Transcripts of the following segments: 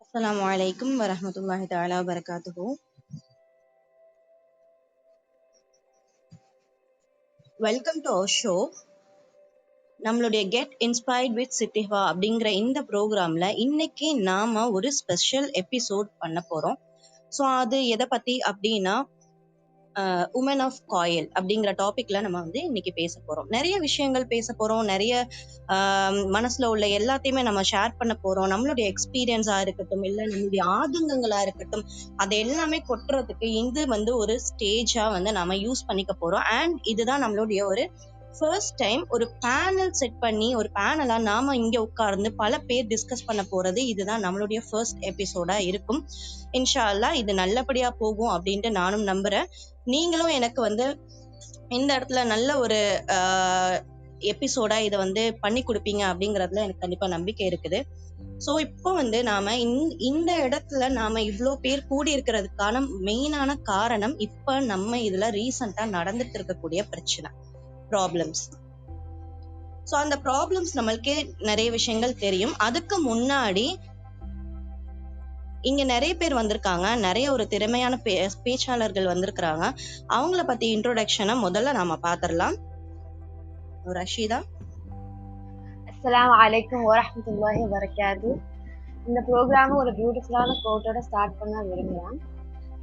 Assalamu alaikum wa rahmatullahi ta'ala wa barakatuhu. Welcome to our show. நம்மளுடைய get inspired with சித்தி ஹவா அப்படிங்கிற இந்த ப்ரோக்ராம்ல இன்னைக்கு நாம ஒரு ஸ்பெஷல் எபிசோட் பண்ண போறோம். ஸோ அது எதை பத்தி அப்படின்னா உமன் ஆஃப் காயல் அப்படிங்கிற டாபிக்ல நம்ம இன்னைக்கு பேச போறோம். நிறைய விஷயங்கள் பேச போறோம். நிறைய மனசுல உள்ள எல்லாத்தையுமே நம்ம ஷேர் பண்ண போறோம். நம்மளுடைய எக்ஸ்பீரியன்ஸா இருக்கட்டும், இல்ல நம்மளுடைய ஆதங்கங்களா இருக்கட்டும், அதை எல்லாமே கொட்டுறதுக்கு இது ஒரு ஸ்டேஜா நம்ம யூஸ் பண்ணிக்க போறோம். அண்ட் இதுதான் நம்மளுடைய ஒரு ஃபர்ஸ்ட் டைம் ஒரு பேனல் செட் பண்ணி ஒரு பேனலா நாம இங்க உட்கார்ந்து பல பேர் டிஸ்கஸ் பண்ண போறது. இதுதான் நம்மளுடைய ஃபர்ஸ்ட் எபிசோடா இருக்கும். இன்ஷா அல்லாஹ் இது நல்லபடியா போகும் அப்படின்ட்டு நானும் நம்புறேன். நீங்களும் எனக்கு இந்த இடத்துல நல்ல ஒரு எபிசோடா இதை பண்ணி கொடுப்பீங்க அப்படிங்கறதுல எனக்கு கண்டிப்பா நம்பிக்கை இருக்குது. ஸோ இப்போ நாம இந்த இடத்துல நாம இவ்வளோ பேர் கூடி இருக்கிறதுக்கான மெயினான காரணம் இப்ப நம்ம இதுல ரீசெண்டா நடந்துட்டு இருக்கக்கூடிய பிரச்சனை, ப்ராப்ளம்ஸ். ஸோ அந்த ப்ராப்ளம்ஸ் நம்மளுக்கே நிறைய விஷயங்கள் தெரியும். அதுக்கு முன்னாடி இங்க நிறைய பேர் வந்திருக்காங்க, நிறைய ஒரு திறமையான பேச்சாளர்கள் வந்திருக்கிறாங்க. அவங்கள பத்தி இன்ட்ரோடக்ஷனை முதல்ல நாம பாத்திரலாம். ரஷீதா. அஸ்ஸலாமு அலைக்கும் வரஹ்மத்துல்லாஹி வபரகாத்துஹு. இந்த ப்ரோக்ராம் ஒரு பியூட்டிஃபுல்லான கோட்டோட ஸ்டார்ட் பண்ண விரும்புகிறேன்.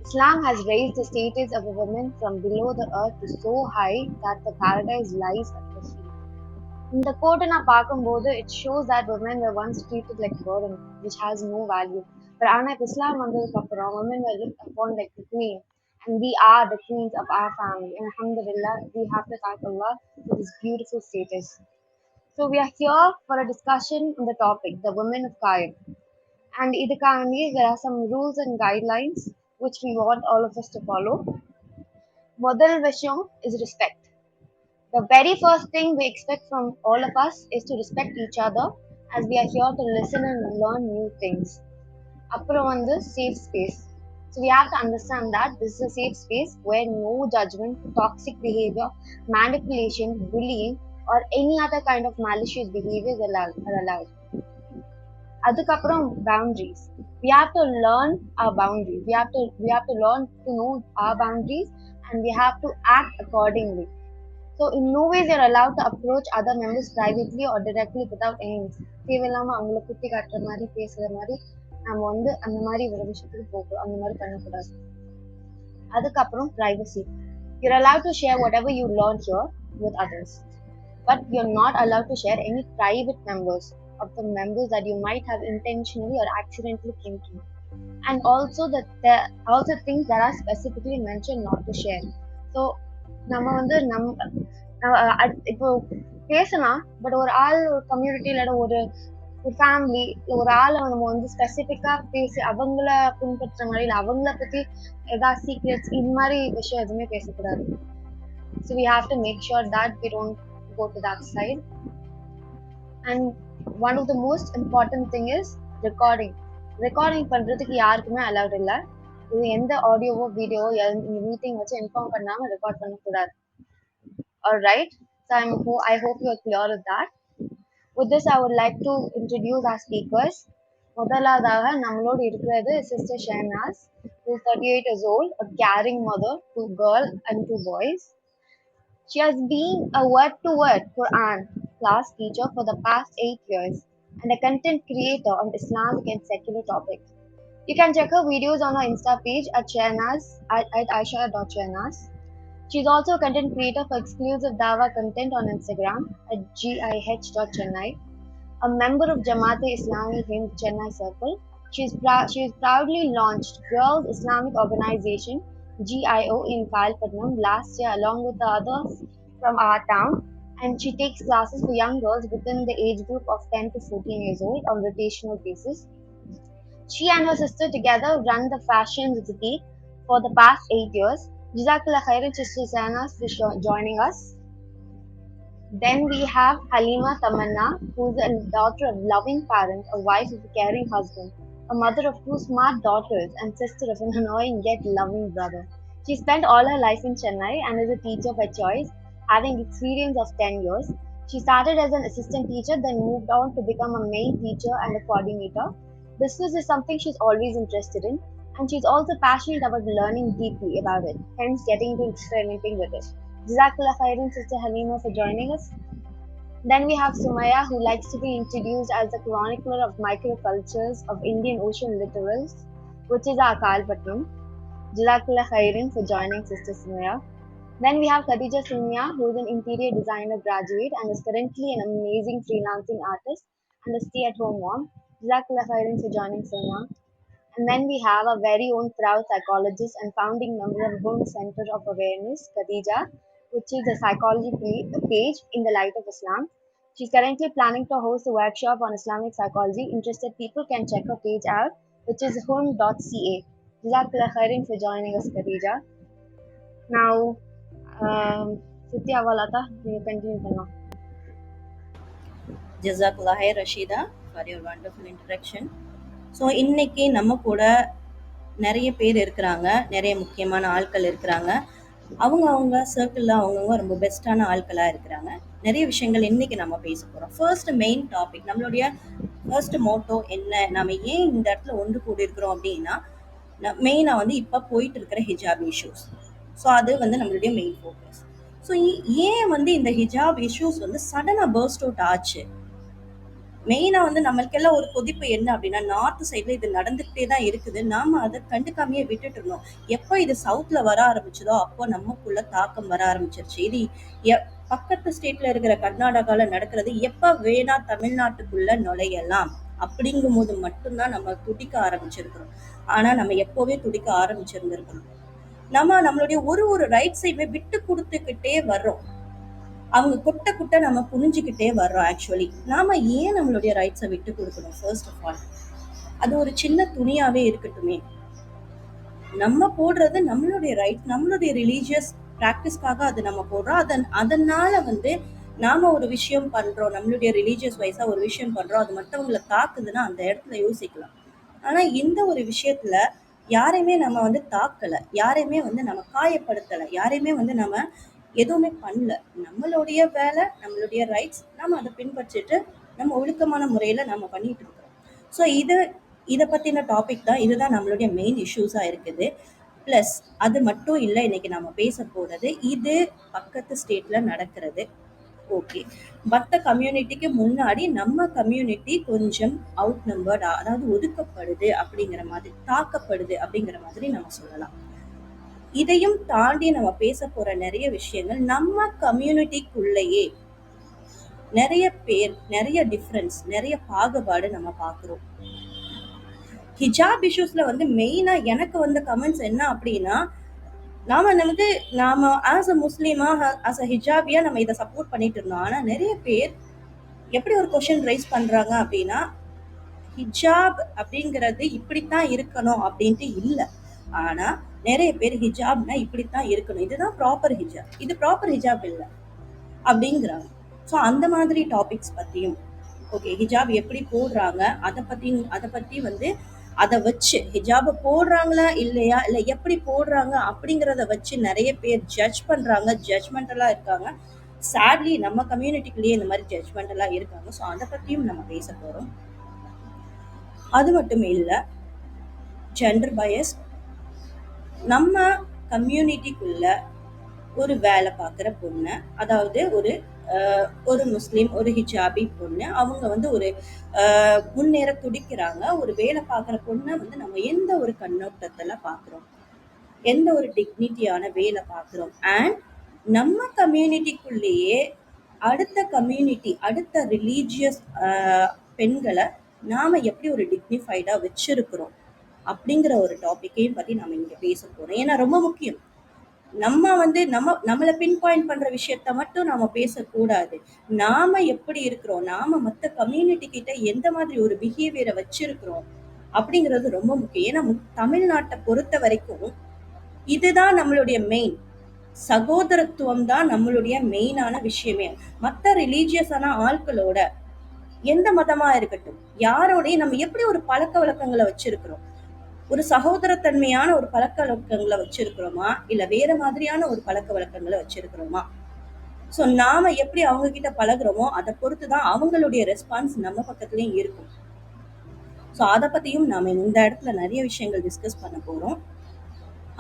Islam has raised the status of a woman from below the earth to so high that the paradise lies at her feet. இந்த கோட்டை நான் பார்க்கும்போது it shows that women were once treated like a burden which has no value. But ஆனால் இப்போ இஸ்லாம் வந்ததுக்கு அப்புறம் women were looked upon like the queen, and we are the queens of our family. And alhamdulillah, we have to thank Allah for this beautiful status. So we are here for a discussion on the topic, the women of Kayal. And idukandi there are some rules and guidelines which we want all of us to follow. Modal vishayam is respect. The very first thing we expect from all of us is to respect each other, as we are here to listen and learn new things. Appuram vandu safe space. So we have to understand that this is a safe space where no judgment, toxic behavior, manipulation, bullying, or any other kind of malicious behaviors are allowed. Adukapram boundaries. We have to learn our boundaries. We have to learn to know our boundaries, and we have to act accordingly. So in no ways you're allowed to approach other members privately or directly without any தேவையில்லாம அவங்கள குத்தி காட்டுற மாதிரி பேசுற மாதிரி நம்ம அந்த மாதிரி ஒரு விஷயத்துக்கு போகணும். அந்த மாதிரி பண்ணக்கூடாது. அதுக்கப்புறம் privacy. You're allowed to share whatever you learn here with others, but you're not allowed to share any private members of the members that you might have intentionally or accidentally came to know. And also that there are also things that are specifically mentioned not to share. So நம்ம இப்போ பேசலாம், but ஒரு ஆள் ஒரு கம்யூனிட்டியில ஒரு family ஒரு ஆளை நம்ம ஸ்பெசிஃபிக்கா பேசி அவங்கள பின்பற்ற மாதிரி இல்லை அவங்கள பத்தி ஏதாவது சீக்ரெட்ஸ் இந்த மாதிரி விஷயம் எதுவுமே பேசக்கூடாது. So we have to make sure that we don't go to that side. And one of the most important thing is recording. Recording பண்றதுக்கு யாருக்குமே allowed இல்லை. இது எந்த ஆடியோவோ வீடியோவோ இந்த மீட்டிங் வச்சு இன்ஃபார்ம் பண்ணாம ரெக்கார்ட் பண்ணக்கூடாது. Alright, so I hope you are clear with that. With this, I would like to introduce our speakers. முதலாவதாக நம்மளோடு இருக்கிறது Sister Shenaz, who is 38 years old, a caring mother to girl and 2 boys. She has been a word-to-word Quran class teacher for the past 8 years and a content creator on Islamic and secular topics. You can check her videos on her Insta page at Shenaz at Aisha.Shenaz. She is also a content creator for exclusive Dawa content on Instagram at gih.chennai. A member of Jamaat Islami Hind Chennai Circle. She is proudly launched Girls Islamic Organization GIO in Kayal last year along with the others from our town, and she takes classes for young girls within the age group of 10 to 14 years old on rotational basis. She and her sister together run the Fashion Boutique for the past 8 years. Jazakallah khairan, Sister Shenaz, for joining us. Then we have Haleema Thamanna, who is a daughter of loving parents, a wife of a caring husband, a mother of 2 smart daughters, and sister of an annoying yet loving brother. She spent all her life in Chennai and is a teacher by choice, having experience of 10 years. She started as an assistant teacher, then moved on to become a main teacher and a coordinator. Business is something she's always interested in, and she's also passionate about learning deeply about it, hence getting into experimenting with it. Jazakallah khairan, Sister Haleema, for joining us. Then we have Sumaiya, who likes to be introduced as the chronicler of microcultures of Indian Ocean littorals, which is our Kalpatnam. Jazakallah khairan for joining, Sister Sumaiya. Then we have Katheeja Silmiya, who is an interior designer graduate and is currently an amazing freelancing artist and a stay-at-home mom. Jazakallah khairan for joining, Silmiya. And then we have our very own proud psychologist and founding member of Home Center of Awareness, Katheeja, which is a psychology page in the light of Islam. She's currently planning to host a workshop on Islamic psychology. Interested people can check her page out, which is home.ca. Jazakallah khairan for joining us, Katheeja. Now, Sithi Hawwa, you continue பண்ணலாம். Jazakallah khair Rasheedha for your wonderful introduction. So இன்னைக்கு நம்ம கூட நிறைய பேர் இருக்கிறாங்க, நிறைய முக்கியமான ஆட்கள் இருக்கிறாங்க. அவங்க சர்க்கிளில் அவங்கவுங்க ரொம்ப பெஸ்ட்டான ஆட்களாக இருக்கிறாங்க. நிறைய விஷயங்கள் இன்னைக்கு நம்ம பேச போகிறோம். ஃபர்ஸ்ட் மெயின் டாபிக், நம்மளுடைய ஃபர்ஸ்ட் மோட்டோ என்ன, நம்ம ஏன் இந்த இடத்துல ஒன்று கூடி இருக்கிறோம் அப்படின்னா, மெயினாக வந்து இப்போ போயிட்டு இருக்கிற ஹிஜாப் இஷ்யூஸ். ஸோ அது வந்து நம்மளுடைய மெயின் ஃபோக்கஸ். ஸோ ஏன் வந்து இந்த ஹிஜாப் இஷ்யூஸ் வந்து சடனாக பர்ஸ்ட் அவுட் ஆச்சு? மெயினாக வந்து நம்மளுக்கெல்லாம் ஒரு கொதிப்பு என்ன அப்படின்னா, நார்த் சைடில் இது நடந்துகிட்டே தான் இருக்குது, நாம் அதை கண்டுக்காமையே விட்டுட்டு இருந்தோம். எப்போ இது சவுத்தில் வர ஆரம்பிச்சதோ அப்போ நமக்குள்ள தாக்கம் வர ஆரம்பிச்சிருச்சு. இது பக்கத்து ஸ்டேட்ல இருக்கிற கர்நாடகாவில் நடக்கிறது, எப்போ வேணா தமிழ்நாட்டுக்குள்ள நுழையலாம் அப்படிங்கும் போது மட்டும்தான் நம்ம துடிக்க ஆரம்பிச்சிருக்கிறோம். ஆனால் நம்ம எப்போவே துடிக்க ஆரம்பிச்சிருந்திருக்கணும். நம்மளுடைய ஒரு ரைட்ஸையுமே விட்டு கொடுத்துக்கிட்டே வர்றோம். அவங்க குட்ட நம்ம புரிஞ்சுக்கிட்டே வர்றோம். ஆக்சுவலி நாம ஏன் நம்மளுடைய ரைட்ஸை விட்டு கொடுக்கணும்? ஃபர்ஸ்ட் ஆஃப் ஆல், அது ஒரு சின்ன துணியாவே இருக்கட்டுமே, நம்ம போடுறது நம்மளுடைய ரைட், நம்மளுடைய ரிலீஜியஸ் ப்ராக்டிஸ்க்காக அது நம்ம போடுறோம். அதனால வந்து நாம ஒரு விஷயம் பண்றோம், நம்மளுடைய ரிலீஜியஸ் வைஸா ஒரு விஷயம் பண்றோம், அது மற்றவங்களை தாக்குதுன்னா அந்த இடத்துல யோசிக்கலாம். ஆனா இந்த ஒரு விஷயத்துல யாரையுமே நம்ம வந்து தாக்கல, யாரையுமே வந்து நம்ம காயப்படுத்தலை, யாரையுமே வந்து நம்ம எதுவுமே பண்ணல. நம்மளுடைய வேலை, நம்மளுடைய ரைட்ஸ், நம்ம அதை பின்பற்றிட்டு நம்ம ஒழுக்கமான முறையில் நம்ம பண்ணிட்டு இருக்கிறோம். ஸோ இதை பற்றின டாபிக் தான், இதுதான் நம்மளுடைய மெயின் இஷ்யூஸாக இருக்குது. ப்ளஸ் அது மட்டும் இல்லை, இன்னைக்கு நம்ம பேச போகிறது இது பக்கத்து ஸ்டேட்டில் நடக்கிறது. ஓகே, மற்ற கம்யூனிட்டிக்கு முன்னாடி நம்ம கம்யூனிட்டி கொஞ்சம் அவுட் நம்பர்ட், அதாவது ஒதுக்கப்படுது அப்படிங்கிற மாதிரி, தாக்கப்படுது அப்படிங்கிற மாதிரி நம்ம சொல்லலாம். இதையும் தாண்டி நம்ம பேச போற நிறைய விஷயங்கள், நம்ம கம்யூனிட்டிக்குள்ளேயே நிறைய பேர், நிறைய டிஃபரன்ஸ், நிறைய பாகுபாடு நம்ம பார்க்குறோம். ஹிஜாப் இஷ்யூஸ்ல வந்து மெயினா எனக்கு வந்த கமெண்ட்ஸ் என்ன அப்படின்னா, நாம ஆஸ் அ முஸ்லீமா, ஆஸ் அ ஹிஜாபியா நம்ம இதை சப்போர்ட் பண்ணிட்டு இருந்தோம். ஆனா நிறைய பேர் எப்படி ஒரு கொஸ்டின் ரைஸ் பண்றாங்க அப்படின்னா, ஹிஜாப் அப்படிங்கிறது இப்படித்தான் இருக்கணும் அப்படின்ட்டு இல்லை. ஆனா நிறைய பேர் ஹிஜாப்னா இப்படித்தான் இருக்கணும், இதுதான் ப்ராப்பர் ஹிஜாப், இது ப்ராப்பர் ஹிஜாப் இல்லை அப்படிங்கிறாங்க. ஸோ அந்த மாதிரி டாபிக்ஸ் பத்தியும், ஓகே, ஹிஜாப் எப்படி போடுறாங்க அதை பத்தி வந்து அதை வச்சு ஹிஜாபை போடுறாங்களா இல்லையா, இல்லை எப்படி போடுறாங்க அப்படிங்கிறத வச்சு நிறைய பேர் ஜட்ஜ் பண்றாங்க, ஜட்ஜ்மெண்டலா இருக்காங்க. சேட்லி நம்ம கம்யூனிட்டிக்குள்ளேயே இந்த மாதிரி ஜட்ஜ்மெண்டலா இருக்காங்க. ஸோ அதை பத்தியும் நம்ம பேச போறோம். அது மட்டும் இல்லை, ஜெண்டர் பயஸ், நம்ம கம்யூனிட்டிக்குள்ள ஒரு வேலை பார்க்குற பொண்ணு, அதாவது ஒரு முஸ்லீம், ஒரு ஹிஜாபி பொண்ணு, அவங்க வந்து ஒரு முன்னேற துடிக்கிறாங்க. ஒரு வேலை பார்க்குற பொண்ணை வந்து நம்ம எந்த ஒரு கண்ணோட்டத்துல பார்க்குறோம், எந்த ஒரு டிக்னிட்டியான வேலை பார்க்குறோம். அண்ட் நம்ம கம்யூனிட்டிக்குள்ளேயே அடுத்த கம்யூனிட்டி, அடுத்த ரிலீஜியஸ் பெண்களை நாம எப்படி ஒரு டிக்னிஃபைடா வச்சிருக்கிறோம் அப்படிங்கிற ஒரு டாபிக்கையும் பத்தி நாம இங்க பேச போறோம். ஏன்னா ரொம்ப முக்கியம். நம்ம வந்து நம்மளை பின் பாயிண்ட் பண்ற விஷயத்த மட்டும் நாம பேசக்கூடாது. நாம எப்படி இருக்கிறோம், நாம மற்ற கம்யூனிட்டி கிட்ட எந்த மாதிரி ஒரு பிஹேவியரை வச்சிருக்கிறோம் அப்படிங்கிறது ரொம்ப முக்கியம். ஏன்னா தமிழ்நாட்டை பொறுத்த வரைக்கும் இதுதான் நம்மளுடைய மெயின், சகோதரத்துவம் தான் நம்மளுடைய மெயினான விஷயமே. மற்ற ரிலீஜியஸான ஆட்களோட, எந்த மதமா இருக்கட்டும், யாரோடையும் நம்ம எப்படி ஒரு பழக்க வழக்கங்களை வச்சிருக்கிறோம், ஒரு சகோதரத்தன்மையான ஒரு பழக்க வழக்கங்களை வச்சிருக்கிறோமா, இல்ல வேற மாதிரியான ஒரு பழக்க வழக்கங்களை வச்சிருக்கிறோமா? ஸோ நாம எப்படி அவங்க கிட்ட பழகுறோமோ அதை பொறுத்துதான் அவங்களுடைய ரெஸ்பான்ஸ் நம்ம பக்கத்துலயும் இருக்கும். ஸோ அதை பற்றியும் நாம் இந்த இடத்துல நிறைய விஷயங்கள் டிஸ்கஸ் பண்ண போகிறோம்.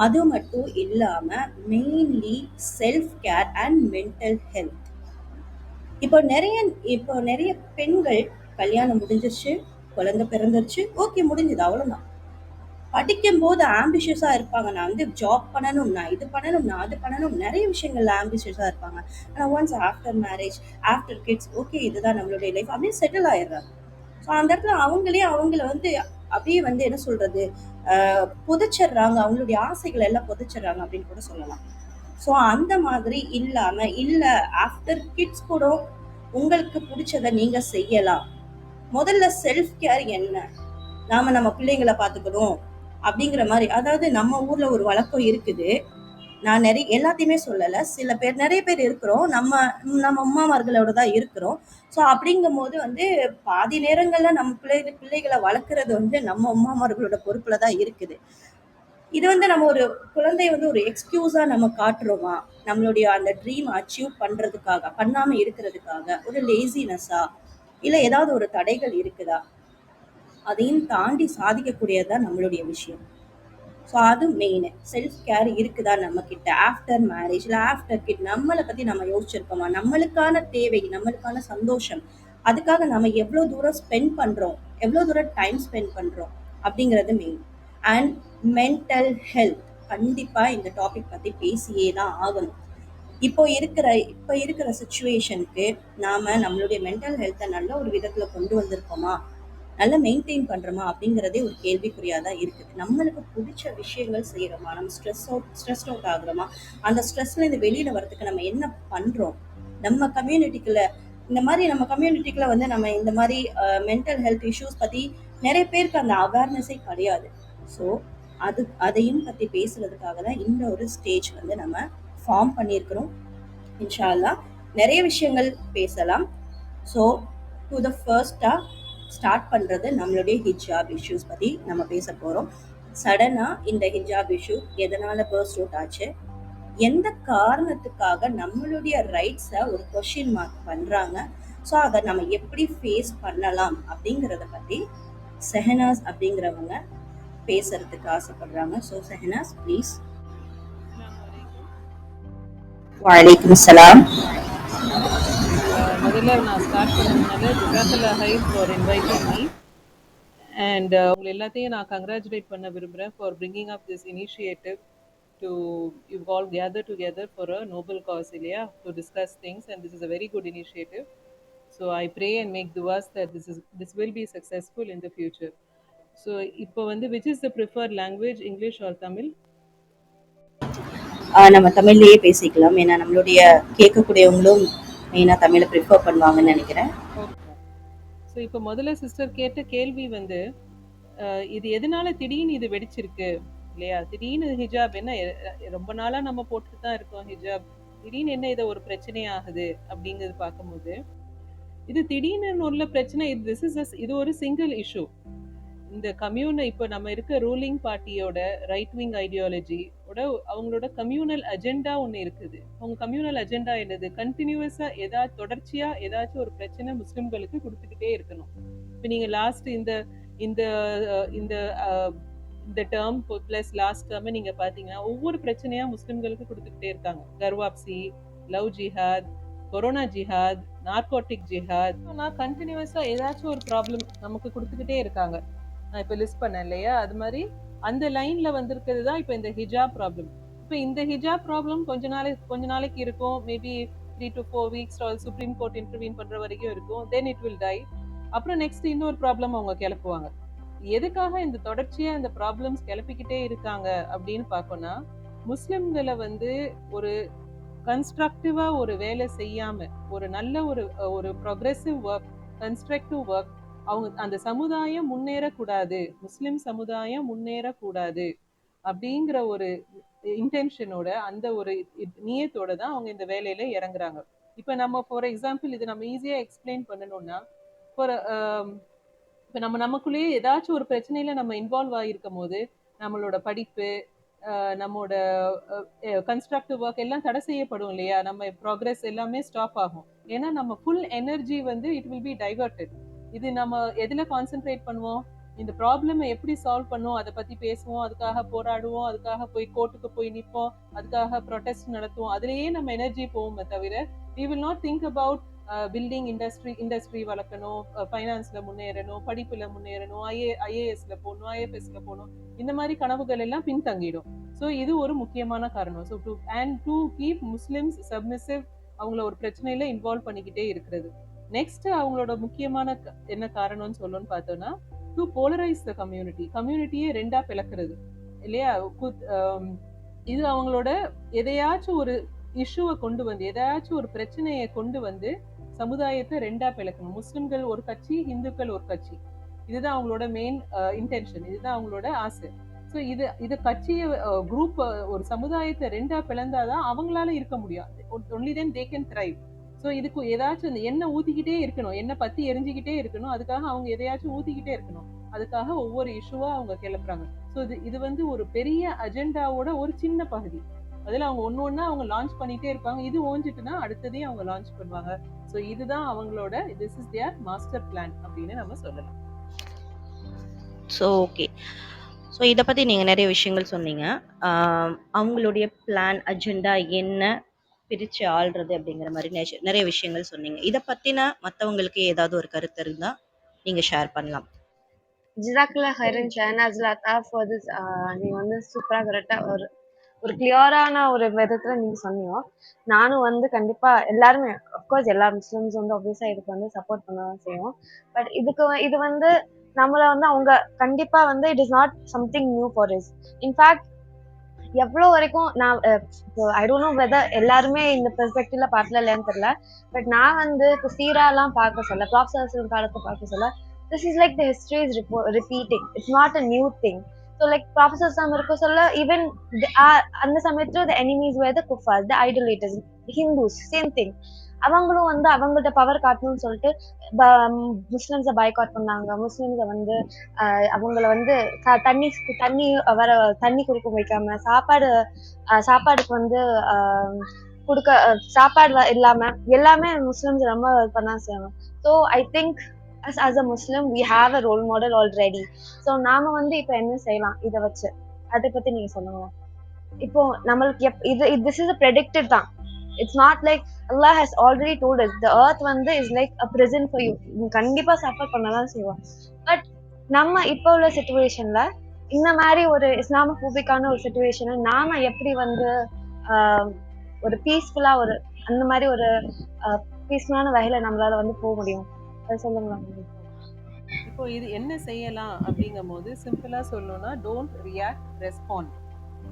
அது மட்டும் இல்லாமல் mainly self care and mental health. இப்போ நிறைய பெண்கள் கல்யாணம் முடிஞ்சிருச்சு, குழந்தை பிறந்துருச்சு, ஓகே முடிஞ்சது, அவ்வளோதான். படிக்கும்போது ஆம்பிஷியஸாக இருப்பாங்க, நான் வந்து ஜாப் பண்ணணும், நான் இது பண்ணணும், நான் அது பண்ணணும், நிறைய விஷயங்கள்ல ஆம்பிஷியஸாக இருப்பாங்க. ஆனால் once after marriage, after kids, okay இதுதான் நம்மளுடைய லைஃப் அப்படியே செட்டில் ஆயிடுறாங்க. ஸோ அந்த இடத்துல அவங்கள வந்து அப்படியே வந்து என்ன சொல்றது, புதைச்சிடுறாங்க, அவங்களுடைய ஆசைகள் எல்லாம் புதைச்சிடுறாங்க அப்படின்னு கூட சொல்லலாம். ஸோ அந்த மாதிரி இல்லாம இல்ல, ஆஃப்டர் கிட்ஸ் கூட உங்களுக்கு பிடிச்சதை நீங்க செய்யலாம். முதல்ல செல்ஃப் கேர் என்ன, நம்ம பிள்ளைங்களை பார்த்துக்கணும் அப்படிங்கிற மாதிரி. அதாவது நம்ம ஊர்ல ஒரு வழக்கம் இருக்குது, நான் நிறைய எல்லாத்தையுமே சொல்லலை, சில பேர் நிறைய பேர் இருக்கிறோம், நம்ம அம்மாமார்களோட தான் இருக்கிறோம். ஸோ அப்படிங்கும் போது வந்து பாதி நேரங்கள்ல நம்ம பிள்ளைகளை வளர்க்குறது வந்து நம்ம அம்மாமார்களோட பொறுப்புல தான் இருக்குது. இது வந்து நம்ம ஒரு குழந்தைய வந்து ஒரு எக்ஸ்கியூஸா நம்ம காட்டுறோமா, நம்மளுடைய அந்த ட்ரீம் அச்சீவ் பண்றதுக்காக, பண்ணாம இருக்கிறதுக்காக, ஒரு லேசினஸா, இல்ல ஏதாவது ஒரு தடைகள் இருக்குதா, அதையும் தாண்டி சாதிக்கக்கூடியதுதான் நம்மளுடைய விஷயம். ஸோ அது மெயின். செல்ஃப் கேர் இருக்குதா நம்ம கிட்ட ஆஃப்டர் மேரேஜ், இல்லை ஆஃப்டர் கிட், நம்மளை பற்றி நம்ம யோசிச்சிருக்கோமா, நம்மளுக்கான தேவை, நம்மளுக்கான சந்தோஷம், அதுக்காக நம்ம எவ்வளோ தூரம் ஸ்பெண்ட் பண்ணுறோம், எவ்வளோ தூரம் டைம் ஸ்பெண்ட் பண்ணுறோம் அப்படிங்கிறது மெயின். அண்ட் மென்டல் ஹெல்த், கண்டிப்பாக இந்த டாபிக் பற்றி பேசியே தான் ஆகணும். இப்போ இருக்கிற சுச்சுவேஷனுக்கு நம்மளுடைய மென்டல் ஹெல்த்தை நல்ல ஒரு விதத்தில் கொண்டு வந்திருக்கோமா, நல்லா மெயின்டைன் பண்ணுறோமா அப்படிங்கிறதே ஒரு கேள்விக்குறியாக தான் இருக்குது. நம்மளுக்கு பிடிச்ச விஷயங்கள் செய்கிறோமா, நம்ம ஸ்ட்ரெஸ் அவுட் ஆகுறோமா, அந்த ஸ்ட்ரெஸ்லேருந்து வெளியில் வரதுக்கு நம்ம என்ன பண்ணுறோம், நம்ம கம்யூனிட்டிக்குள்ள வந்து நம்ம இந்த மாதிரி மென்டல் ஹெல்த் இஷ்யூஸ் பற்றி நிறைய பேருக்கு அந்த அவேர்னஸே கிடையாது. ஸோ அதையும் பற்றி பேசுறதுக்காக தான் இந்த ஒரு ஸ்டேஜ் வந்து நம்ம ஃபார்ம் பண்ணியிருக்கிறோம். இன்ஷா அல்லாஹ் நிறைய விஷயங்கள் பேசலாம். ஸோ டு த ஃபர்ஸ்டா ஸ்டார்ட் பண்ணுறது நம்மளுடைய ஹிஜாப் இஷ்யூஸ் பற்றி நம்ம பேச போகிறோம். சடனாக இந்த ஹிஜாப் இஷ்யூ எதனால் பர்ஸ்ட் அவுட் ஆச்சு, எந்த காரணத்துக்காக நம்மளுடைய ரைட்ஸை ஒரு கொஷின் மார்க் பண்ணுறாங்க, ஸோ அதை நம்ம எப்படி ஃபேஸ் பண்ணலாம் அப்படிங்கிறத பற்றி ஷெஹனாஸ் அப்படிங்கிறவங்க பேசுறதுக்கு ஆசைப்படுறாங்க. So Shehnaz please. வலைக்கும் சலாம். முதல்ல நான் ஸ்டார்ட் பண்ணதுனால ஜஸாக்கல்லா ஹைர் ஃபார் இன்வைட்டிங் மீ அண்ட் உங்களை எல்லாத்தையும் நான் கங்க்ராச்சுலேட் பண்ண விரும்புகிறேன் for bringing up this initiative to you all gather together for a noble cause இல்லையா, to discuss things and this is a very good initiative. So I pray and make துவாஸ் that this will be successful in the future. So இப்போ வந்து which is the preferred language, English or Tamil? நம்ம தமிழ்லேயே பேசிக்கலாம், ஏன்னா நம்மளுடைய கேட்கக்கூடியவங்களும் மெயினாக தமிழை ப்ரிஃபர் பண்ணுவாங்கன்னு நினைக்கிறேன். ஓகே. ஸோ இப்போ முதல்ல சிஸ்டர் கேட்ட கேள்வி வந்து இது எதனால திடீர்னு இது வெடிச்சிருக்கு இல்லையா, திடீர்னு ஹிஜாப் என்ன ரொம்ப நாளாக நம்ம போட்டுட்டு தான் இருக்கோம் ஹிஜாப், திடீர்னு என்ன இதை ஒரு பிரச்சனை ஆகுது அப்படிங்கிறது பார்க்கும்போது இது திடீர்னு உள்ள பிரச்சனை. இது ஒரு சிங்கிள் இஷ்யூ. இந்த கம்யூனை இப்போ நம்ம இருக்க ரூலிங் பார்ட்டியோட ரைட் விங் ஐடியாலஜியோட அவங்களோட கம்யூனல் அஜெண்டா ஒன்று இருக்குது. அவங்க கம்யூனல் அஜெண்டா என்னது, கண்டினியூஸா ஏதாச்சும் தொடர்ச்சியா ஏதாச்சும் ஒரு பிரச்சனை முஸ்லிம்களுக்கு கொடுத்துக்கிட்டே இருக்கணும். இப்போ நீங்க லாஸ்ட் இந்த இந்த இந்த இந்த டேர்ம் பிளஸ் லாஸ்ட் டேர்ம் நீங்க பாத்தீங்கன்னா ஒவ்வொரு பிரச்சனையா முஸ்லிம்களுக்கு கொடுத்துக்கிட்டே இருக்காங்க. கர்வாப்சி, லவ் ஜிஹாத், கொரோனா ஜிஹாத், நார்கோட்டிக் ஜிஹாத், கண்டினியூஸா ஏதாச்சும் ஒரு ப்ராப்ளம் நமக்கு கொடுத்துக்கிட்டே இருக்காங்க. நான் இப்போ லிஸ்ட் பண்ணேன் இல்லையா, அது மாதிரி அந்த லைன்ல வந்திருக்கிறது தான் இப்போ இந்த ஹிஜாப் ப்ராப்ளம். இப்போ இந்த ஹிஜாப் ப்ராப்ளம் கொஞ்ச நாளைக்கு இருக்கும், maybe 3 to 4 weeks supreme court intervene பண்ற வரைக்கும் இருக்கும். Then it will tie. அப்புறம் நெக்ஸ்ட் இன்னொரு ப்ராப்ளம் அவங்க கிளப்புவாங்க. எதுக்காக இந்த தொடர்ச்சியா இந்த ப்ராப்ளம்ஸ் கிளப்பிக்கிட்டே இருக்காங்க அப்படின்னு பார்க்கணும்னா, முஸ்லிம்களை வந்து ஒரு கன்ஸ்ட்ரக்டிவா ஒரு வேலை செய்யாம ஒரு நல்ல ஒரு ப்ரோக்ரெசிவ் ஒர்க், கன்ஸ்ட்ரக்டிவ் ஒர்க், அவங்க அந்த சமுதாயம் முன்னேறக்கூடாது, முஸ்லிம் சமுதாயம் முன்னேறக்கூடாது அப்படிங்கிற ஒரு இன்டென்ஷனோட, அந்த ஒரு நியத்தோட தான் அவங்க இந்த வேலையில இறங்குறாங்க. இப்போ நம்ம ஃபார் எக்ஸாம்பிள் இது நம்ம ஈஸியா எக்ஸ்பிளைன் பண்ணணும்னா, ஃபார் இப்போ நமக்குள்ளேயே ஏதாச்சும் ஒரு பிரச்சனையில நம்ம இன்வால்வ் ஆகிருக்கும் போது நம்மளோட படிப்பு, நம்மளோட கன்ஸ்ட்ரக்டிவ் ஒர்க் எல்லாம் தடை செய்யப்படும் இல்லையா, நம்ம ப்ராக்ரஸ் எல்லாமே ஸ்டாப் ஆகும். ஏன்னா நம்ம ஃபுல் எனர்ஜி வந்து இட் வில் பி டைவர்டட். இது நம்ம எதுல கான்சென்ட்ரேட் பண்ணுவோம், இந்த ப்ராப்ளமை எப்படி சால்வ் பண்ணுவோம், அதை பத்தி பேசுவோம், அதுக்காக போராடுவோம், அதுக்காக போய் கோர்ட்டுக்கு போய் நிற்போம், அதுக்காக ப்ரொடெஸ்ட் நடத்துவோம், அதுலயே நம்ம எனர்ஜி போவோமே தவிர we will not think about building industry வளர்க்கணும், ஃபைனான்ஸ்ல முன்னேறணும், படிப்புல முன்னேறணும், ஐஏஎஸ்ல போகணும், ஐஎஃப்எஸ்ல போகணும், இந்த மாதிரி கனவுகள் எல்லாம் பின்தங்கிடும். ஸோ இது ஒரு முக்கியமான காரணம். So to keep Muslims submissive, அவங்கள ஒரு பிரச்சனையில இன்வால்வ் பண்ணிக்கிட்டே இருக்கிறது. நெக்ஸ்ட் அவங்களோட முக்கியமான என்ன காரணம்னு சொல்லணும்னு பார்த்தோம்னா, டு போலரைஸ் த கம்யூனிட்டியே ரெண்டா பிளக்கிறது இல்லையா. இது அவங்களோட எதையாச்சும் ஒரு இஷ்யூவை கொண்டு வந்து, எதாச்சும் ஒரு பிரச்சனையை கொண்டு வந்து சமுதாயத்தை ரெண்டா பிளக்கணும். முஸ்லிம்கள் ஒரு கட்சி, இந்துக்கள் ஒரு கட்சி, இதுதான் அவங்களோட மெயின் இன்டென்ஷன், இதுதான் அவங்களோட ஆசை. ஸோ இது கட்சியை குரூப் ஒரு சமுதாயத்தை ரெண்டா பிளந்தாதான் அவங்களால இருக்க முடியும். Only then they can thrive. So இதுக்கு ஏதாச்சும் இந்த எண்ணெய் ஊத்திக்கிட்டே இருக்கணும், எண்ணெய் பத்தி எரிஞ்சுக்கிட்டே இருக்கணும், அதுக்காக அவங்க எதையாச்சும் ஊத்திக்கிட்டே இருக்கணும், அதுக்காக ஒவ்வொரு இஷ்யூவா அவங்க கிளப்புறாங்க. ஸோ இது வந்து ஒரு பெரிய அஜெண்டாவோட ஒரு சின்ன பகுதி. அதில் அவங்க ஒன்று அவங்க லான்ச் பண்ணிட்டே இருப்பாங்க. இது ஓஞ்சிட்டுனா அடுத்ததையும் அவங்க லான்ச் பண்ணுவாங்க. ஸோ இதுதான் அவங்களோட this is their master plan அப்படின்னு நம்ம சொல்லலாம். ஸோ ஓகே, ஸோ இதை பற்றி நீங்கள் நிறைய விஷயங்கள் சொன்னீங்க. அவங்களுடைய பிளான் அஜெண்டா என்ன, பிரித்து ஆள்றது அப்படிங்கிற மாதிரி நிறைய விஷயங்கள் சொன்னீங்க. இதை பற்றின மற்றவங்களுக்கு ஏதாவது ஒரு கருத்து இருந்தால் நீங்கள் ஷேர் பண்ணலாம். ஜிசாக்குல்லா ஹைரன் ஷெனாஸ் ஃபார் திஸ். நீங்கள் வந்து சூப்பராக கரெக்டாக ஒரு கிளியரான ஒரு விதத்தில் நீங்கள் சொன்னீங்க. நானும் வந்து கண்டிப்பாக எல்லாருமே அஃப்கோர்ஸ் எல்லா முஸ்லிம்ஸ் வந்து ஆப்வியஸாக இதுக்கு வந்து சப்போர்ட் பண்ண தான் செய்வோம். பட் இது வந்து நம்மளை வந்து அவங்க கண்டிப்பாக வந்து it is not something new for is. In fact எவ்வளோ வரைக்கும் நான் ஐ டோன்ட் நோ வெதர் எல்லாருமே இந்த பெர்ஸ்பெக்டிவ்ல பார்க்கல இல்லையான்னு தெரியல. பட் நான் வந்து இப்போ சீராலாம் பார்க்க சொல்ல, ப்ராஃபஸர் காலத்தை பார்க்க சொல்ல, this is like the history is repeating. It's not a new thing. So like Prophet இருக்க சொல்ல, even அந்த சமயத்துல the enemies were the kuffars, the idolaters, the Hindus, same thing. அவங்களும் வந்து அவங்கள்ட்ட பவர் காட்டணும்னு சொல்லிட்டு முஸ்லிம்ஸை பாய்காட் பண்ணாங்க. முஸ்லிம்ஸை வந்து அவங்கள வந்து தண்ணி வர தண்ணி குடிக்க வைக்காம, சாப்பாடுக்கு வந்து கொடுக்க சாப்பாடு இல்லாம எல்லாமே முஸ்லிம்ஸ் ரொம்ப பண்ண செய்வாங்க. So I think as a Muslim we have a role model already. So நாம வந்து இப்ப என்ன செய்யலாம் இதை வச்சு, அதை பத்தி நீங்க சொல்லுங்க. இப்போ நம்மளுக்கு this is a predicted தான். It's not like Allah has already told us the earth வந்து is like a prison for you. கண்டிப்பா சஃபர் பண்ணலாம் செய்வோம். பட் நம்ம இப்போ உள்ள சிச்சுவேஷன்ல இந்த மாதிரி ஒரு இஸ்லாமோபிக்கான ஒரு சிச்சுவேஷனை நாம எப்படி வந்து ஒரு பீஸ்ஃபுல்லா ஒரு அந்த மாதிரி ஒரு பீஸ்ஃபுல்லான வகையில நம்மளால வந்து போக முடியும், அதை சொல்லுங்களா? இப்போ இது என்ன செய்யலாம் அப்படிங்கும் போது சிம்பிளா சொல்லணும்னா, டோன்ட் ரியாக்ட், ரெஸ்பாண்ட்.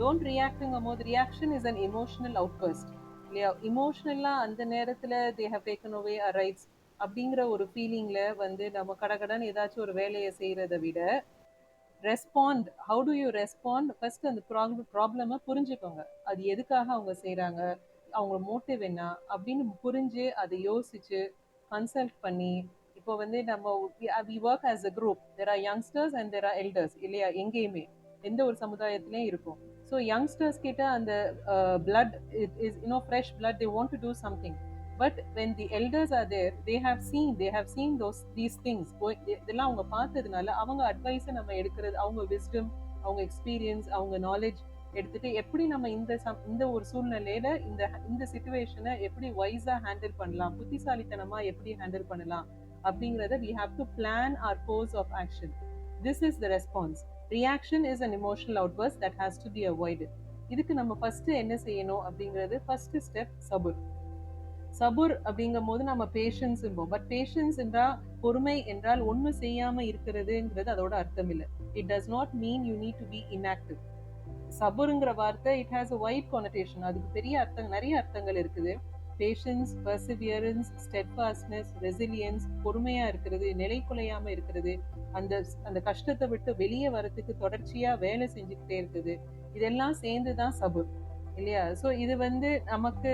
டோன்ட் ரியாக்ட்ங்கும் போது, reaction is an emotional outburst இல்லையா. இமோஷனலா அந்த நேரத்துல they have taken away our rights அப்படிங்கிற ஒரு ஃபீலிங்ல வந்து நம்ம கடகடன் ஏதாச்சும் ஒரு வேலையை செய்யறதை விட respond. How to you respond? First அந்த ப்ராப்ளமை புரிஞ்சுக்கோங்க, அது எதுக்காக அவங்க செய்யறாங்க, அவங்க மோட்டிவ் என்ன அப்படின்னு புரிஞ்சு அதை யோசிச்சு கன்சல்ட் பண்ணி. இப்போ வந்து நம்ம we work as a group, there are youngsters and there are elders இல்லையா, எங்கேயுமே எந்த ஒரு சமுதாயத்திலையும் இருக்கும். ஸோ யங்ஸ்டர்ஸ் கிட்ட அந்த blood is fresh blood, they want to do something. But when the elders are there, they have seen these things. இதெல்லாம் அவங்க பார்த்ததுனால அவங்க அட்வைஸை நம்ம எடுக்கிறது, அவங்க விஸ்டம், அவங்க எக்ஸ்பீரியன்ஸ், அவங்க நாலேஜ் எடுத்துட்டு எப்படி நம்ம இந்த ஒரு சூழ்நிலையில இந்த சிச்சுவேஷனை எப்படி வைஸா ஹேண்டில் பண்ணலாம், புத்திசாலித்தனமா எப்படி ஹேண்டில் பண்ணலாம் அப்படிங்கறத we have to plan our course of action. This is the response. Reaction is an emotional outburst that has to be avoided. இதுக்கு நம்ம ஃபர்ஸ்ட் என்ன செய்யணும் அப்படிங்கிறது, ஃபர்ஸ்ட் ஸ்டெப் சபுர் அப்படிங்கும் போது நம்ம பேஷன்ஸ் என்போம். பட் பேஷன்ஸ் என்றால், பொறுமை என்றால் ஒன்றும் செய்யாம இருக்கிறதுங்கிறது அதோட அர்த்தம் இல்லை. It does not mean you need to be inactive. சபுருங்கிற வார்த்தை it has a wide connotation, அதுக்கு பெரிய நிறைய அர்த்தங்கள் இருக்குது. பேஷன்ஸ், பர்சிவியரன்ஸ், ஸ்டெட்ஃபாஸ்ட்னஸ், ரெசிலியன்ஸ், பொறுமையா இருக்கிறது, நிலை குலையாம இருக்கிறது, அந்த கஷ்டத்தை விட்டு வெளியே வரத்துக்கு தொடர்ச்சியா வேலை செஞ்சுக்கிட்டே இருக்குது, இதெல்லாம் சேர்ந்துதான் சபுர் இல்லையா. ஸோ இது வந்து நமக்கு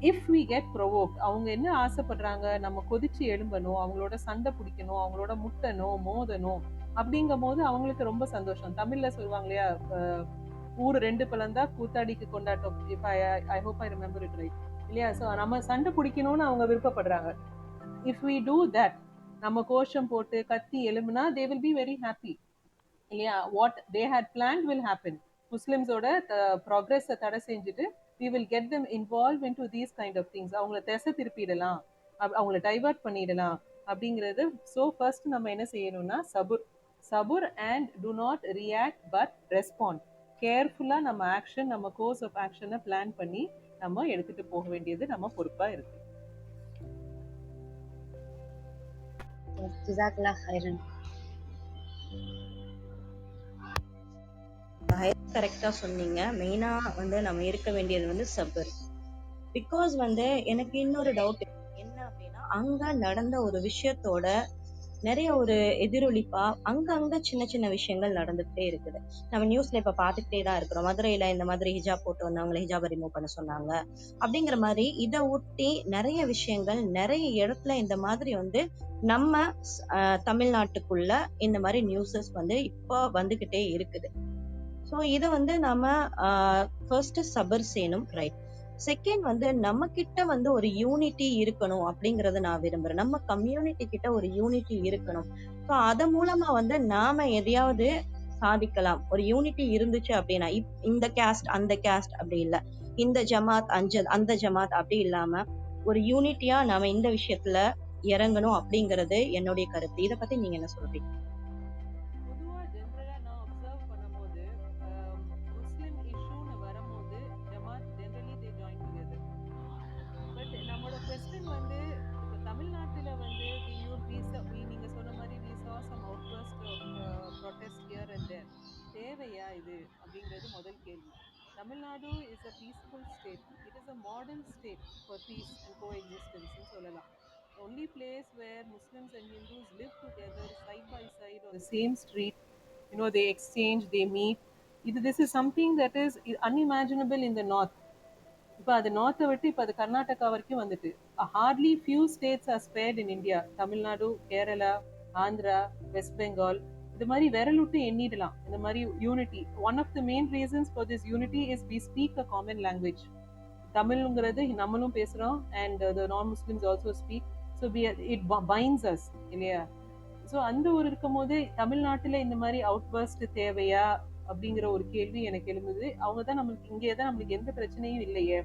இஃப் வி கெட் ப்ரொவோக்ட், அவங்க என்ன ஆசைப்படுறாங்க, நம்ம கொதிச்சு எழும்பணும், அவங்களோட சண்டை பிடிக்கணும், அவங்களோட முட்டணும், மோதணும் அப்படிங்கும் போது அவங்களுக்கு ரொம்ப சந்தோஷம். தமிழ்ல சொல்லுவாங்க இல்லையா, ஊர் 2 பிளந்தா கூத்தாடிக்கு கொண்டாட்டம். If I hope I remember it right இல்லையா. ஸோ நம்ம சண்டை பிடிக்கணும்னு அவங்க விருப்பப்படுறாங்க. இஃப் வி டூ தட், நம்ம கோஷம் போட்டு கத்தி எழும்புனா they will be very happy இல்லையா. What they had plan will happen. முஸ்லிம்ஸோட ப்ராக்ரஸை தடை செஞ்சுட்டு we will get them involved into these kind of things. அவங்கள திசை திருப்பிடலாம், அவங்கள டைவர்ட் பண்ணிடலாம் அப்படிங்கிறது. ஸோ ஃபர்ஸ்ட் நம்ம என்ன செய்யணும்னா சபுர் சபுர் and do not react but respond. கேர்ஃபுல்லாக நம்ம ஆக்ஷன், நம்ம கோர்ஸ் ஆஃப் ஆக்ஷனை பிளான் பண்ணி நம்ம எடுத்துட்டு போக வேண்டியது நம்ம பொறுப்பா இருக்கு. ஜஸாக்கல்லாஹ் ஹைரன். கரெக்டா சொன்னீங்க. மெயினா வந்து நம்ம இருக்க வேண்டியது வந்து சபர். பிகாஸ் வந்து எனக்கு இன்னொரு டவுட் என்ன அப்படின்னா, அங்க நடந்த ஒரு விஷயத்தோட நிறைய ஒரு எதிரொலிப்பா அங்க சின்ன சின்ன விஷயங்கள் நடந்துகிட்டே இருக்குது. நம்ம நியூஸ்ல இப்ப பாத்துக்கிட்டே தான் இருக்கிறோம். மதுரையில இந்த மாதிரி ஹிஜாப் போட்டு வந்தவங்களை ஹிஜாபை ரிமூவ் பண்ண சொன்னாங்க அப்படிங்கிற மாதிரி இதை ஒட்டி நிறைய விஷயங்கள் நிறைய இடத்துல இந்த மாதிரி வந்து நம்ம தமிழ்நாட்டுக்குள்ள இந்த மாதிரி நியூஸஸ் வந்து இப்போ வந்துகிட்டே இருக்குது. ஸோ இதை வந்து நம்ம ஃபர்ஸ்ட் சபர் செய்யணும், ரைட். செகண்ட் வந்து நம்ம கிட்ட வந்து ஒரு யூனிட்டி இருக்கணும் அப்படிங்கறத நான் விரும்புறேன். நம்ம கம்யூனிட்டி கிட்ட ஒரு யூனிட்டி இருக்கணும். ஸோ அதன் மூலமா வந்து நாம எதையாவது சாதிக்கலாம். ஒரு யூனிட்டி இருந்துச்சு அப்படின்னா, இந்த கேஸ்ட் அந்த கேஸ்ட் அப்படி இல்ல, இந்த ஜமாத் அந்த ஜமாத் அப்படி இல்லாம ஒரு யூனிட்டியா நாம இந்த விஷயத்துல இறங்கணும் அப்படிங்கறது என்னுடைய கருத்து. இதை பத்தி நீங்க என்ன சொல்றீங்க? பொதுவாக ஜென்ரலாக நான் அப்சர்வ் பண்ணும்போது முஸ்லீம் இஷ்யூன்னு வரும்போது ஜமாத் generally they join together. But நம்மளோட கொஸ்டின் வந்து இப்போ தமிழ்நாட்டில் வந்து நீங்கள் சொன்ன மாதிரி we saw some outburst of protest here and there. தேவையா இது அப்படிங்கிறது முதல் கேள்வி. Tamil Nadu is a peaceful state. It is a modern state for peace and கோ எக்ஸிஸ்டன்ஸ்னு சொல்லலாம். Only place where Muslims and Hindus live together side by side on the same street. They exchange, they meet. This is something that is unimaginable in the north. இப்போ அது நார்த்தை விட்டு இப்போ அது கர்நாடகா வரைக்கும் வந்துட்டு hardly few states are spared in India. Tamil Nadu, Kerala, Andhra, West Bengal, இது மாதிரி விரலுட்டு எண்ணிடலாம் இந்த மாதிரி unity. One of the main reasons for this unity is we speak a common language. தமிழ்ங்கிறது நம்மளும் பேசுகிறோம் and the non Muslims also speak. So it binds us இல்லையா. ஸோ அந்த ஒரு இருக்கும் போது தமிழ்நாட்டில் இந்த மாதிரி அவுட்பர்ஸ்ட் தேவையா அப்படிங்கிற ஒரு கேள்வி எனக்கு எழுந்தது. அவங்க தான் நம்மளுக்கு இங்கே தான் நம்மளுக்கு எந்த பிரச்சனையும் இல்லையே,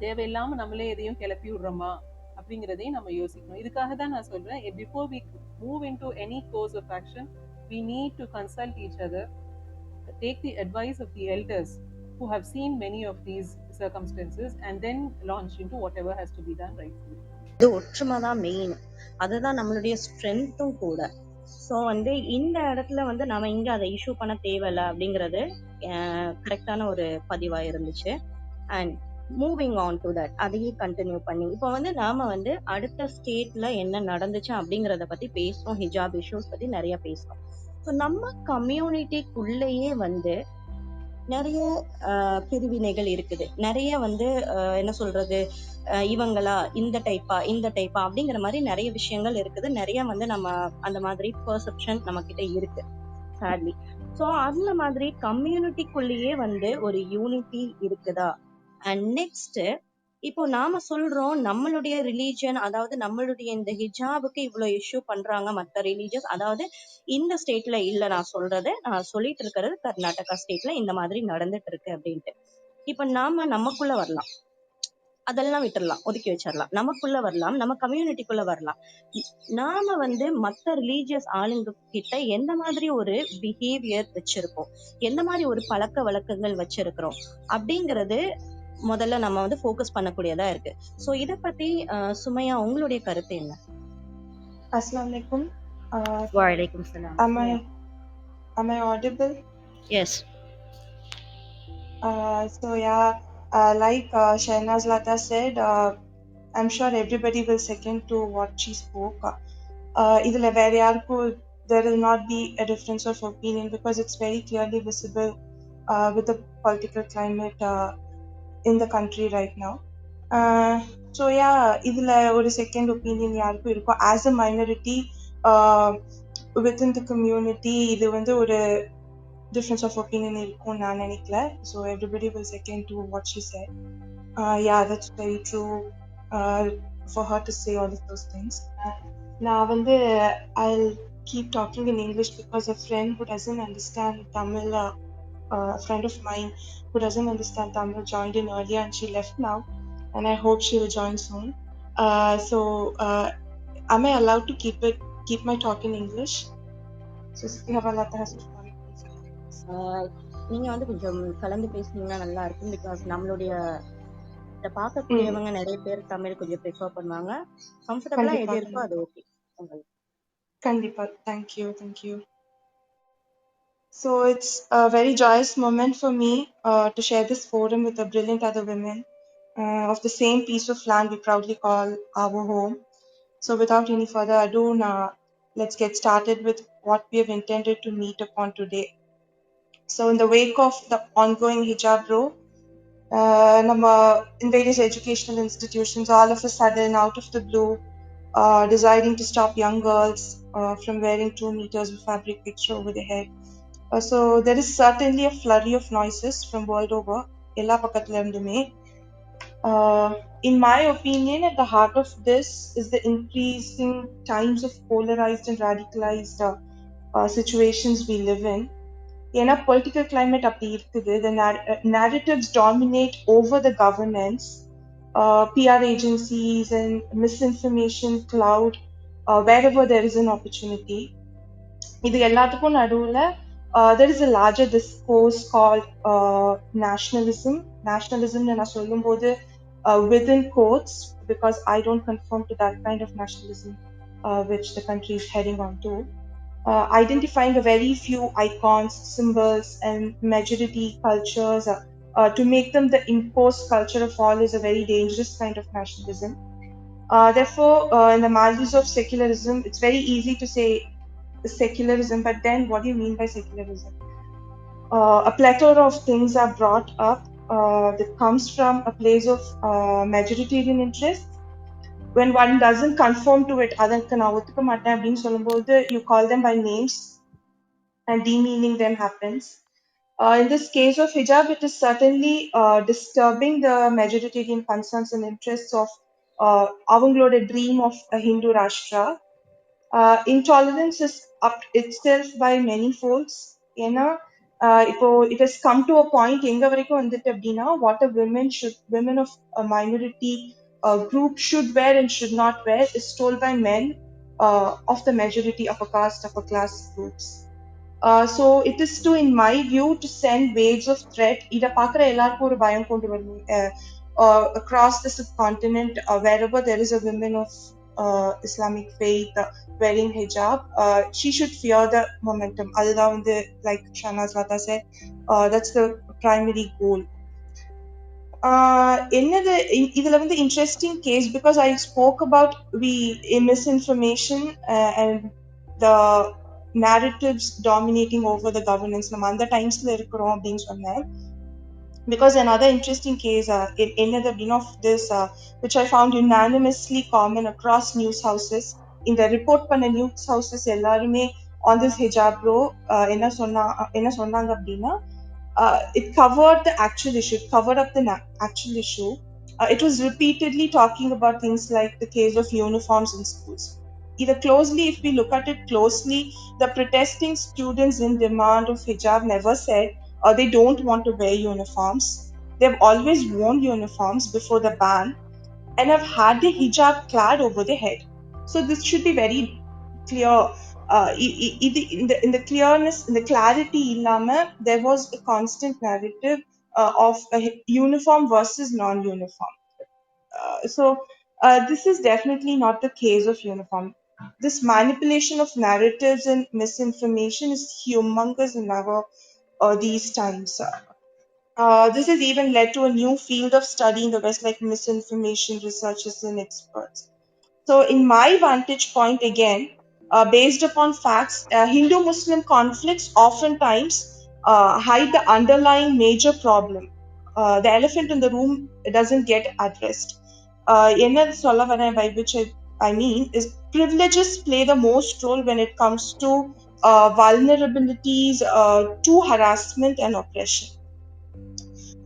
தேவையில்லாம நம்மளே எதையும் கிளப்பி விடுறோமா அப்படிங்கிறதையும் நம்ம யோசிக்கணும். இதுக்காக தான் நான் சொல்றேன், before we move into any course of action we need to consult each other, take the advice of the elders who have seen many of these circumstances and then launch into whatever has to be done rightfully. இது ஒற்றுமைதான் main, அதுதான் நம்மளுடைய ஸ்ட்ரென்த்தும் கூட. So வந்து இந்த இடத்துல வந்து நம்ம இங்க அதை இஷ்யூ பண்ண தேவையில்ல அப்படிங்கிறது கரெக்டான ஒரு பதிவா இருந்துச்சு. And moving on to that, அதையே கண்டினியூ பண்ணி இப்போ வந்து நாம வந்து அடுத்த ஸ்டேட்ல என்ன நடந்துச்சு அப்படிங்கறத பத்தி பேசுறோம், ஹிஜாப் இஷ்யூஸ் பத்தி நிறைய பேசுறோம். ஸோ நம்ம கம்யூனிட்டிக்குள்ளேயே வந்து நிறைய பிரிவினைகள் இருக்குது. நிறைய வந்து என்ன சொல்றது, இவங்களா இந்த டைப்பா அப்படிங்கிற மாதிரி நிறைய விஷயங்கள் இருக்குது. நிறைய வந்து நம்ம அந்த மாதிரி பெர்செப்ஷன் நம்ம கிட்ட இருக்கு sadly. ஸோ அந்த மாதிரி கம்யூனிட்டிக்குள்ளேயே வந்து ஒரு யூனிட்டி இருக்குதா? அண்ட் நெக்ஸ்ட், இப்போ நாம சொல்றோம் நம்மளுடைய ரிலீஜன், அதாவது நம்மளுடைய இந்த ஹிஜாபுக்கு இவ்வளவு இஷ்யூ பண்றாங்க மற்ற ரிலீஜியஸ், அதாவது இந்த ஸ்டேட்ல இல்ல, நான் சொல்லிட்டு இருக்கிறது கர்நாடகா ஸ்டேட்ல இந்த மாதிரி நடந்துட்டு இருக்கு அப்படின்ட்டு. இப்ப நாம நமக்குள்ள வரலாம், அதெல்லாம் விட்டுறலாம், ஒதுக்கி வச்சிடலாம். நமக்குள்ள வரலாம், நம்ம கம்யூனிட்டிக்குள்ள வரலாம். நாம வந்து மத்த ரிலீஜியஸ் ஆளுங்க கிட்ட எந்த மாதிரி ஒரு பிஹேவியர் வச்சிருக்கோம், எந்த மாதிரி ஒரு பழக்க வழக்கங்கள் வச்சிருக்கிறோம் அப்படிங்கிறது முதல்ல நம்ம வந்து ஃபோக்கஸ் பண்ணக்கூடியதா இருக்கு. சோ இத பத்தி சுமையா உங்களுடைய கருத்து என்ன? Assalamu alaikum. Wa alaikum salam. Am I audible? Yes. So yeah, like Shenaz Lata said, I'm sure everybody will second to what she spoke. Idhula vera yarku there will not be a difference of opinion because it's very clearly visible with the political climate in the country right now. So yeah, idhula oru second opinion yarku irukku as a minority within the community. இது வந்து ஒரு difference of opinion இருக்கும் நான் நினைக்கல. So everybody will second to what she said. Yeah, that's very true for her to say all of those things. நான் வந்து I'll keep talking in English because a friend who doesn't understand Tamil, a friend of mine who doesn't understand Tamil joined in earlier and she left now, and I hope she will join soon. So, am I allowed to keep my talk in English? So Sithi Hawwa has to call me. நீங்க வந்து கொஞ்சம் கலந்து பேசுனீங்கன்னா நல்லா இருக்கும். Because நம்மளுடைய இதை ம், பார்க்கக்கூடியவங்க நிறைய பேர் தமிழ் கொஞ்சம் ப்ரிஃபர் பண்ணுவாங்க. கம்ஃபர்டபுளா கண்டிப்பா, எது இருக்கோ அது ஓகே உங்களுக்கு. கண்டிப்பா. Thank you, thank you. So it's a very joyous moment for me to share this forum with the brilliant other women of the same piece of land we proudly call our home. So without any further ado, now let's get started with what we have intended to meet upon today. So in the wake of the ongoing hijab row, in various educational institutions, all of a sudden, out of the blue, deciding to stop young girls from wearing 2 meters of fabric extra over their head. So there is certainly a flurry of noises from world over. எல்லா பக்கத்துல இருந்துமே. In my opinion, at the heart of this is the increasing times of polarized and radicalized situations we live in. ஏன்னா political climate அப்படி இருக்குது. The narratives dominate over the governance, PR agencies and misinformation cloud wherever there is an opportunity. இது எல்லாத்துக்கும் நடுவுல there is a larger discourse called nationalism. Nationalism நான் சொல்லும்போது within quotes because I don't conform to that kind of nationalism which the country is heading on to. Identifying a very few icons, symbols, and majority cultures to make them the imposed culture of all is a very dangerous kind of nationalism. Therefore, in the margins of secularism, it's very easy to say secularism, but then what do you mean by secularism? A plethora of things are brought up that comes from a place of majoritarian interest. When one doesn't conform to it, you call them by names and demeaning them happens. In this case of hijab, it is certainly disturbing the majoritarian concerns and interests of avungalode dream of a Hindu Rashtra. Intolerance is upped itself by many folds. ஏன்னா இப்போ it has come to a point எங்க வரைக்கும் வந்துட்டு அப்படின்னா what a women of a minority group should wear and should not wear is told by men of the majority upper caste upper class groups. So it is to, in my view, to send waves of threat. இதை பார்க்குற எல்லாருக்கும் ஒரு பயம் கொண்டு வரணும். Across the subcontinent, wherever there is a woman of Islamic faith wearing hijab, she should fear the momentum. அதுதான் வந்து, like Shenaz Lata said, that's the primary goal. என்னது இதுல வந்து interesting case because I spoke about misinformation and the narratives dominating over the governance. நம்ம அந்த டைம்ஸ்ல இருக்கிறோம் அப்படின்னு சொன்னேன். Because another interesting case என்னது அப்படின்னா of this which I found unanimously common across news houses. இந்த report பண்ண news houses எல்லாருமே on this hijab row என்ன சொன்னாங்க அப்படின்னா it covered the actual issue, it covered up the actual issue. It was repeatedly talking about things like the case of uniforms in schools. Either closely, if we look at it closely, the protesting students in demand of hijab never said they don't want to wear uniforms. They've always worn uniforms before the ban and have had the hijab clad over their head. So this should be very clear. In the clearness, in the clarity, there was a constant narrative of a uniform versus non-uniform. So this is definitely not the case of uniform. This manipulation of narratives and misinformation is humongous in our these times. This has even led to a new field of study in the West, like misinformation researchers and experts. So, in my vantage point, again, based upon facts, Hindu Muslim conflicts oftentimes hide the underlying major problem. The elephant in the room doesn't get addressed. என்ன சொல்ல வரேன் by which I mean is privileges play the most role when it comes to vulnerabilities to harassment and oppression.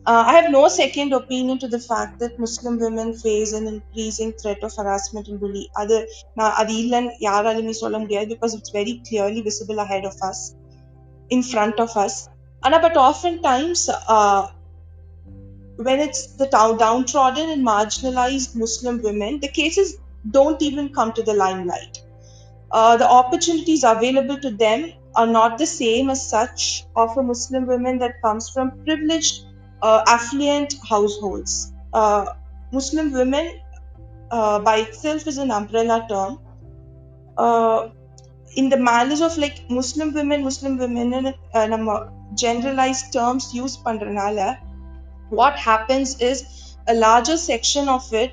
I have no second opinion to the fact that Muslim women face an increasing threat of harassment and bullying. அது இல்லைன்னு யாராலுமே சொல்ல முடியாது because it's very clearly visible ahead of us, in front of us. But oftentimes, when it's the downtrodden and marginalized Muslim women, the cases don't even come to the limelight. The opportunities available to them are not the same as such of a Muslim women that comes from privileged, affluent households. Muslim women by itself is an umbrella term. Uh, in the malice of like Muslim women நம்ம generalized terms use பண்றனால, what happens is a larger section of it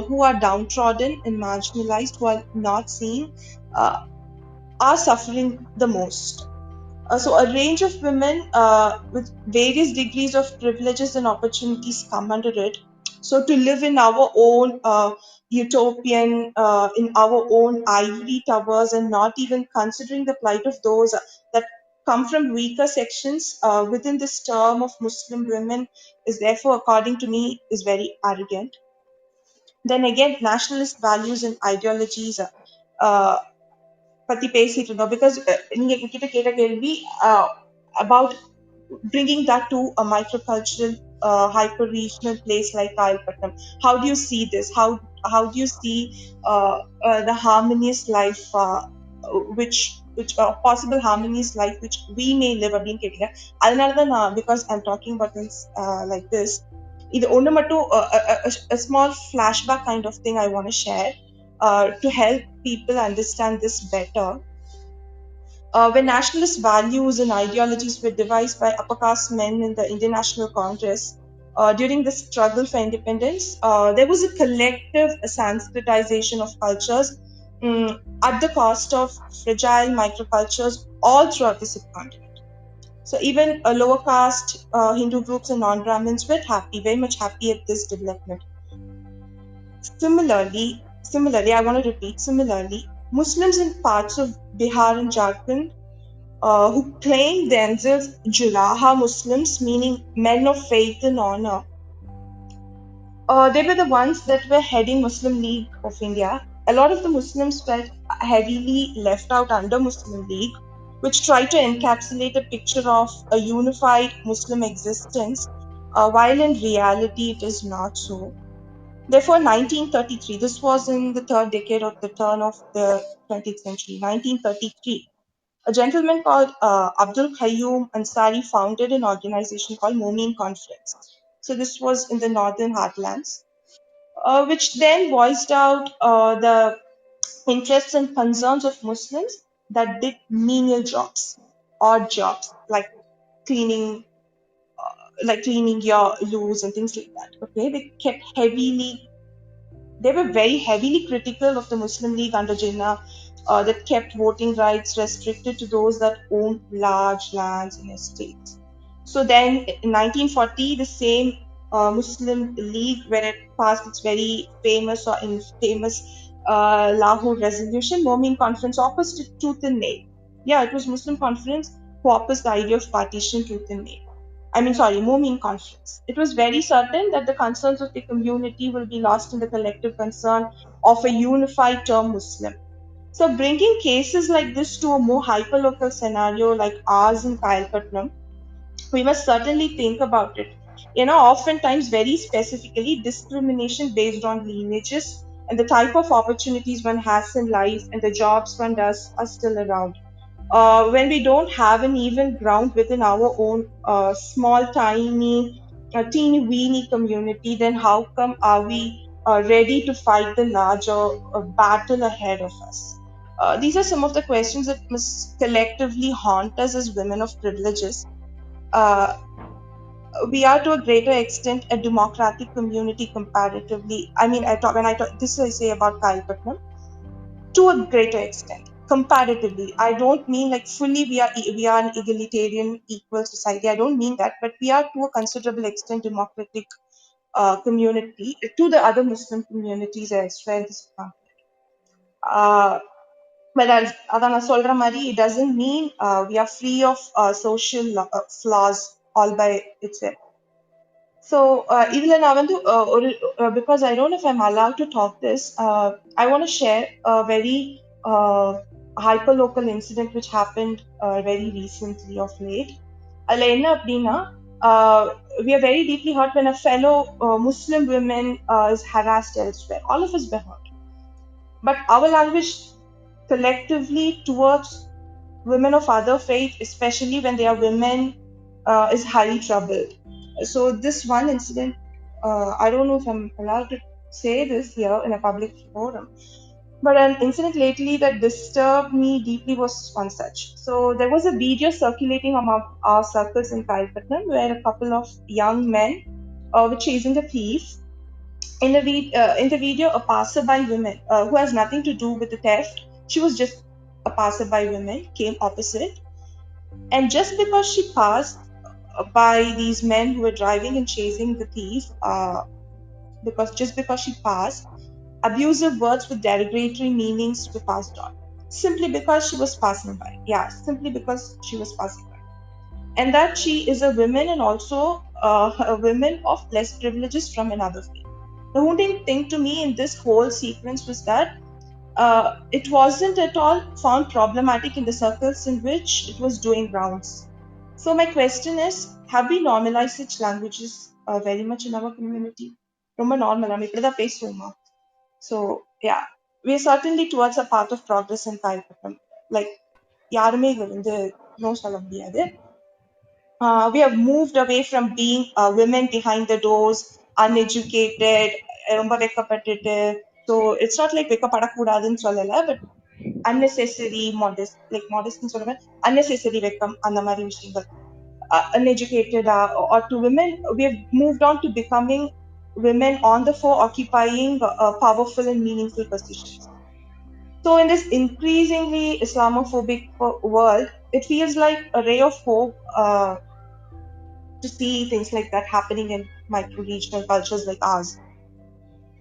who are downtrodden and marginalized, who are not seen, uh, are suffering the most. So a range of women with various degrees of privileges and opportunities come under it. So to live in our own utopian, in our own ivory towers, and not even considering the plight of those that come from weaker sections within this term of Muslim women, is therefore, according to me, is very arrogant. Then again, nationalist values and ideologies uh, பத்தி பேசிட்டு இருந்தோம் because நீங்க எங்ககிட்ட கேட்ட கேள்வி about bringing that to a microcultural, hyper-regional place like Kayal. How do you see this? How do you see the harmonious life, which possible harmonious life which we may live அப்படின்னு கேட்டீங்க. அதனாலதான் நான், because I'm talking about this like this, இது ஒண்ணு மட்டும் a small flashback kind of thing I want to share to help people understand this better. When nationalist values and ideologies were devised by upper caste men in the Indian National Congress during the struggle for independence, there was a collective Sanskritization of cultures, at the cost of fragile microcultures all throughout the subcontinent. So even lower caste Hindu groups and non-Brahmins were happy, very much happy at this development. Similarly, I want to repeat, similarly, Muslims in parts of Bihar and Jharkhand who claim themselves Julaha Muslims, meaning men of faith and honor. They were the ones that were heading Muslim League of India. A lot of the Muslims felt heavily left out under Muslim League, which tried to encapsulate a picture of a unified Muslim existence, while in reality it is not so. Therefore, 1933, this was in the third decade of the turn of the 20th century, 1933, a gentleman called Abdul Qayyum Ansari founded an organization called Momin Conference. So this was in the northern heartlands, which then voiced out the interests and concerns of Muslims that did menial jobs, odd jobs cleaning, like cleaning your loos and things like that. Okay, they were very heavily critical of the Muslim League under Jinnah, that kept voting rights restricted to those that owned large lands and estates. So then in 1940, the same Muslim League, when it passed its very famous or infamous Lahore resolution, Momin Conference opposed it tooth and nail. Yeah, it was Muslim Conference who opposed the idea of partition tooth and nail. Moomin Conference. It was very certain that the concerns of the community will be lost in the collective concern of a unified term Muslim. So, bringing cases like this to a more hyperlocal scenario like ours in Kayal, we must certainly think about it. Oftentimes, very specifically, discrimination based on lineages and the type of opportunities one has in life and the jobs one does are still around. When we don't have an even ground within our own small, tiny, teeny weeny community, then how come are we ready to fight the larger battle ahead of us? These are some of the questions that must collectively haunt us as women of privileges. Uh, we are to a greater extent a democratic community comparatively. When I talk, this I say about Kalpatnam, to a greater extent comparatively. I don't mean like fully we are an egalitarian equal society. I don't mean that, but we are to a considerable extent democratic community to the other Muslim communities elsewhere in this country. But அதான் நான் சொல்ற மாதிரி, it doesn't mean we are free of social flaws all by itself. So, இதுல நான் வந்து because I don't know if I'm allowed to talk this, I want to share a very uh, hyper-local incident which happened very recently of late. அதுல என்ன அப்படின்னா, uh, we are very deeply hurt when a fellow Muslim woman is harassed elsewhere. All of us were hurt. But our language collectively towards women of other faith, especially when they are women, is highly troubled. So this one incident, I don't know if I'm allowed to say this here in a public forum, but an incident lately that disturbed me deeply was one such. So there was a video circulating among our circles in Kalpatnam where a couple of young men were chasing a thief. In the video, a passerby woman who has nothing to do with the theft, she was just a passerby woman, came opposite, and just because she passed by these men who were driving and chasing the thief, because she passed, abusive words with derogatory meanings were passed on. Simply because she was passing by. Yeah, simply because she was passing by. And that she is a woman and also a woman of less privileges from another faith. The haunting thing to me in this whole sequence was that it wasn't at all found problematic in the circles in which it was doing rounds. So my question is, have we normalized such languages very much in our community? ரொம்ப normal நம்ம இப்படிதான் பேசுவோமா? So yeah, we are certainly towards a path of progress in Kalpattam. Like யாருமே இது வந்து no சொல்ல முடியாது. We have moved away from being women behind the doors, uneducated, ரொம்ப வெக்கப்பட்டுட்டு. So it's not like வெக்கப்படக்கூடாதுன்னு சொல்லல, but unnecessary modest, like modest னு சொல்லுவேன், unnecessary வெக்கம் அந்த மாதிரி விஷயங்கள். Uneducated or to women, we have moved on to becoming women on the floor occupying powerful and meaningful positions. So in this increasingly Islamophobic world, it feels like a ray of hope to see things like that happening in micro-regional cultures like ours.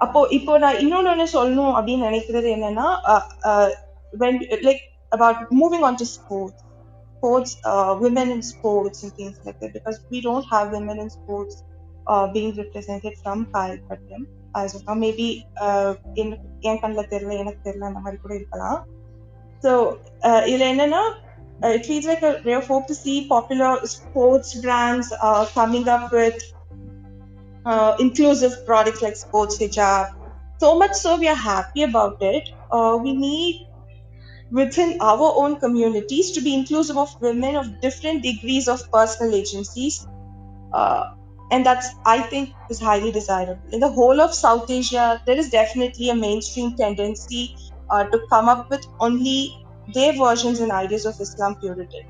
அப்போ இப்போ நான் இன்னொன்னு சொல்லணும் அப்படின்னு நினைக்கிறது என்னன்னா, when like about moving on to sports, women in sports and things like that, because we don't have women in sports being represented from Kalpattam as of now. Maybe என் கண்ணில் தெரியல, எனக்கு தெரியல, அந்த மாதிரி கூட இருக்கலாம். So இதுல என்னன்னா, it feels like a ray of hope to see popular sports brands coming up with inclusive products like sports hijab. So much so we are happy about it. We need within our own communities to be inclusive of women of different degrees of personal agencies. Uh, and that's, I think, is highly desirable. In the whole of South Asia, there is definitely a mainstream tendency to come up with only their versions and ideas of Islam purity.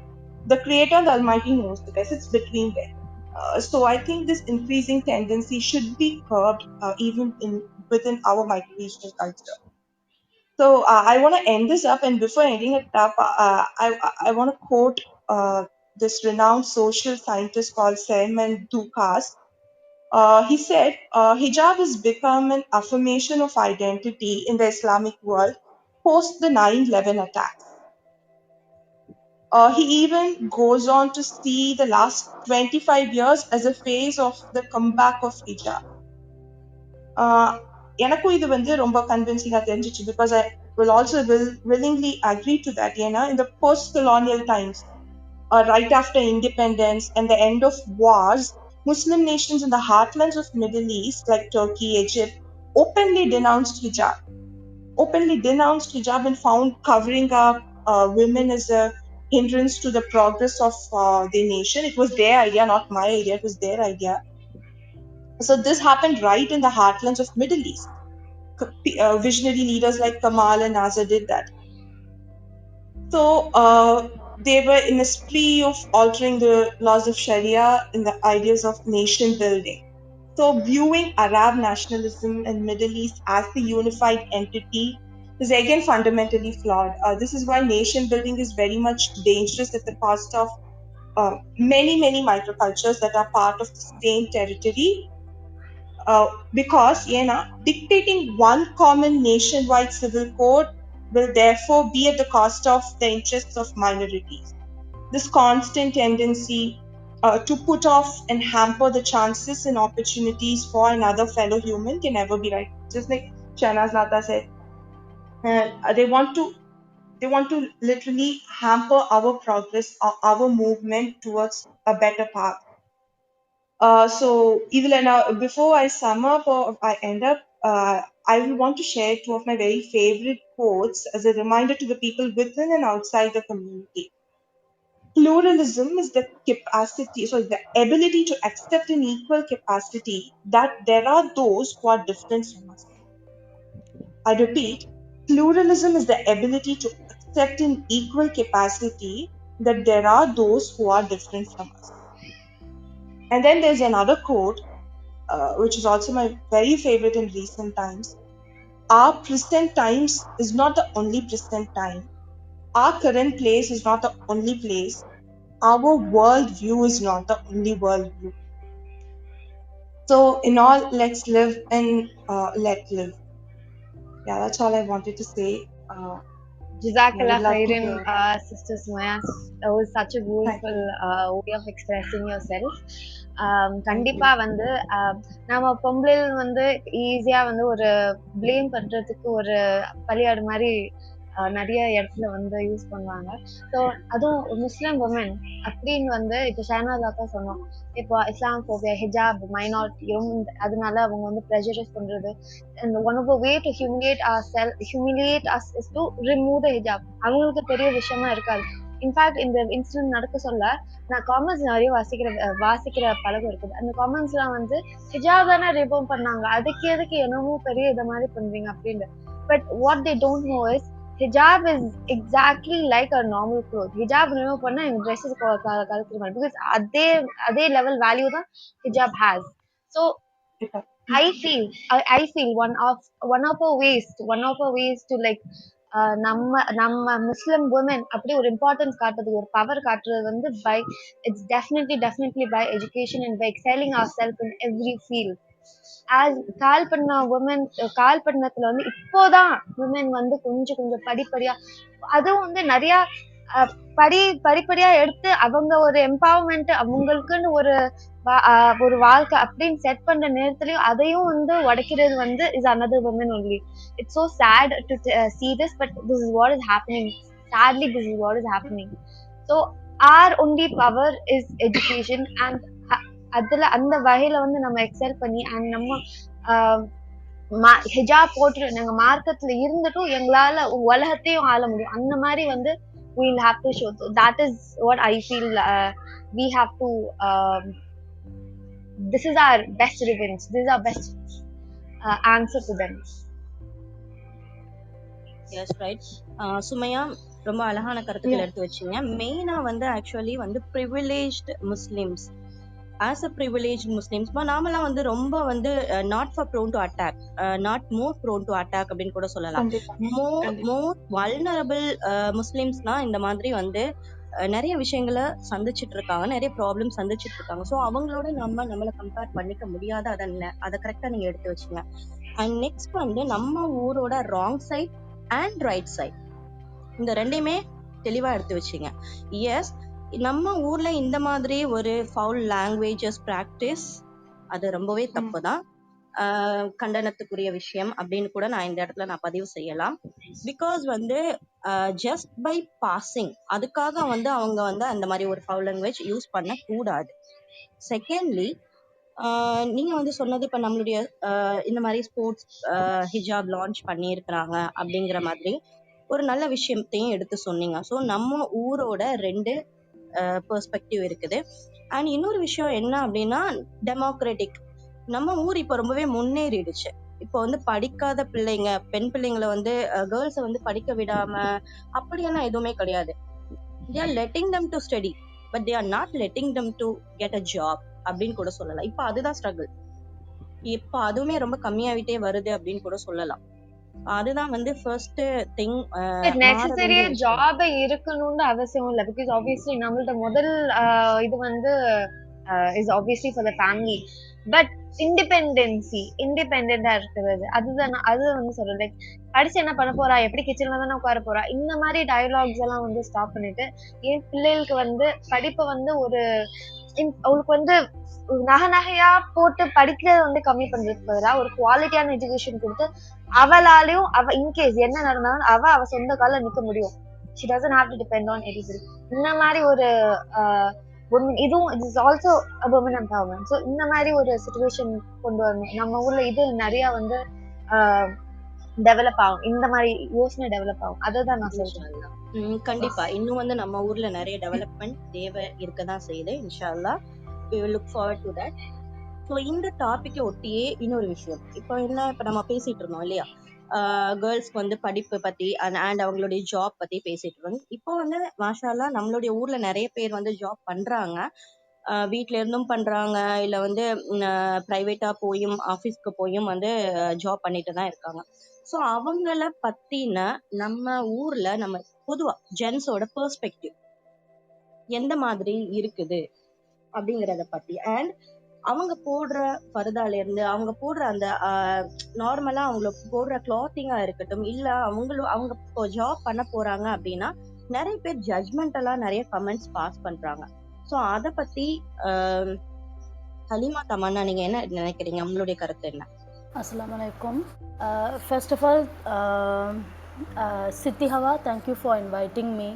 The Creator, the Almighty, knows the best. It's between them. So I think this increasing tendency should be curbed even within our micro-regional culture. So I want to end this up, and before ending it up, I want to quote this renowned social scientist called Salman Dukas. He said, "Hijab has become an affirmation of identity in the Islamic world post the 9/11 attacks." He even goes on to see the last 25 years as a phase of the comeback of hijab. எனக்கும் இது வந்து ரொம்ப கன்வின்சிங்கா தெரிஞ்சிச்சு, because I will also willingly agree to that. ஏன்னா in the post-colonial times, right after independence and the end of wars, Muslim nations in the heartlands of Middle East like Turkey, Egypt, openly denounced hijab and found covering up women as a hindrance to the progress of their nation. It was their idea, not my idea. It was their idea. So this happened right in the heartlands of Middle East. Visionary leaders like Kamal and Nazar did that. So they were in a spree of altering the laws of Sharia in the ideas of nation building. So viewing Arab nationalism and Middle East as the unified entity is again fundamentally flawed. This is why nation building is very much dangerous at the cost of many microcultures that are part of the same territory. Because dictating one common nationwide civil code will therefore be at the cost of the interests of minorities. This constant tendency to put off and hamper the chances and opportunities for another fellow human can never be right. Just like Shenaz Lata said, they want to literally hamper our progress or our movement towards a better path. So, Evelyn, before I sum up or I end up, I will want to share two of my very favorite quotes as a reminder to the people within and outside the community. Pluralism is the capacity, so the ability to accept in equal capacity that there are those who are different from us. I repeat, pluralism is the ability to accept in equal capacity that there are those who are different from us. And then there's another quote, which is also my very favorite in recent times. Our present times is not the only present time. Our current place is not the only place. Our worldview is not the only worldview. So, in all, let's live and let live. Yeah, that's all I wanted to say. I would Jazakallah love to khairan, hear. Sister Sumaiya. It was such a Thank beautiful you. way of expressing yourself. Thank கண்டிப்பா you. வந்து நம்ம பொம்பளைகள் வந்து ஈஸியா வந்து ஒரு blame பண்றதுக்கு ஒரு பலியாடு மாதிரி நிறைய இடத்துல வந்து யூஸ் பண்ணுவாங்க. ஸோ அதுவும் முஸ்லிம் உமன் அப்படின்னு வந்து இப்போ ஷானாதாக்கா சொன்னோம். இப்போ இஸ்லாம் ஃபோபியா, ஹிஜாப், மைனாரிட்டி அதனால அவங்க வந்து ப்ரெஷரைஸ் பண்றது. And one of the way to humiliate us is to remove the hijab. அவங்களுக்கு பெரிய விஷயமா இருக்காது. இன்ஃபேக்ட் இந்த இன்சிடென்ட் நடக்க சொல்ல நான் காமெண்ட்ஸ் நிறைய வாசிக்கிற பழக்கம் இருக்குது. அந்த காமெண்ட்ஸ்லாம் வந்து ஹிஜாப் தானே ரிமூவ் பண்ணாங்க, அதுக்கு எதுக்கு என்னமோ பெரிய இதை மாதிரி பண்றீங்க அப்படின்னு. But what they don't know is hijab is exactly like a normal cloth. hijab remove பண்ணா எங்க ட்ரெஸ்ஸஸ் கலத்துருவாங்க. பிகாஸ் அதே லெவல் வேல்யூ தான் hijab has. So I feel one of our ways to like நம்ம முஸ்லிம் women அப்படி ஒரு importance காட்டுறது, ஒரு power காட்டுறது வந்து by it's definitely by education and by excelling ourselves in every field. as கால் பண்ணத்துல வந்து இப்போதான் women வந்து கொஞ்சம் கொஞ்சம் படிப்படியா அதுவும் வந்து நிறைய படிப்படியா எடுத்து அவங்க ஒரு எம்பவர்மெண்ட் அவங்களுக்குன்னு ஒரு வாழ்க்கை அப்படின்னு செட் பண்ற நேரத்துலயும் அதையும் வந்து உடைக்கிறது வந்து is another woman only. It's so sad to see this, but this is what is happening. Sadly, this is what is happening. So our only power is education, and அதுல அந்த வகையில வந்து நம்ம எக்ஸல் பண்ணி and நம்ம ஹிஜாப் போட்டு நாங்க மார்க்கத்துல இருந்துட்டும் எங்களால உலகத்தையும் ஆள முடியும். அந்த மாதிரி வந்து we'll have to show. So that is what I feel. We have to this is our best revenge, this is our best answer to them. Yes right. Sumaiya ரொம்ப அழகான கருத்துக்கள் எடுத்து வச்சீங்க. மெயினா வந்து ஆக்சுவலி வந்து privileged Muslims as a privilege Muslims நாமெல்லாம் வந்து ரொம்ப வந்து not far prone to attack, not more prone to attack அப்படின்னு கூட சொல்லலாம். மோர் வல்னரபிள் முஸ்லிம்ஸ்னா இந்த மாதிரி வந்து நிறைய விஷயங்களை சந்திச்சுட்டு இருக்காங்க, நிறைய ப்ராப்ளம் சந்திச்சுட்டு இருக்காங்க. ஸோ அவங்களோட நம்மளை கம்பேர் பண்ணிக்க முடியாத அதை கரெக்டா நீங்க எடுத்து வச்சீங்க. அண்ட் நெக்ஸ்ட் வந்து நம்ம ஊரோட wrong side and right side இந்த ரெண்டையுமே தெளிவா எடுத்து வச்சீங்க. எஸ், நம்ம ஊர்ல இந்த மாதிரி ஒரு ஃபவுல் லாங்குவேஜஸ் பிராக்டிஸ் அது ரொம்பவே தப்பு தான், கண்டனத்துக்குரிய விஷயம் அப்படின்னு கூட நான் இந்த இடத்துல நான் பதிவு செய்யலாம். பிகாஸ் வந்து ஜஸ்ட் பை பாசிங் அதுக்காக வந்து அவங்க வந்து அந்த மாதிரி ஒரு ஃபவுல் லாங்குவேஜ் யூஸ் பண்ண கூடாது. செகண்ட்லி, நீங்க வந்து சொன்னது இப்ப நம்மளுடைய இந்த மாதிரி ஸ்போர்ட்ஸ் ஹிஜாப் லான்ச் பண்ணியிருக்கிறாங்க அப்படிங்கிற மாதிரி ஒரு நல்ல விஷயத்தையும் எடுத்து சொன்னீங்க. ஸோ நம்ம ஊரோட ரெண்டு பெர்ஸ்பெக்டிவ் இருக்குது. அண்ட் இன்னொரு விஷயம் என்ன அப்படின்னா டெமோக்ராட்டிக். நம்ம ஊர் இப்போ ரொம்பவே முன்னேறிடுச்சு. இப்போ வந்து படிக்காத பிள்ளைங்க, பெண் பிள்ளைங்களை வந்து கேர்ள்ஸை வந்து படிக்க விடாம அப்படியெல்லாம் எதுவுமே கிடையாது. they are letting them to study but they are not letting them to get a job அப்படின்னு கூட சொல்லலாம். இப்போ அதுதான் ஸ்ட்ரகிள். இப்போ அதுவுமே ரொம்ப கம்மியாவிட்டே வருது அப்படின்னு கூட சொல்லலாம். அதுதான் வந்து ஃபர்ஸ்ட் திங். நெசசரியா ஜாப் இருக்கணும்னு அவசியம் இல்லை. பிகாஸ் ஆப்வியஸ்லி நம்மள்ட்ட முதல் இது வந்து is obviously for the family. But இண்டிபெண்டா இருக்கிறது அதுதான் அது வந்து சொல்றேன். லைக் படிச்சு என்ன பண்ண போறா, எப்படி கிச்சன்ல தானே உட்கார போறா, இந்த மாதிரி டயலாக்ஸ் எல்லாம் வந்து ஸ்டாப் பண்ணிட்டு என் பிள்ளைகளுக்கு வந்து படிப்பை வந்து ஒரு அவளுக்கு வந்து நகையா போட்டு படிக்கிறத வந்து கம்மி பண்றதுக்கு பதிலா ஒரு குவாலிட்டியான எஜுகேஷன் கொடுத்து அவளாலையும் இன்கேஸ் என்ன நடந்தாலும் அவ சொந்த கால நிக்க முடியும். she doesn't have to depend on anybody. இந்த மாதிரி ஒரு இதுவும் it is also a women empowerment. so இந்த மாதிரி ஒரு சிச்சுவேஷன் கொண்டு வரணும். நம்ம ஊர்ல இது நிறைய வந்து டெவலப் ஆகும். இந்த மாதிரி யோசனை டெவலப் ஆகும். அதுதான் நான் சொல்றேன். கண்டிப்பா இன்னும் வந்து நம்ம ஊர்ல நிறைய டெவலப்மெண்ட் தேவை இருக்கதான் செய்யுது. இன்ஷா அல்லாஹ் we will look forward to that. So இந்த டாபிக்கை ஒட்டியே இன்னொரு விஷயம், இப்போ நம்ம பேசிட்டு இருந்தோம் இல்லையா, கேர்ள்ஸ்க்கு வந்து படிப்பு பத்தி அண்ட் அவங்களுடைய ஜாப் பத்தி பேசிட்டு இருந்தோம். இப்போ வந்து மாஷா அல்லாஹ் நம்மளுடைய ஊர்ல நிறைய பேர் வந்து ஜாப் பண்றாங்க. வீட்ல இருந்தும் பண்றாங்க, இல்ல வந்து பிரைவேட்டா போயும் ஆபீஸ்க்கு போயும் வந்து ஜாப் பண்ணிட்டு தான் இருக்காங்க. ஸோ அவங்கள பத்தின நம்ம ஊர்ல நம்ம பொதுவா ஜென்ஸோட பெர்ஸ்பெக்டிவ் எந்த மாதிரி இருக்குது அப்படிங்கறத பத்தி, அண்ட் அவங்க போடுற பரதால இருந்து அவங்க போடுற அந்த நார்மலா அவங்களுக்கு போடுற கிளாத்திங்கா இருக்கட்டும், இல்ல அவங்க இப்போ ஜாப் பண்ண போறாங்க அப்படின்னா நிறைய பேர் ஜட்ஜ்மெண்டலா நிறைய கமெண்ட்ஸ் பாஸ் பண்றாங்க. ஸோ அத பத்தி ஹலீமா, தமன்னா நீங்க என்ன நினைக்கிறீங்க? உங்களுடைய கருத்து என்ன? Assalamu alaikum. First of all, Sithi Hawwa, thank you for inviting me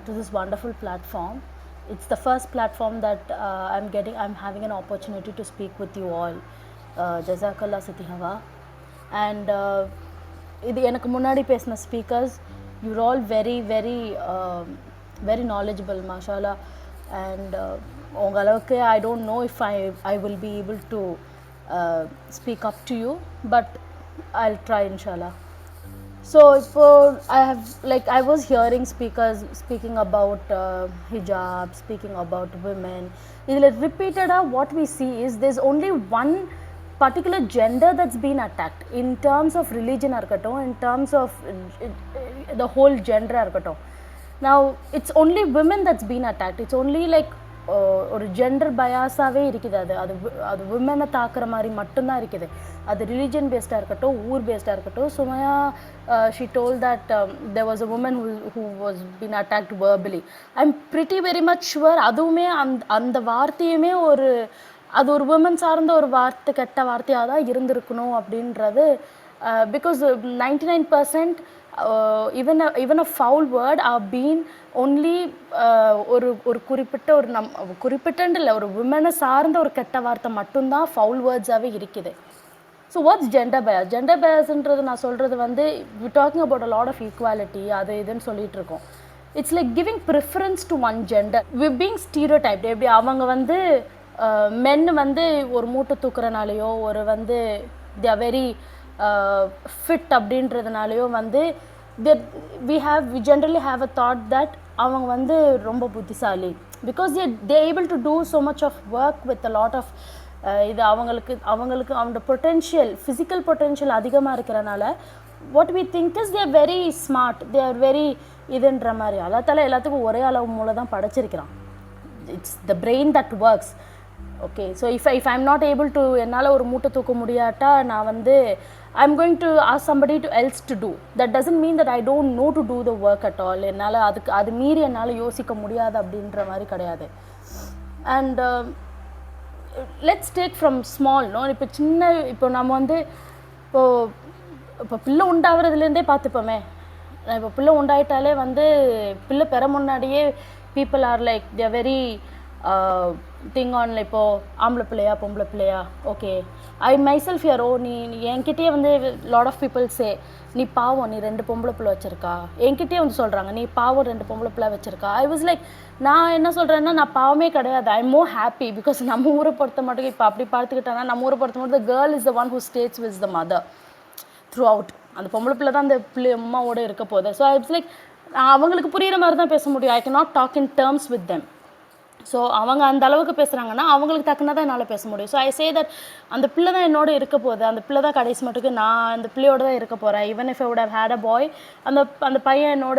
to this wonderful platform. It's the first platform that I'm having an opportunity to speak with you all. Jazakallah Sithi Hawwa. And இது எனக்கு முன்னாடி பேசின speakers, you're all very very very knowledgeable, mashallah. And உங்க அளவுக்கு I don't know if I will be able to speak up to you, but I'll try inshallah. So I was hearing speakers speaking about hijab, speaking about women. Repeated what we see is there's only one particular gender that's been attacked in terms of religion arkato, in terms of the whole gender arkato. Now it's only women that's been attacked. It's only like ஒரு gender பயாஸாகவே இருக்குது. அது விமனை தாக்குற மாதிரி மட்டும்தான் இருக்குது. அது religion பேஸ்டாக இருக்கட்டும், ஊர் பேஸ்டாக இருக்கட்டும். சுமையா she told that there was a woman who was been attacked verbally. I'm pretty very much sure அதுவுமே அந்த வார்த்தையுமே அது ஒரு விமன் சார்ந்த ஒரு வார்த்தை, கெட்ட வார்த்தையாக தான் இருந்திருக்கணும் அப்படின்றது. Because 99% even a foul word are being only ஒரு குறிப்பிட்ட இல்லை, ஒரு விமனை சார்ந்த ஒரு கெட்ட வார்த்தை மட்டும்தான் ஃபவுல் வேர்ட்ஸாகவே இருக்குது. So what's gender bias? Gender பயஸ்ன்றது நான் சொல்கிறது வந்து we talking about a lot of equality, அது இதுன்னு சொல்லிட்டு இருக்கோம். It's like giving preference to one gender. We being stereotyped. எப்படி அவங்க வந்து மென் வந்து ஒரு மூட்டை தூக்குறனாலேயோ, ஒரு வந்து தே ஆர் வெரி ஃபிட் அப்படின்றதுனாலையோ வந்து we generally have a thought that அவங்க வந்து ரொம்ப புத்திசாலி, because they able to do so much of work with a lot of இது அவங்களுக்கு அவங்க பொட்டென்ஷியல், ஃபிசிக்கல் பொட்டென்ஷியல் அதிகமாக இருக்கிறனால what we think is they are very smart, they are very இதுன்ற மாதிரி. அல்லாஹ் எல்லாத்துக்கும் ஒரே அளவு மூளை தான் படைச்சிருக்கிறான். it's the brain that works. okay, so if I'm not able to என்னால் ஒரு மூட்டை தூக்க முடியாட்டா நான் வந்து I'm going to ask somebody else to do. That doesn't mean that I don't know to do the work at all. என்னால் அது மீறி என்னால் யோசிக்க முடியாது அப்படின்ற மாதிரி கிடையாது. And let's take from small. இப்போ நம்ம வந்து இப்போ பிள்ளை உண்டாகிறதுலேருந்தே பார்த்துப்போமே. இப்போ பிள்ளை உண்டாயிட்டாலே வந்து பிள்ளை பெற முன்னாடியே people are like they are very thing on இப்போது ஆம்பளை பிள்ளையா பொம்பளை பிள்ளையா. Okay, I myself here. நீ என்கிட்டயே வந்து லாட் ஆஃப் பீப்புள் சே நீ பாவம், நீ 2 பொம்பளை பிள்ளை வச்சுருக்கா. என்கிட்டயே வந்து சொல்கிறாங்க நீ பாவம் 2 பொம்பளை பிள்ளை வச்சுருக்கா. ஐ வாஸ் லைக், நான் என்ன சொல்கிறேன்னா நான் பாவமே கிடையாது. I am more happy because நம்ம ஊரை பொறுத்த மட்டும் இப்போ அப்படி பார்த்துக்கிட்டாங்கன்னா நம்ம ஊரை பொறுத்த மட்டும் the girl is the one who stay with the mother through out. அந்த பொம்பளை பிள்ளை தான் அந்த அம்மாவோட இருக்க போகுது. ஸோ ஐ வாஸ் லைக், அவங்களுக்கு புரிகிற மாதிரி தான் பேச முடியும். I can not talk in terms with them. So அவங்க அந்த அளவுக்கு பேசுகிறாங்கன்னா அவங்களுக்கு தக்கன தான் என்னால் பேச முடியும். ஸோ ஐ சே தட் அந்த பிள்ளை தான் என்னோட இருக்க போகுது, அந்த பிள்ளை தான் கடைசி மட்டுக்கு நான் அந்த பிள்ளையோட தான் இருக்க போகிறேன். Even if I would have had a boy, அந்த பையன் என்னோட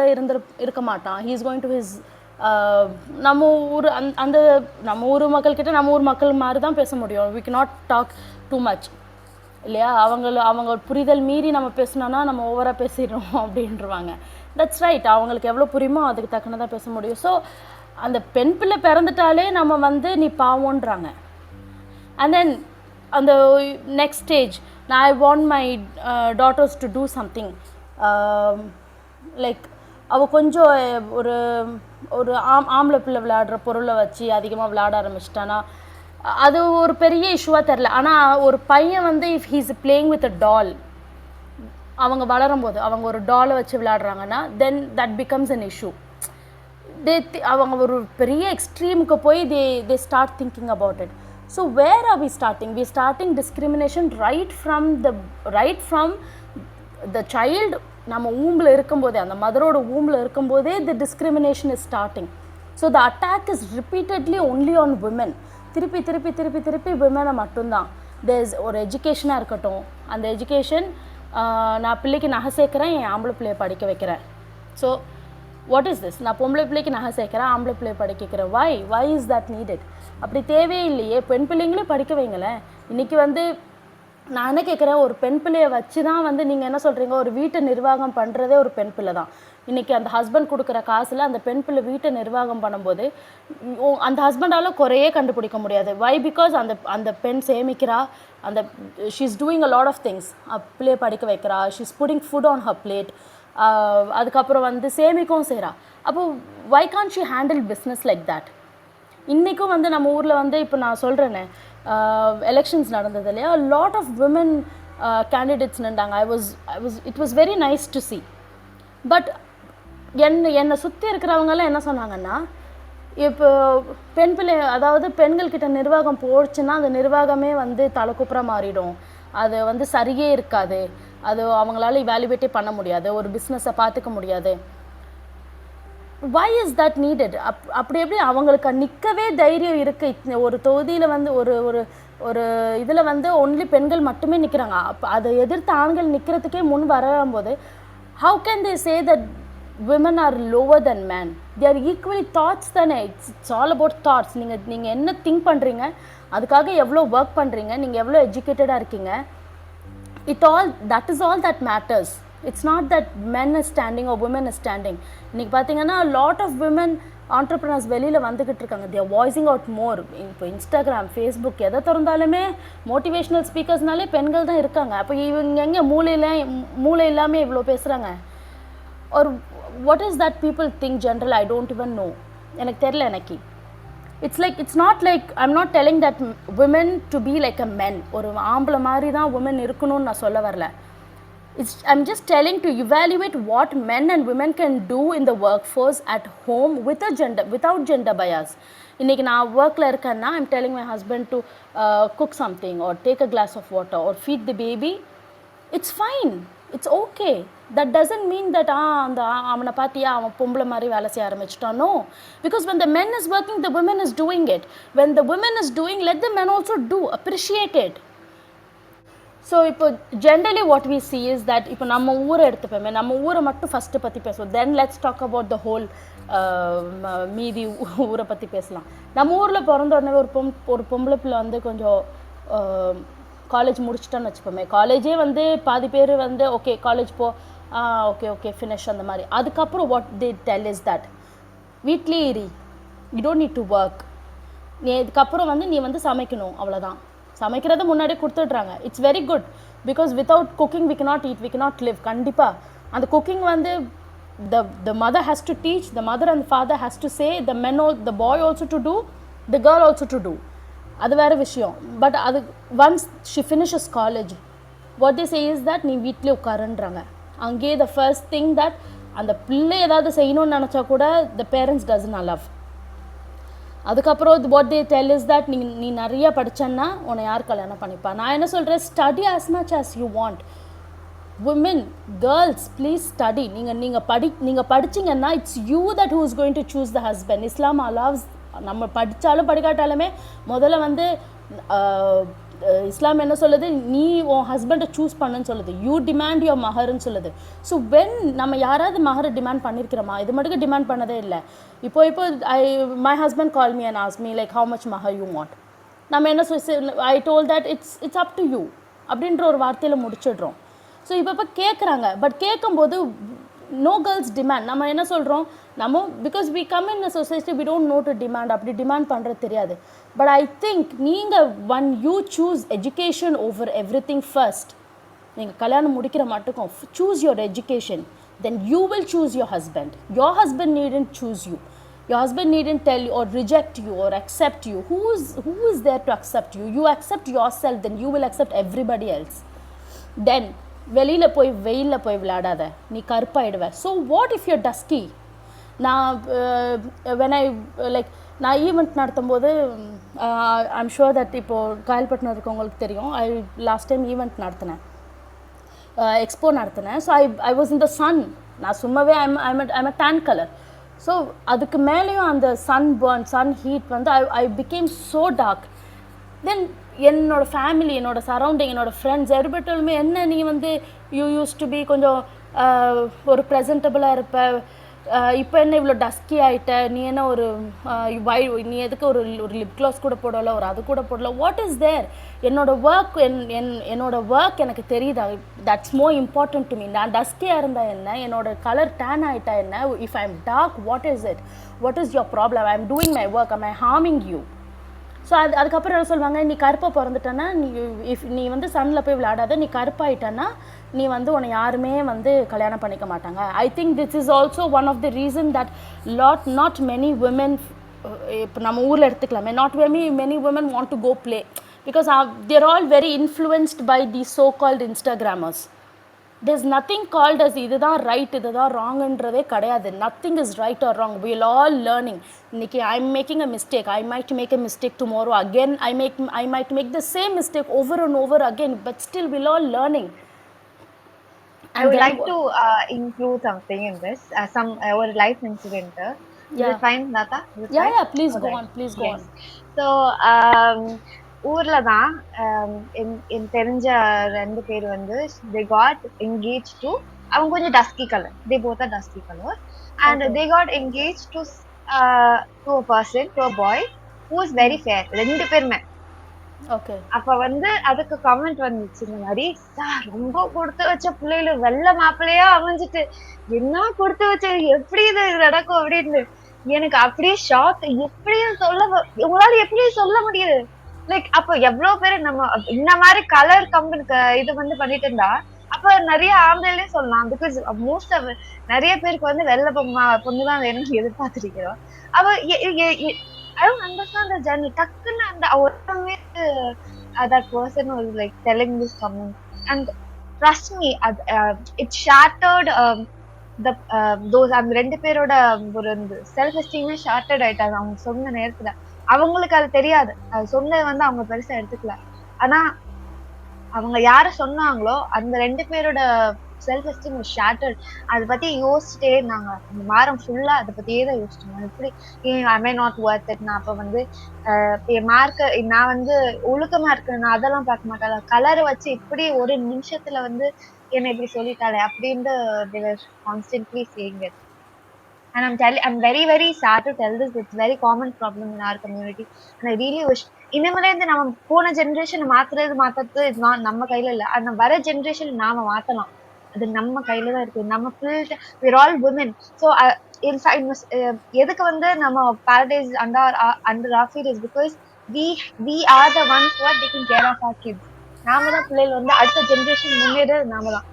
இருக்க மாட்டான். He is going to his நம்ம ஊர் மக்கள்கிட்ட நம்ம ஊர் மக்கள் மாதிரி தான் பேச முடியும். We can not talk too much இல்லையா. அவங்க புரிதல் மீறி நம்ம பேசினோன்னா நம்ம ஓவராக பேசிடுறோம் அப்படின்றவாங்க. That's right. அவங்களுக்கு எவ்வளோ புரியுமோ அதுக்கு தக்கன தான் பேச முடியும். ஸோ அந்த பெண் பிள்ளை பிறந்துட்டாலே நம்ம வந்து நீ பாவோன்றாங்க. And then on the next stage, now I want my daughters to do something like அவ கொஞ்சம் ஒரு ஒரு ஆம்பளை பிள்ளை விளையாடுற பொருளை வச்சு அதிகமாக விளையாட ஆரம்பிச்சிட்டானா அது ஒரு பெரிய இஷ்யூவாக தெரில. ஆனால் ஒரு பையன் வந்து if he's playing with a doll, அவங்க வளரும்போது அவங்க ஒரு டாலை வச்சு விளையாடுறாங்கன்னா then that becomes an issue. அவங்க ஒரு பெரிய எக்ஸ்ட்ரீமுக்கு போய் they start thinking about it. So where are we starting? We starting discrimination right from the child. நம்ம ஊம்பில் இருக்கும்போதே, அந்த மதரோட ஊம்பில் இருக்கும்போதே the discrimination is starting. So the attack is repeatedly only on women. திருப்பி திருப்பி திருப்பி திருப்பி விமனை மட்டும்தான். தேர்ஸ் ஒரு எஜுகேஷனாக இருக்கட்டும், அந்த எஜுகேஷன் நான் பிள்ளைக்கு நகை சேர்க்குறேன், என் ஆம்பளை பிள்ளையை படிக்க வைக்கிறேன். So what is this? நான் பொம்பளை பிள்ளைக்கு நகை சேர்க்குறேன், ஆம்பளை பிள்ளையை படிக்க வைக்கிறேன். Why is that needed? அப்படி தேவையே இல்லையே. பெண் பிள்ளைங்களே படிக்க வைங்களேன். இன்றைக்கி வந்து நான் என்ன கேட்குறேன், ஒரு பெண் பிள்ளையை வச்சு தான் வந்து நீங்கள் என்ன சொல்கிறீங்க, ஒரு வீட்டை நிர்வாகம் பண்ணுறதே ஒரு பெண் பிள்ளை தான். இன்றைக்கி அந்த ஹஸ்பண்ட் கொடுக்குற காசில் அந்த பெண் பிள்ளை வீட்டை நிர்வாகம் பண்ணும்போது அந்த ஹஸ்பண்டால் குறையே கண்டுபிடிக்க முடியாது. வை? பிகாஸ் அந்த பெண் சேமிக்கிறா, அந்த she is doing a lot of things. பிள்ளையை படிக்க வைக்கிறா, she is putting food on her plate, அதுக்கப்புறம் வந்து சேமிக்கவும் செய்கிறா. அப்போது why can't she handle business like that? இன்றைக்கும் வந்து நம்ம ஊரில் வந்து இப்போ நான் சொல்கிறேனே, எலெக்ஷன்ஸ் நடந்தது இல்லையா, லாட் ஆஃப் விமன் கேண்டிடேட்ஸ் நின்றாங்க. It was very nice to see. But என்னை சுற்றி இருக்கிறவங்கெல்லாம் என்ன சொன்னாங்கன்னா, இப்போ பெண் பிள்ளை, அதாவது பெண்கள்கிட்ட நிர்வாகம் போச்சுன்னா அந்த நிர்வாகமே வந்து தலைக்குப்புறம் மாறிடும், அது வந்து சரியே இருக்காது, அது அவங்களால இவாலுவேட்டே பண்ண முடியாது, ஒரு பிஸ்னஸை பார்த்துக்க முடியாது. why is that needed? அப்படி எப்படி அவங்களுக்கு நிற்கவே தைரியம் இருக்குது? ஒரு தொகுதியில் வந்து ஒரு இதில் வந்து ஒன்லி பெண்கள் மட்டுமே நிற்கிறாங்க. அதை எதிர்த்து ஆண்கள் நிற்கிறதுக்கே முன் வரும்போது how can they say that women are lower than men? they are equally. thoughts தானே, it's all about thoughts. நீங்கள் என்ன திங்க் பண்ணுறீங்க, அதுக்காக எவ்வளோ ஒர்க் பண்ணுறீங்க, நீங்கள் எவ்வளோ எஜுகேட்டடாக இருக்கீங்க, that is all that matters. It's not that men is standing or women is standing. இன்னைக்கு பார்த்தீங்கன்னா லாட் ஆஃப் விமன் ஆண்டர்ப்ரனர்ஸ் வெளியில் வந்துக்கிட்டு இருக்காங்க. they are voicing out more. இப்போ இன்ஸ்டாகிராம், ஃபேஸ்புக் எதை திறந்தாலுமே மோட்டிவேஷ்னல் ஸ்பீக்கர்ஸ்னாலே பெண்கள் தான் இருக்காங்க. அப்போ இவங்க எங்கே மூளை இல்லாமல் இவ்வளோ பேசுகிறாங்க? or what is that people think general? I don't even know. எனக்கு தெரியல. எனக்கு it's not like I'm not telling that women to be like a men. ஒரு ஆம்பளை மாதிரி தான் women இருக்கணும்னு நான் சொல்ல வரல. I'm just telling to evaluate what men and women can do in the workforce at home without gender bias. இன்னைக்கு நான் ஒர்க்கில் இருக்கேன்னா I'm telling my husband to cook something or take a glass of water or feed the baby. It's fine. It's okay. That doesn't mean that அந்த அவனை பார்த்தியா அவன் பொம்பளை மாதிரி வேலை செய்ய ஆரம்பிச்சிட்டான். No. Because when the men is working, the women is doing it. When the women is doing, let the men also do. Appreciate it. So இப்போ generally what we see is that இப்போ நம்ம ஊரை எடுத்துப்போமே, நம்ம ஊரை மட்டும் first பற்றி பேசுவோம். Then let's talk about the whole மீதி ஊரை பற்றி பேசலாம். நம்ம ஊரில் பிறந்த உடனே ஒரு பொம்பளை பிள்ளை வந்து கொஞ்சம் காலேஜ் முடிச்சிட்டோன்னு வச்சுப்போமே, காலேஜே வந்து பாதி பேர் வந்து ஓகே காலேஜ் போ, ஓகே ஃபினிஷ் அந்த மாதிரி. அதுக்கப்புறம் what they tell is that வீட்லேயே இரி, you don't need to work, நீ இதுக்கப்புறம் வந்து நீ வந்து சமைக்கணும், அவ்வளோதான். சமைக்கிறத முன்னாடியே கொடுத்துட்றாங்க. It's very good. Because without cooking we cannot eat, we cannot live. கண்டிப்பாக அந்த குக்கிங் வந்து the mother has to teach, the mother and the father has to say, the boy also to do, the girl also to do. அது வேறு விஷயம். But அது once she finishes college, what they say is that நீ வீட்டிலே உட்காருன்றாங்க. அங்கேயே the first thing that அந்த பிள்ளை ஏதாவது செய்யணும்னு நினச்சா கூட the parents doesn't allow. அதுக்கப்புறம் what they tell is that நீ நிறைய படித்தேன்னா உன்னை யார் கல்யாணம் பண்ணிப்பா? நான் என்ன சொல்கிறேன், study as much as you want. women, girls, please study. நீங்கள் படிச்சிங்கன்னா it's you that who is going to choose the husband. Islam allows, நம்ம படித்தாலும் படிக்காட்டாலுமே முதல்ல வந்து இஸ்லாம் என்ன சொல்லுது, நீ உன் ஹஸ்பண்டை சூஸ் பண்ணுன்னு சொல்லுது. யூ டிமாண்ட் யுவர் மஹர்ன்னு சொல்லுது. ஸோ வென் நம்ம யாராவது மஹரை டிமாண்ட் பண்ணியிருக்கிறோமா? இது மட்டும் டிமாண்ட் பண்ணதே இல்லை. இப்போ my husband call me and ask me like how much மஹர் யூ வாண்ட். நம்ம என்ன I told that it's up to you அப்படின்ற ஒரு வார்த்தையில் முடிச்சிடுறோம். ஸோ இப்போ கேட்குறாங்க. பட் கேட்கும்போது no girls demand. நம்ம என்ன சொல்கிறோம், நம்ம because we come in a society we don't know to demand, அப்படி டிமாண்ட் பண்ணுறது தெரியாது. But I think நீங்கள் when you choose education over everything first, நீங்கள் கல்யாணம் முடிக்கிற மட்டுக்கும் choose your education, then you will choose your husband. Your husband needn't choose you. Your husband needn't tell you or reject you or accept you. Who is there to accept you? You accept yourself, then you will accept everybody else. Then வெளியில் போய் வெயிலில் போய் விளையாடாத, நீ கருப்பாயிடுவ. So what if you're dusky? நான் when I like நான் event நடத்தும் போது ஐம் ஷுர் தட் இப்போது காயல்பட்டினம் இருக்கவங்களுக்கு தெரியும், ஐ லாஸ்ட் டைம் ஈவெண்ட் நடத்தினேன், எக்ஸ்போ நடத்தினேன். So I was in the sun. நான் சும்மாவே I'm a tan colour. So அதுக்கு மேலேயும் அந்த சன் பர்ன், சன் ஹீட் வந்து I became so dark. Then என்னோடய ஃபேமிலி, என்னோடய சரௌண்டிங், என்னோடய ஃப்ரெண்ட்ஸ் எவ்ரிபட்டாலுமே என்ன நீ வந்து யூ யூஸ் டு பி கொஞ்சம் ஒரு ப்ரெசன்டபுளாக இருப்ப, இப்போ என்ன இவ்வளோ டஸ்கி ஆகிட்ட, நீ என்ன ஒரு நீ எதுக்கு ஒரு லிப் க்ளாஸ் கூட போடலை, ஒரு அது கூட போடல, வாட் இஸ் தேர்? என்னோடய ஒர்க் என்னோடய ஒர்க் எனக்கு தெரியுதா, that's more important to me. நான் டஸ்கியாக இருந்தால் என்ன, என்னோடய கலர் டேன் ஆகிட்டா என்ன, if I am dark what is it, what is your problem, I am doing my work, I harming you. So அதுக்கப்புறம் என்ன சொல்லுவாங்க, நீ கருப்பாக பிறந்துட்டேன்னா, நீ வந்து சன்னில் போய் விளையாடாத, நீ கருப்பாயிட்டேன்னா நீ வந்து உன்னை யாருமே வந்து கல்யாணம் பண்ணிக்க மாட்டாங்க. I think this is also one of the reason that not many women, இப்போ நம்ம ஊரில் எடுத்துக்கலாமே, not many women want to go play because they're all very influenced by the so called instagrammers. there's nothing called as இதுதான் right இதுதான் ராங்ன்றதே கிடையாது. Nothing is right or wrong, we are all learning. இன்னைக்கு I am making a mistake, I might make a mistake tomorrow again, I might make the same mistake over and over again, but still we are all learning. I would like to include something in this, some our life incident. Is it fine, Nata? Yeah, please go on, please go on. So ஊர்ல தான் என் தெரிஞ்ச 2 பேர் வந்து they got engaged to, அவங்க கொஞ்சம் dusky colour, they both are dusky color, and they got engaged to a person, to a boy who is very fair. 2 பேருமே. Okay. அப்ப வந்து அதுக்கு கமெண்ட் வந்துச்சு, இந்த மாதிரி ரொம்ப கொடுத்து வச்ச பிள்ளைல வெள்ள மாப்பிள்ளையா அமைஞ்சிட்டு என்ன கொடுத்து வச்ச, எப்படி இது நடக்கும் அப்படின்னு. எனக்கு அப்படியே ஷாக், எப்படியும் உங்களால எப்படி சொல்ல முடியுது? லைக் அப்ப எவ்வளவு பேரு நம்ம இந்த மாதிரி கலர் கம்பெனி இது வந்து பண்ணிட்டு இருந்தா அப்ப நிறைய ஆம்பளையும் சொல்லலாம். பிகாஸ் மோஸ்ட் ஆஃப் நிறைய பேருக்கு வந்து வெள்ளை பொண்ணுதான் வேணும்னு எதிர்பார்த்திருக்கிறோம். அவ I don't understand the journey. Takkunnu and orame that person was like telling this comment, and trust me, it shattered those and 2 பேரோட ஒரு செல்ஃப் எஸ்டீமே ஷார்ட்டட் ஆயிட்டாங்க. அவங்க சொன்ன நேரத்துல அவங்களுக்கு அது தெரியாது, அது சொன்னது வந்து அவங்க பெருசா எடுத்துக்கல. ஆனா அவங்க யார சொன்னாங்களோ அந்த 2 பேரோட செல்ஃப் எஸ்டீம் ஷாட்டர்ட். அதை பத்தி யோசிச்சுட்டே இருந்தாங்க அந்த வாரம் ஃபுல்லா, அதை பத்தியே தான் யோசிச்சுங்க. எப்படி ஐ நாட் ஒர்த் இட், நான் அப்ப வந்து என் மார்க்க நான் வந்து ஒழுக்கமா இருக்கேன், நான் அதெல்லாம் பார்க்க மாட்டேன், கலரை வச்சு இப்படி ஒரு நிமிஷத்துல வந்து என்ன இப்படி சொல்லிட்டாலே அப்படின்னு they were constantly saying it. And I'm very very sad to tell this, it's very common problem in our community, and I really wish இனிமேல இருந்து நம்ம போன ஜெனரேஷன் மாத்துறது நம்ம கையில இல்ல, அந்த வர ஜெனரேஷன் நாம மாத்தலாம், அது நம்ம கையில தான் இருக்கு. நம்ம we're all women, so in fact எதுக்கு வந்து நம்ம paradise under our feet is because we are the ones who are taking care of our kids. நாம தான் பிள்ளைகள் வந்து அடுத்த ஜெனரேஷன் முன்னேறது நாம தான்.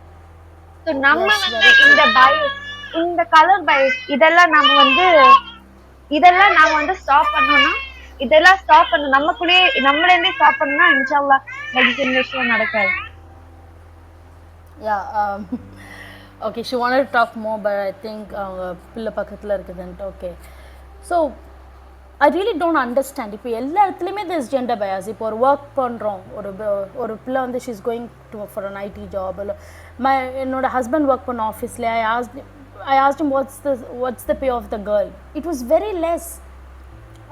ஸோ நம்ம வந்து இந்த பயஸ், இந்த கலர் பயஸ் இதெல்லாம் நாம வந்து ஸ்டாப் பண்ணோம்னா, இதெல்லாம் ஸ்டாப் பண்ணணும், நமக்குள்ளேயே நம்மளே ஸ்டாப் பண்ணா இன்ஷாஅல்லாஹ் நெக்ஸ்ட் ஜெனரேஷன் நடக்காது. Okay, she wanted to talk more, but I think பிள்ளை பக்கத்தில் இருக்குதுன்ட்டு. Okay, so I really don't understand. இப்போ எல்லா இடத்துலையுமே there's gender bias. இப்போ ஒரு ஒர்க் பண்ணுறோம், ஒரு பிள்ளை வந்து she's going to for an IT job. என்னோட ஹஸ்பண்ட் ஒர்க் பண்ண ஆஃபீஸில் I asked him what's the pay of the girl. It was very less.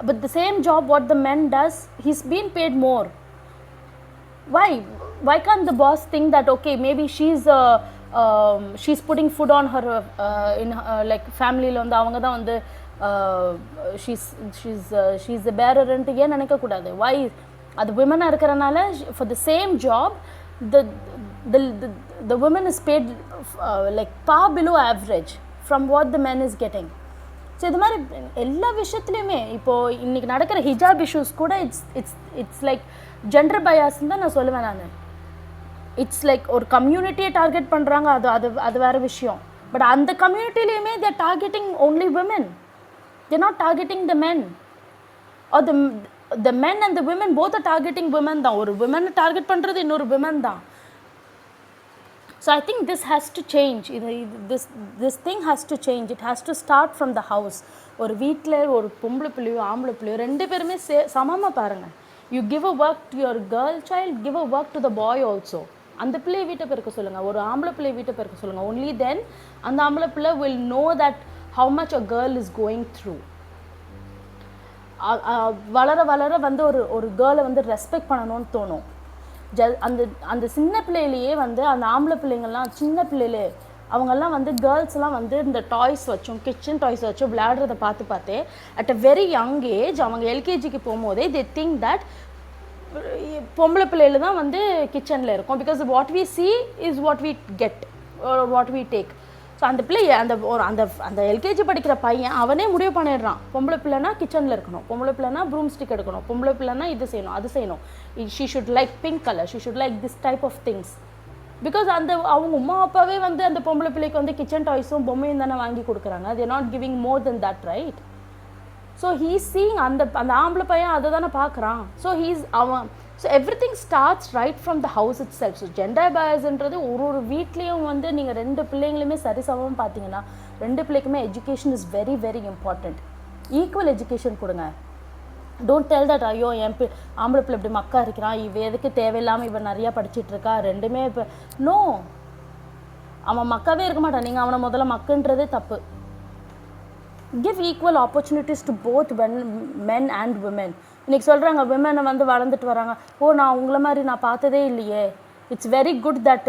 But the same job what the man does, he's been paid more. Why can't the boss think that okay, maybe she's putting food on her in like family la avanga da vandu she's the bearer ante yen nenikka koodadhu. Why adu women ah irukkaranaala for the same job the woman is paid like far below average from what the man is getting. So இது மாதிரி எல்லா விஷயத்துலையுமே இப்போது இன்றைக்கி நடக்கிற ஹிஜாப் issues கூட it's like gender பயாஸ்ன்னு தான் நான் சொல்லுவேன். நான் இட்ஸ் லைக் ஒரு கம்யூனிட்டியை டார்கெட் பண்ணுறாங்க, அது வேறு விஷயம். பட் அந்த கம்யூனிட்டிலையுமே they're targeting only women, they're not targeting the men. Are the men and the women both are targeting women தான். ஒரு women டார்கெட் பண்ணுறது இன்னொரு women தான். So I think this has to change. This thing has to change. It has to start from the house. ஒரு வீட்டில் ஒரு பொம்பளை பிள்ளையோ ஆம்பளை பிள்ளையோ ரெண்டு பேருமே சமமாக பாருங்கள். You give a work to your girl child, give a work to the boy also. அந்த பிள்ளையை வீட்டை பெருக்க சொல்லுங்கள், ஒரு ஆம்பளை பிள்ளையை வீட்டை பெருக்க சொல்லுங்கள். only then அந்த ஆம்பளை பிள்ளை will know that how much a girl is going through. வளர வளர வந்து ஒரு கேர்ளை வந்து ரெஸ்பெக்ட் பண்ணணும்னு தோணும். அந்த சின்ன பிள்ளையிலேயே வந்து அந்த ஆம்பளை பிள்ளைங்கள்லாம் சின்ன பிள்ளையிலே அவங்கெல்லாம் வந்து கேர்ள்ஸ்லாம் வந்து இந்த டாய்ஸ் வச்சும் கிச்சன் டாய்ஸ் வச்சும் விளையாடுறத பார்த்தே at a very young age அவங்க எல்கேஜிக்கு போகும்போதே தே திங்க் தட் பொம்பளை பிள்ளையில தான் வந்து கிச்சனில் இருக்கும். Because what we see is what we get what we take. So அந்த பிள்ளை அந்த எல்கேஜி படிக்கிற பையன் அவனே முடிவு பண்ணிடுறான், பொம்பளை பிள்ளைனா கிச்சனில் இருக்கணும், பொம்பளை பிள்ளைனா ப்ரூம் ஸ்டிக் எடுக்கணும், பொம்பளை பிள்ளைனா இது செய்யணும் அது செய்யணும், she should like pink colour, she should like this type of things. Because அவங்க அம்மா அப்பாவே வந்து அந்த பொம்பளை பிள்ளைக்கு வந்து கிச்சன் டாய்ஸும் பொம்மையும் தானே வாங்கி கொடுக்குறாங்க. They're not giving more than that, right? So he's seeing அந்த ஆம்பளை பையன் அதை தானே பார்க்குறான். So everything starts right from the house itself. So gender பயஸ்ன்றது ஒரு வீட்லேயும் வந்து நீங்கள் ரெண்டு பிள்ளைங்களுமே சரிசமமாக பார்த்தீங்கன்னா ரெண்டு பிள்ளைக்குமே education is very very important. Equal education கொடுங்க. டோன்ட் டெல் தட் ஐயோ என் ஆம்பளை பிள்ளை இப்படி மக்கா இருக்கிறான், இவ எதுக்கு தேவையில்லாமல் இவன் நிறையா படிச்சுட்டு இருக்கா, ரெண்டுமே இப்போ நோ, அவன் மக்காவே இருக்க மாட்டான். நீங்கள் அவனை முதல்ல மக்குன்றதே தப்பு. give equal opportunities to both men and women. இன்றைக்கி சொல்கிறாங்க விமனை வந்து வளர்ந்துட்டு வராங்க, நான் உங்களை மாதிரி நான் பார்த்ததே இல்லையே, it's very good that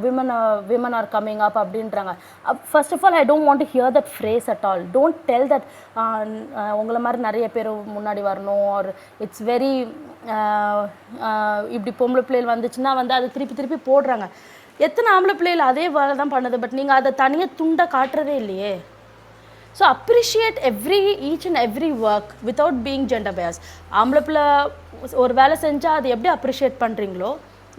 women are coming up அப்படின்றாங்க. First of all I don't want to hear that phrase at all. Don't tell that உங்களை மாதிரி நிறைய பேர் முன்னாடி வரணும் ஆர் இட்ஸ் வெரி இப்படி பொம்பளை பிள்ளைகள் வந்துச்சுன்னா வந்து அதை திருப்பி போடுறாங்க. எத்தனை ஆம்பளை பிள்ளைகள் அதே வேலை தான் பண்ணுது, பட் நீங்கள் அதை தனியாக துண்டை காட்டுறதே இல்லையே. So appreciate each and every work without being gender biased. ஆம்பளை பிள்ளை ஒரு வேலை செஞ்சால் அது எப்படி அப்ரிஷியேட் பண்ணுறீங்களோ,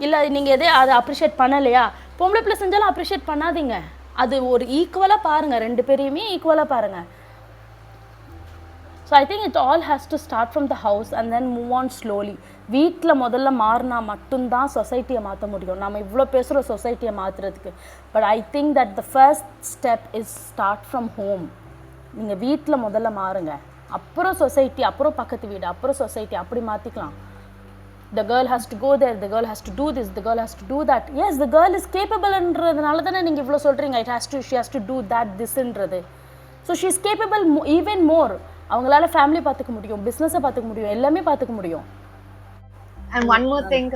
இல்லை நீங்கள் அதை அப்ரிஷியேட் பண்ணலையா, பொம்பளை பிள்ளை செஞ்சாலும் அப்ரிஷியேட் பண்ணாதீங்க. அது ஒரு ஈக்குவலாக பாருங்கள், ரெண்டு பேரையுமே ஈக்குவலாக பாருங்கள். So I think it all has to start from the house and then move on slowly. வீட்டில் முதல்ல மாறினா மட்டும்தான் சொசைட்டியை மாற்ற முடியும். நம்ம இவ்வளோ பேசுகிற சொசைட்டியை மாற்றுறதுக்கு, but I think that the first step is start from home. நீங்கள் வீட்டில் முதல்ல மாறுங்க, அப்புறம் சொசைட்டி, அப்புறம் பக்கத்து வீடு, அப்புறம் சொசைட்டி, அப்படி மாற்றிக்கலாம். The girl has to go there, the girl has to do this, the girl has to do that. Yes, the girl is capableன்றதுனால தானே நீங்கள் இவ்வளோ சொல்கிறீங்க. she has to do that, thisன்றது. So she is capable even more. அவங்களால family பார்த்துக்க முடியும், பிஸ்னஸை பார்த்துக்க முடியும், எல்லாமே பார்த்துக்க முடியும். And one more thing,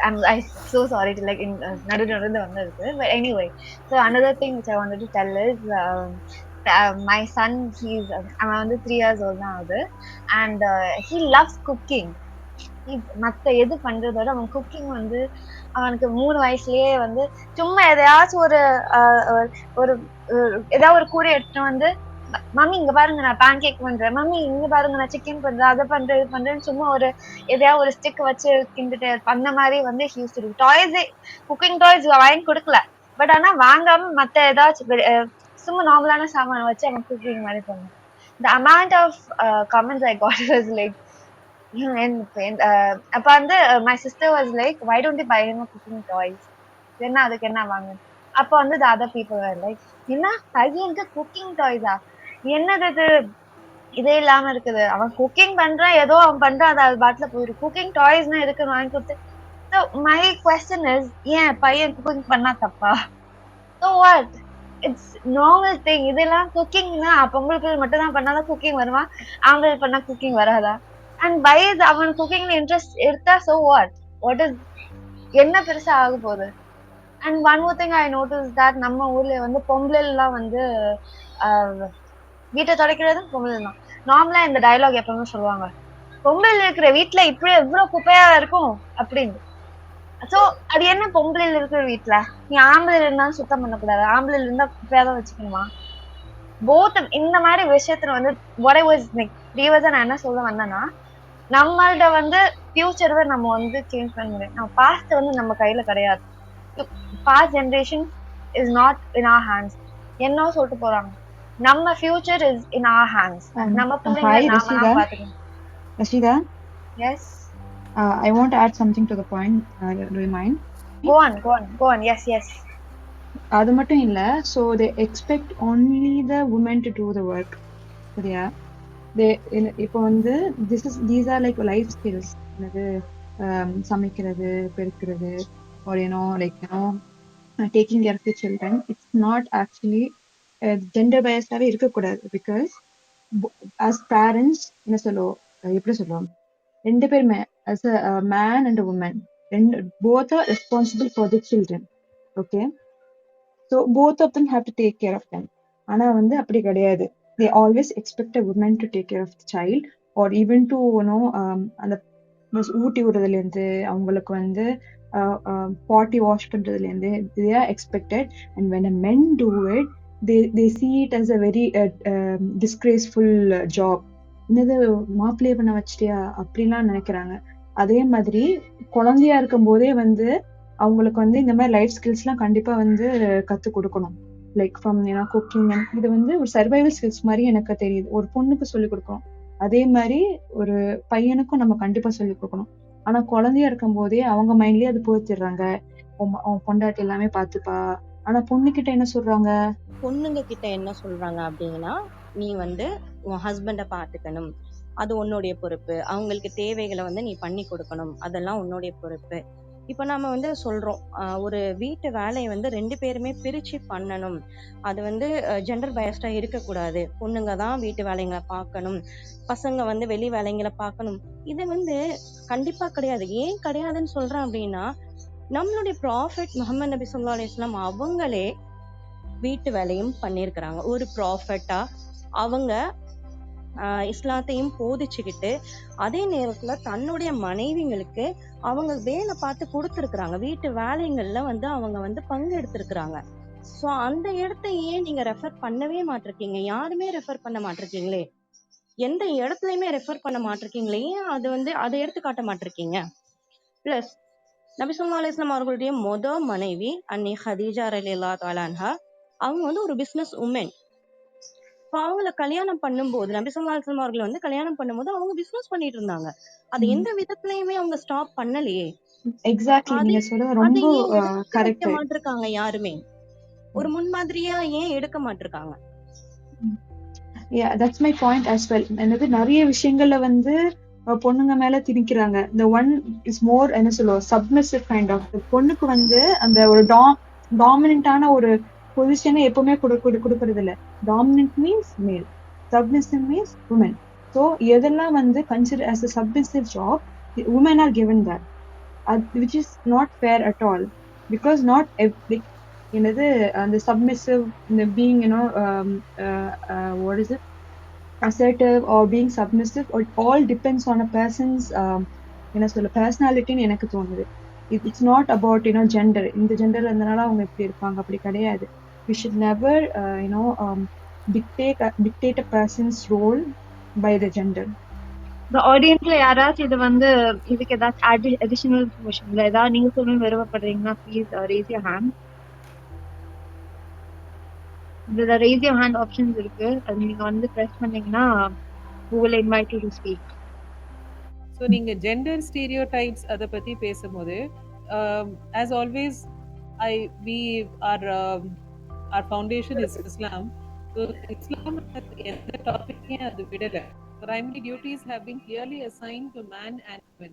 I'm so sorry to like nadu vandirukku, but anyway, so another thing which I wanted to tell is my son, I'm வந்து 3 years old now, and he loves cooking. மற்ற எது பண்றதோட அவன் cooking வந்து அவனுக்கு 3 வயசுலயே வந்து சும்மா எதையாச்சும் ஒரு ஏதாவது ஒரு கூடை எடுத்துட்டு வந்து, மம்மி இங்க பாருங்க நான் பேன் கேக் பண்றேன், மம்மி இங்க பாருங்க நான் சிக்கன் பண்றேன், அதை பண்றேன் இது பண்றேன்னு சும்மா எதையாவது ஒரு ஸ்டிக் வச்சு கிண்டுட்டு அந்த மாதிரி வந்து யூஸ் இருக்கு. டாய்ஸே குக்கிங் டாய்ஸ் வாங்கி கொடுக்கல, பட் ஆனா வாங்காம மத்த ஏதாச்சும் சும்மா நார்மலான சாமான வச்சு அவன் குக்கிங் மாதிரி பண்ணுவான். The amount of comments I got was like, அப்ப வந்து my sister was like, why don't you buy him a cooking toys? என்ன அதுக்கு என்ன வாங்க? அப்ப வந்து the other people were like, என்ன பையனுக்கு குக்கிங் டாய்ஸா, என்னது இதே இல்லாம இருக்குது, அவன் குக்கிங் பண்றான், ஏதோ அவன் பண்றான், அது பாட்டில போயிடும், குக்கிங் டாய்ஸ்னா எதுக்குன்னு வாங்கி கொடுத்து. So my question is, ஏன் பையன் குக்கிங் பண்ணா தப்பா? So what? It's normal thing. இதெல்லாம் குக்கிங்னா பொங்கலுக்கு மட்டும் தான் பண்ணாதான் குக்கிங் வருமா, ஆண்கள் பண்ணா குக்கிங் வராதா? And by அவன் குக்கிங்ல இன்ட்ரெஸ்ட் எடுத்தா so what is என்ன பெருசா ஆக போகுது? And one more thing I noticed that நம்ம ஊர்ல வந்து பொம்பளை எல்லாம் வந்து வீட்டை துடைக்கிறது பொம்பளை தான். நார்மலா இந்த டயலாக் எப்பவுமே சொல்லுவாங்க, பொம்பளை இருக்கிற வீட்டுல இப்படி எவ்வளவு குப்பையா இருக்கும் அப்படின்னு. சோ அது என்ன பொம்பளைல இருக்கிற வீட்டுல நீ ஆம்பளைல இருந்தாலும் சுத்தம் பண்ணக்கூடாது, ஆம்பளைல இருந்தா குப்பையாதான் வச்சுக்கணுமா? போத் இந்த மாதிரி விஷயத்துல வந்து what I was like previously நான் என்ன சொல்ல வந்தேன்னா, நம்மள்ட வந்து ஃபியூச்சர் நம்ம வந்து சேஞ்ச் பண்ண முடியும். நம்ம பாஸ்ட் வந்து நம்ம கையில கிடையாது. Past generation is not in our hands. என்ன சொல்லிட்டு போறாங்க, நம்ம future is in our hands. நம்ம பிள்ளைங்களை Hi, நாம Rasheedha. தான் பாத்துக்கணும். Rasheedha, yes, I want to add something to the point. Do you mind? go on, go on, go on. Yes, yes. அது மட்டும் இல்ல, so they expect only the women to do the work. சரியா? இப்போ வந்து these are like life skills. என்னது சமைக்கிறது, பெருக்கிறது, or taking care of the children. It's not actually gender biased-ஆவே இருக்கக்கூடாது. Because as parents என்ன சொல்லுவோம், எப்படி சொல்லுவோம், ரெண்டு பேருமே as a man and a woman, both are responsible for the children. Okay, so both of them have to take care of them. ஆனா வந்து அப்படி கிடையாது. They always expect a woman to take care of the child, or even to அந்த ஊட்டி விடுறதுல இருந்து அவங்களுக்கு வந்து பாட்டி wash பண்றதுல இருந்து they are expected. And when a men do it, they see it as a very disgraceful job. என்னது மாப்பிள்ளைய பண்ண வச்சிட்டியா அப்படிலாம் நினைக்கிறாங்க. அதே மாதிரி குழந்தையா இருக்கும் போதே வந்து அவங்களுக்கு வந்து இந்த மாதிரி லைஃப் ஸ்கில்ஸ் எல்லாம் கண்டிப்பா வந்து கத்து கொடுக்கணும். Like from cooking. இது வந்து ஒரு சர்வைவல் ஸ்கில்ஸ் மாதிரி எனக்கு தெரியுது. ஒரு பொண்ணுக்கு சொல்லிக் கொடுக்கணும், அதே மாதிரி ஒரு பையனுக்கும் நம்ம கண்டிப்பா சொல்லிக் கொடுக்கணும். ஆனா குழந்தையா இருக்கும் போதே அவங்க மைண்ட்லயே அது போத்திடுறாங்க, அவன் பொண்டாட்டி எல்லாமே பாத்துப்பா. ஆனா பொண்ணுகிட்ட என்ன சொல்றாங்க, பொண்ணுங்க கிட்ட என்ன சொல்றாங்க அப்படின்னா, நீ வந்து உன் ஹஸ்பண்டை பார்த்துக்கணும், அது உன்னுடைய பொறுப்பு, அவங்களுக்கு தேவைகளை வந்து நீ பண்ணி கொடுக்கணும், அதெல்லாம் உன்னுடைய பொறுப்பு. இப்போ நம்ம வந்து சொல்றோம், ஒரு வீட்டு வேலையை வந்து 2 பேருமே பிரிச்சு பண்ணணும், அது வந்து ஜெண்டர் பயஸ்டா இருக்கக்கூடாது, பொண்ணுங்க தான் வீட்டு வேலைங்களை பார்க்கணும், பசங்க வந்து வெளி வேலைங்களை பார்க்கணும். இது வந்து கண்டிப்பா கிடையாது. ஏன் கிடையாதுன்னு சொல்றேன் அப்படின்னா, நம்மளுடைய ப்ராஃபெட் முஹம்மது நபி ஸல்லல்லாஹு அலைஹி வஸல்லம் அவங்களே வீட்டு வேலையும் பண்ணியிருக்கிறாங்க. ஒரு ப்ராஃபட்டா அவங்க இஸ்லாத்தையும் போதிச்சுக்கிட்டு அதே நேரத்துல தன்னுடைய மனைவிங்களுக்கு அவங்க வேலை பார்த்து கொடுத்துருக்குறாங்க, வீட்டு வேலைகள்ல வந்து அவங்க வந்து பங்கு எடுத்திருக்கிறாங்க. ஸோ அந்த இடத்த ஏன் நீங்க ரெஃபர் பண்ணவே மாட்டிருக்கீங்க? யாருமே ரெஃபர் பண்ண மாட்டிருக்கீங்களே, எந்த இடத்துலயுமே ரெஃபர் பண்ண மாட்டிருக்கீங்களே, ஏன் அது வந்து அதை எடுத்து காட்ட மாட்டிருக்கீங்க? பிளஸ் நபி ஸல்லல்லாஹு அலைஹி வஸல்லம் அவர்களுடைய மனைவி அன்னி ஹதீஜா ரலியல்லாஹு தஆலா அன்ஹா, அவங்க வந்து ஒரு பிசினஸ் உமன். இப்போ அவங்கள கல்யாணம் பண்ணும்போது நபி ஸல்லல்லாஹு அலைஹி வஸல்லம் அவர்களை வந்து கல்யாணம் பண்ணும்போது அவங்க பிசினஸ் பண்ணிட்டு இருந்தாங்க. அது எந்த விதத்துலயுமே அவங்க ஸ்டாப் பண்ணலையே. எக்ஸாக்ட்லி அதை நீங்க சொல்றது அதை ரொம்ப ஏன் எடுத்து வைக்க கரெக்ட். மாட்டிருக்காங்க? யாருமே ஒரு முன்மாதிரியா ஏன் எடுக்க மாட்டிருக்காங்க? Yeah, that's my point as well. என்னது நிறைய விஷயங்கள்ல வந்து பொண்ணுங்க மேல திணிக்கிறாங்க. The one is more என்ன சொல்லுவோம், சப்மிசிவ் கைண்ட் ஆஃப். பொண்ணுக்கு வந்து அந்த ஒரு டாமினண்டான ஒரு பொசிஷனை எப்பவுமே கொடுக்கறது இல்ல. டாமினன்ட் மீன்ஸ் மேல், சப்மிசிவ் மீன்ஸ் உமன். ஸோ எதெல்லாம் வந்து consider as a submissive job, women are given that, which is not fair at all. Because not like என்னது அந்த சப்மிசிவ், இந்த being what is it, assertive or being submissive, it all depends on a person's என்ன சொல்ல personality-ன்னு எனக்கு தோணுது. It's not about gender. இந்த ஜெண்டர்ல இருந்தனால அவங்க இப்படி இருப்பாங்க, அப்படி கிடையாது. We should never dictate a person's role by the gender. The audienceல யாராச்சும் இது வந்து இதுக்கு ஏதாச்சும் additional information இல்ல ஏதாவது நீங்க சொல்லணும்னு விருப்பப்படுறீங்கன்னா please raise your hand. இதுல raise your hand options இருக்கு, அது நீங்க வந்து press பண்ணீங்கன்னா we will invite you to speak. So நீங்கள் ஜெண்டர் ஸ்டீரியோடைப்ஸ் அதை பற்றி பேசும்போது as always we our foundation is Islam. So Islam எந்த டாபிக்கையும் அது விடலை. Primary duties have been clearly assigned to man and women.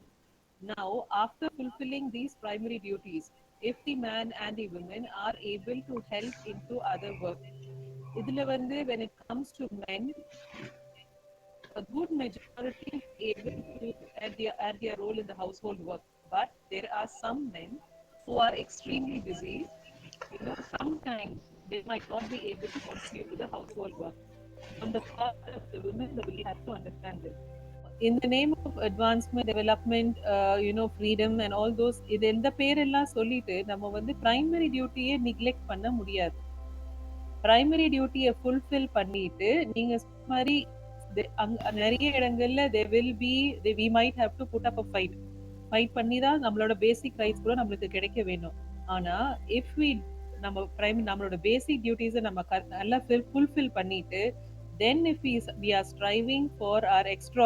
Now, after fulfilling these primary duties, if the man and the women are able to help into other work, இதுல வந்து when it comes to men, a good majority is able to add their role in the household work, but there are some men who are extremely busy. Sometimes they might not be able to contribute to the household work. On the part of the women, we have to understand this. in the name of advancement, development, freedom and all those, இது எந்த பேரெல்லாம் சொல்லிட்டு நம்ம வந்து primary டியூட்டியை neglect பண்ண முடியாது. Primary டியூட்டியை ஃபுல்ஃபில் பண்ணிட்டு நீங்க சொன்ன மாதிரி நிறைய இடங்கள்ல we might have to put up a fight பண்ணி தான் நம்மளோட பேசிக் ரைட்ஸ் கூட நம்மளுக்கு கிடைக்க வேணும். ஆனா இஃப் நம்மளோட பேசிக் டியூட்டிஸை நம்ம நல்லா ஃபுல்ஃபில் பண்ணிட்டு then if we are striving for our extra,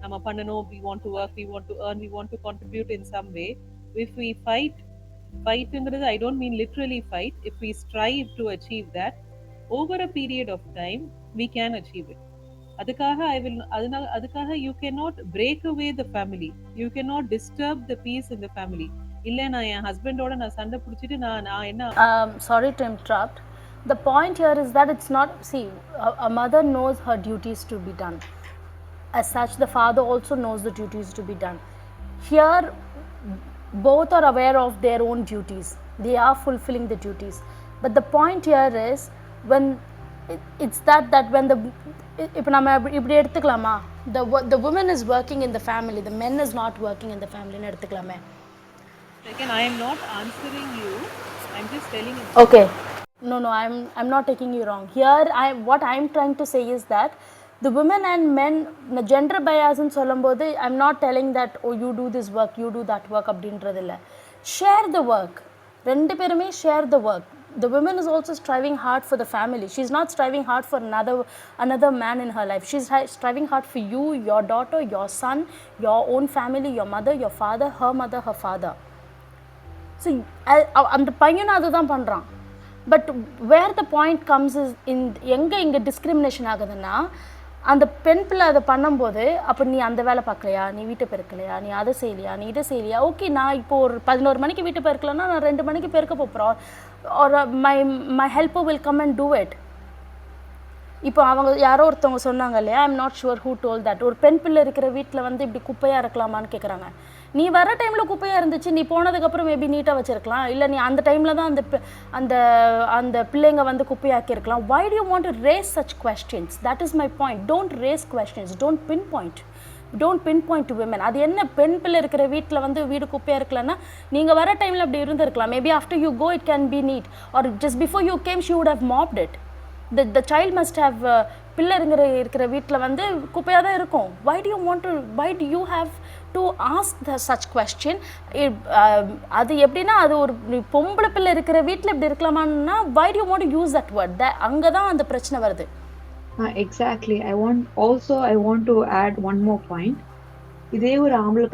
நம்ம பண்ணணும், we want to work, we want to earn, we want to contribute in some way, if we fightங்கிறது I don't mean literally fight, if we strive to achieve that over a period of time we can achieve it. அதுக்காக you cannot break away the family, you cannot disturb the peace in the family. இல்ல நான் என் ஹஸ்பண்டோட நான் சண்டை பிடிச்சிட்டு நான் என்ன sorry to interrupt. The point here is that it's not, see, a mother knows her duties to be done. As such, the father also knows the duties to be done. Here, both are aware of their own duties. They are fulfilling the duties. But the point here is, when it's that when the woman is working in the family, the man is not working in the family. Second, I am not answering you. I'm just telling you. Okay. No, I'm not taking you wrong. Here, what I'm trying to say is that the women and men, gender bias in solumbodhu, I'm not telling that, oh, you do this work, you do that work, abindradilla. Share the work. Rendu perume share the work. The woman is also striving hard for the family. She's not striving hard for another man in her life. She's striving hard for you, your daughter, your son, your own family, your mother, your father, her father. So, அந்த பையனும் அதுதான் பண்ணுறான். But where the point comes is இங்கே discrimination ஆகுதுன்னா, அந்த பெண் பிள்ளை அதை பண்ணும்போது, அப்போ நீ அந்த வேலை பார்க்கலையா, நீ வீட்டை பெருக்கலையா, நீ அதை செய்யலையா, நீ இதை செய்யலையா, ஓகே நான் இப்போது ஒரு 11 மணிக்கு வீட்டை பெருக்கலைன்னா நான் 2 மணிக்கு பெருக்க போகிறோம், ஒரு my helper will come and do it. இப்போ அவங்க யாரோ ஒருத்தவங்க சொன்னாங்க இல்லையா, I'm not sure who told that, ஒரு பெண் பிள்ளை இருக்கிற வீட்டில் வந்து இப்படி குப்பையாக இருக்கலாமான்னு கேட்குறாங்க. நீ வர டைமில் குப்பையாக இருந்துச்சு, நீ போனதுக்கப்புறம் மேபி நீட்டாக வச்சுருக்கலாம், இல்லை நீ அந்த டைமில் தான் அந்த அந்த பிள்ளைங்க வந்து குப்பையாக்கியிருக்கலாம். why do you want to raise such questions? that is my point. don't raise questions, don't pinpoint to women. அது என்ன, பெண் பிள்ளை இருக்கிற வீட்டில் வந்து வீடு குப்பையாக இருக்கலன்னா நீங்கள் வர டைமில் அப்படி இருந்திருக்கலாம். Maybe after you go it can be neat, or just before you came she would have mopped it. the child must have பிள்ளை இருக்கிற வீட்டில் வந்து குப்பையாக தான் இருக்கும். why do you have to ask such question? அது எப்படின்னா, அது ஒரு பொம்பளை பிள்ளை இருக்கிற வீட்டில் இப்படி இருக்கலாமான்னா why do you want to use that word? அங்கே தான் அந்த பிரச்சனை வருது. Exactly. I want to add one more point. இதே ஒரு ஆம்பளை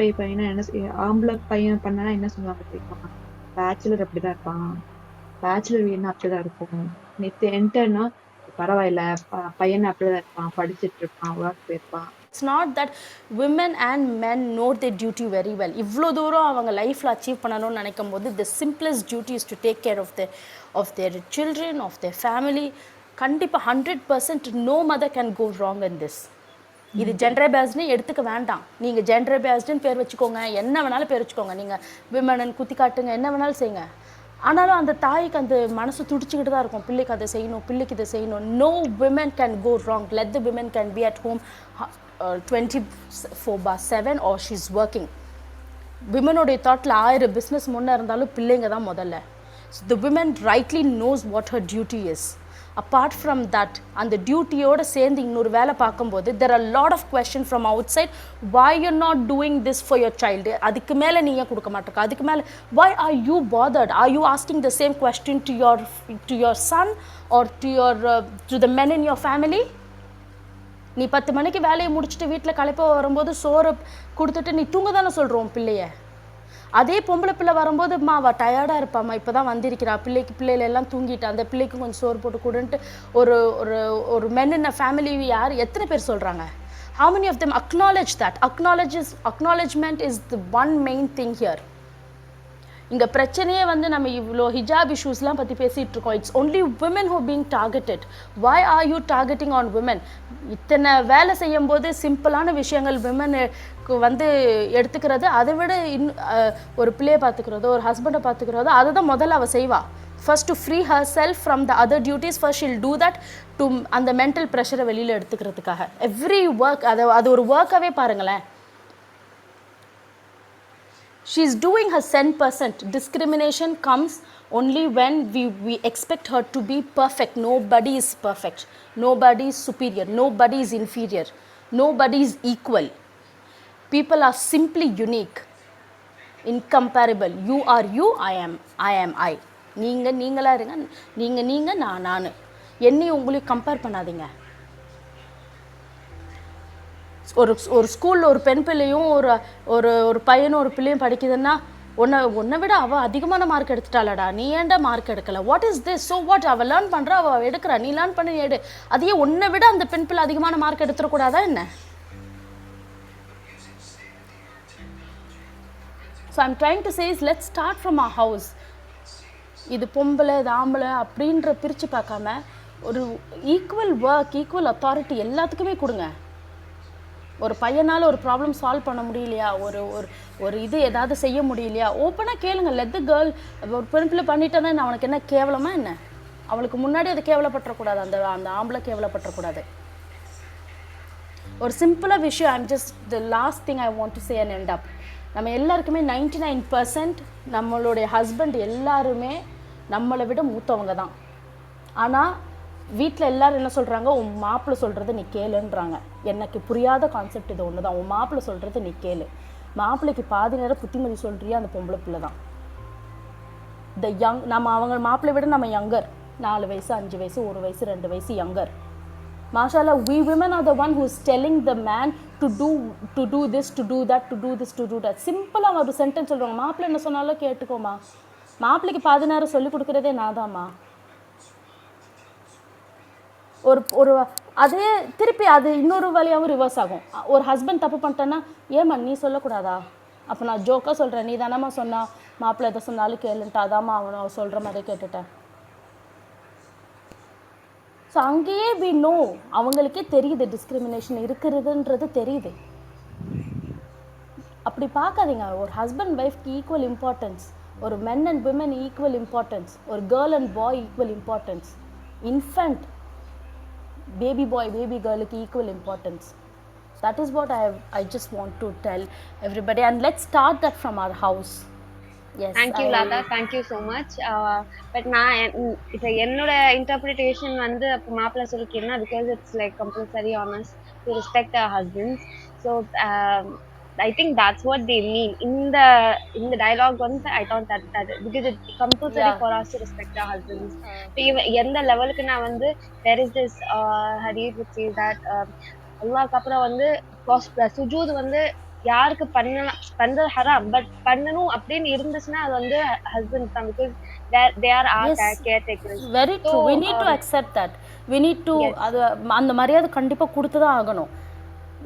பையன் பண்ணா என்ன சொல்லுவாங்க தெரியுமா? பேச்சுலர் அப்படிதான் இருப்பான், பேச்சுலர் வீடுனா அப்படிதான் இருக்கும், நேற்று என்டர்னா பரவாயில்ல பையன் அப்படிதான் இருப்பான், படிச்சுட்டு இருப்பான், ஒர்க் போயிருப்பான். It's not that women and men know their duty very well. இவ்வளோ தூரம் அவங்க லைஃப்பில் அச்சீவ் பண்ணணும்னு நினைக்கும் போது the simplest duty is to take care of their children, of their family. கண்டிப்பாக 100% no mother can go wrong in this. இது gender பேஸ்ட்னு எடுத்துக்க வேண்டாம். நீங்கள் ஜெண்டர் பேஸ்டுன்னு பேர் வச்சுக்கோங்க, என்ன வேணாலும் பேர் வச்சுக்கோங்க, நீங்கள் விமனன் குத்தி காட்டுங்க, என்ன வேணாலும் செய்யுங்க. ஆனாலும் அந்த தாய்க்கு அந்த மனசு துடிச்சிக்கிட்டு தான் இருக்கும், பிள்ளைக்கு அதை செய்யணும், பிள்ளைக்கு இதை செய்யணும். no women can go wrong. let the women can be at home 24/7 or she's working. விமனுடைய தாட்டில் 1000 business முன்னே இருந்தாலும் பிள்ளைங்க தான் முதல்ல. the women rightly knows what her duty is. apart from that, அந்த டியூட்டியோடு சேர்ந்து இன்னொரு வேலை பார்க்கும்போது there are a lot of questions from outside. why you're not doing this for your child? அதுக்கு மேலே நீ ஏன் கொடுக்க மாட்டேங்க? அதுக்கு மேலே why are you bothered? are you asking the same question to your son or to the men in your family? நீ 10 மணிக்கு வேலையை முடிச்சுட்டு வீட்டில் களைப்பாக வரும்போது சோறு கொடுத்துட்டு நீ தூங்க தானே சொல்கிறோம் பிள்ளைய. அதே பொம்பளை பிள்ளை வரும்போது அவள் டயர்டாக இருப்பாம்மா, இப்போ தான் வந்திருக்கிறா, பிள்ளைகள் எல்லாம் தூங்கிட்டா, அந்த பிள்ளைக்கு கொஞ்சம் சோறு போட்டு கொடுன்ட்டு ஒரு men in a family எத்தனை பேர் சொல்கிறாங்க? how many of them acknowledge that? Acknowledgement is the one main thing here. இங்கே பிரச்சனையே வந்து நம்ம இவ்வளோ ஹிஜாப் இஷ்யூஸ்லாம் பற்றி பேசிகிட்டு இருக்கோம். It's only women who being targeted. why are you targeting on women? இத்தனை வேலை செய்யும் போது சிம்பிளான விஷயங்கள் விமனுக்கு வந்து எடுத்துக்கிறது, அதை விட ஒரு பிள்ளையை பார்த்துக்கிறதோ ஒரு ஹஸ்பண்டை பார்த்துக்கிறதோ அதை தான் முதல்ல அவள் செய்வா. first to free herself from the other duties, first she'll do that to அந்த mental pressure வெளியில எடுத்துக்கிறதுக்காக. Every work அது ஒரு workவே பாருங்களேன். She's doing her 10%. Discrimination comes only when we expect her to be perfect. Nobody is perfect. Nobody is superior. Nobody is inferior. Nobody is equal. People are simply unique, incomparable. You are you, I am I. நீங்களா இருங்க, நீங்க நான் என்னையும் உங்களையும் compare பண்ணாதீங்க. ஒரு ஸ்கூலில் ஒரு பெண் பிள்ளையும் ஒரு பையனும் ஒரு பிள்ளையும் படிக்குதுன்னா உன்னை விட அவள் அதிகமான மார்க் எடுத்துட்டாளடா, நீ ஏன்டா மார்க் எடுக்கலை, what is this, so what, அவள் லேர்ன் பண்ணுறா, அவள் எடுக்கிறா, நீ லேர்ன் பண்ணி எடு. அதையே உன்னை விட அந்த பெண் பிள்ளை அதிகமான மார்க் எடுத்துடக்கூடாதா என்ன? So I'm trying to say let's start from our house. இது பொம்பளை இது ஆம்பளை அப்படின்ற பிரித்து பார்க்காம ஒரு ஈக்குவல் ஒர்க், ஈக்குவல் அத்தாரிட்டி எல்லாத்துக்குமே கொடுங்க. ஒரு பையனால் ஒரு ப்ராப்ளம் சால்வ் பண்ண முடியலையா, ஒரு இது ஏதாவது செய்ய முடியலையா, ஓப்பனாக கேளுங்க. லெட் த கேர்ள், ஒரு பெண் பிள்ளை பண்ணிட்டேன்னா அவனுக்கு என்ன கேவலமா என்ன? அவளுக்கு முன்னாடி அது கேவலப்பட்டுறக்கூடாது, அந்த ஆம்பளை கேவலப்பட்டுறக்கூடாது. ஒரு சிம்பிளாக விஷயம், I'm just the last thing I want to say and end up. நம்ம எல்லாருக்குமே 99% நம்மளுடைய ஹஸ்பண்ட் எல்லாருமே நம்மளை விட மூத்தவங்க தான். ஆனால் வீட்டில் எல்லோரும் என்ன சொல்கிறாங்க, உன் மாப்பிள்ளை சொல்கிறது நீ கேளுன்றாங்க. எனக்கு புரியாத கான்செப்ட் இது ஒன்று தான். உன் மாப்பிள்ளை சொல்கிறது நீ கேளு. மாப்பிள்ளைக்கு பாதி நேரம் புத்திமதி சொல்கிறியா அந்த பொம்பளை பிள்ளை தான். நம்ம அவங்க மாப்பிள்ளை விட நம்ம யங்கர், 4 வயசு 5 வயசு 1 வயசு 2 வயசு younger. Mashallah, we women are the one who's telling the man to do this, to do that, to do this, to do that. சிம்பிளாக ஒரு சென்டென்ஸ் சொல்கிறாங்க, மாப்பிள்ளை என்ன சொன்னாலும் கேட்டுக்கோமா. மாப்பிள்ளைக்கு பாதி நேரம் சொல்லிக் கொடுக்குறதே நான் தான்மா. ஒரு அதே திருப்பி அது இன்னொரு வழியாகவும் ரிவர்ஸ் ஆகும். ஒரு ஹஸ்பண்ட் தப்பு பண்ணிட்டேன்னா, ஏம்மா நீ சொல்லக்கூடாதா, அப்போ நான் ஜோக்காக சொல்கிறேன், நீ தானம்மா சொன்னா மாப்பிள்ளை எதை சொன்னாலும் கேளுன்ட்டு, அதாம்மா அவன் சொல்கிற மாதிரி கேட்டுட்டேன். ஸோ அங்கேயே வி நோ, அவங்களுக்கே தெரியுது டிஸ்கிரிமினேஷன் இருக்கிறதுன்றது தெரியுது. அப்படி பார்க்காதீங்க. ஒரு ஹஸ்பண்ட் ஒய்ஃப்க்கு ஈக்குவல் இம்பார்ட்டன்ஸ், ஒரு men and women equal importance, ஒரு girl and boy equal importance, infant baby boy baby girl equal importance. That is what I just want to tell everybody, and let's start that from our house. Yes, thank you Lata, thank you so much. But na it's ennoda interpretation வந்து அப்ப மாப்பிள்ளை சொல்லிக்கிறேன்னா, because it's like compulsory on us to respect our husbands. So I think that's what they mean in the dialogue once. I thought that because it's compulsory for us to respect our husbands. எந்த லெவலுக்கு நான் வந்து there is this hadith which says that அல்லாஹ்க்கு அப்புறம் வந்து சுஜூத் வந்து யாருக்கு பண்றது ஹராம், பட் பண்ணணும் அப்படின்னு இருந்துச்சுன்னா அது வந்து ஹஸ்பண்ட் தான், because they are our caretakers. Very true. We need to accept that. We need to அது அந்த மரியாதை கண்டிப்பா கொடுத்து தான் ஆகணும்.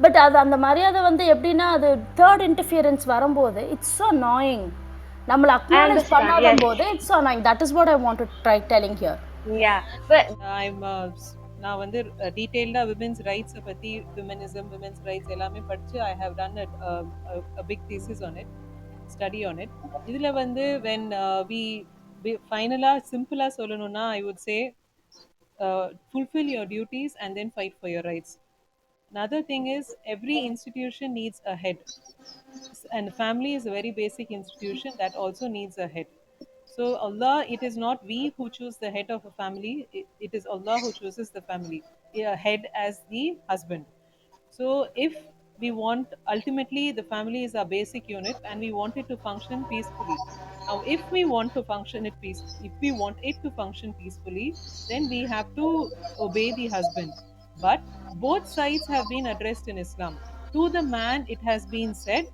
பட் அது அந்த மரியாதை வந்து எப்படின்னா, அது தேர்ட் இன்டர்ஃபியரன்ஸ் வரும்போது இட்ஸ் ஸோ அனாயிங். நம்மளை அக்னாலேஜ் பண்ணாத போது it's so annoying. That is what I want to try telling here. நான் வந்து டீட்டெயில்டாக விமென்ஸ் ரைட்ஸை பற்றி, விமனிசம், விமென்ஸ் ரைட்ஸ் எல்லாமே படித்து I have done a big thesis on it, study on it. இதில் வந்து வென் வி ஃபைனலாக சிம்பிளாக சொல்லணும்னா, I would say fulfill your duties and then fight for your rights. Another thing is, every institution needs a head, and family is a very basic institution that also needs a head. So Allah, it is not we who choose the head of a family, it is Allah who chooses the family, a head as the husband. So if we want, ultimately the family is our basic unit and we want it to function peacefully. Now if we want it to function peacefully, then we have to obey the husband. But both sides have been addressed in Islam. To the man it has been said,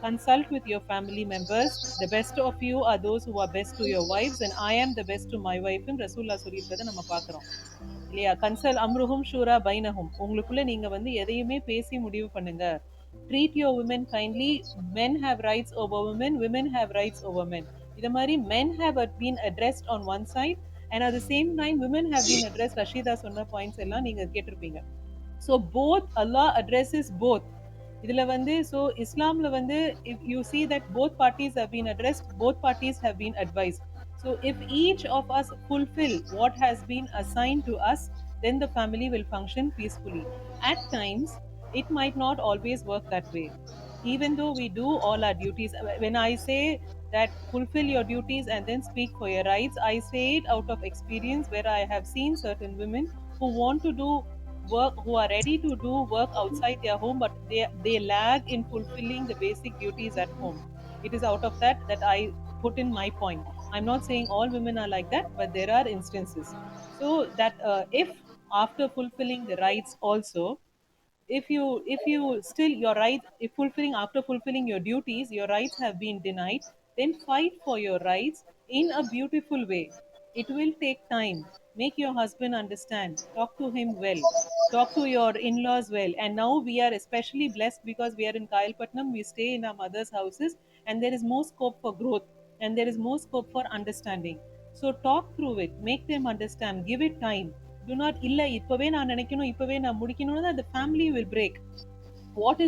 consult with your family members. The best of you are those who are best to your wives, and I am the best to my wife ன்னு ரசூலுல்லாஹ் சொல்லியிருக்கிறத நம்ம பார்க்குறோம் இல்லையா? Cancel அம்ருஹும் ஷூரா பைனஹும், உங்களுக்குள்ள நீங்க வந்து எதையுமே பேசி முடிவு பண்ணுங்க. Treat your women kindly. Men have rights over women, women have rights over men. இது மாதிரி men have been addressed on one side, and at the same time women have been addressed. Rasheeda சொன்ன பாயிண்ட்ஸ் எல்லாம் நீங்க கேட்டிருப்பீங்க. So both Allah addresses both. இதுல வந்து so இஸ்லாம்ல வந்து if you see that both parties have been addressed, both parties have been advised. So if each of us fulfill what has been assigned to us, then the family will function peacefully. At times, it might not always work that way. Even though we do all our duties, when I say that fulfill your duties and then speak for your rights, I say it out of experience where I have seen certain women who want to do work, who are ready to do work outside their home, but they lag in fulfilling the basic duties at home. It is out of that I put in my point. I'm not saying all women are like that, but there are instances. So that if after fulfilling the rights also, if you still your rights, if fulfilling after fulfilling your duties, your rights have been denied, then fight for your rights in a beautiful way. It will take time. Make your husband understand. Talk to him well. Talk to your in-laws well. And now we are especially blessed because we are in Kayalpatnam. We stay in our mother's houses, and there is more scope for growth, and there is more scope for understanding. So talk through it. Make them understand. Give it time. Do not illa இப்பவே நான் நினைக்கணும் இப்பவே நான் முடிக்கணும்னு the family will break. What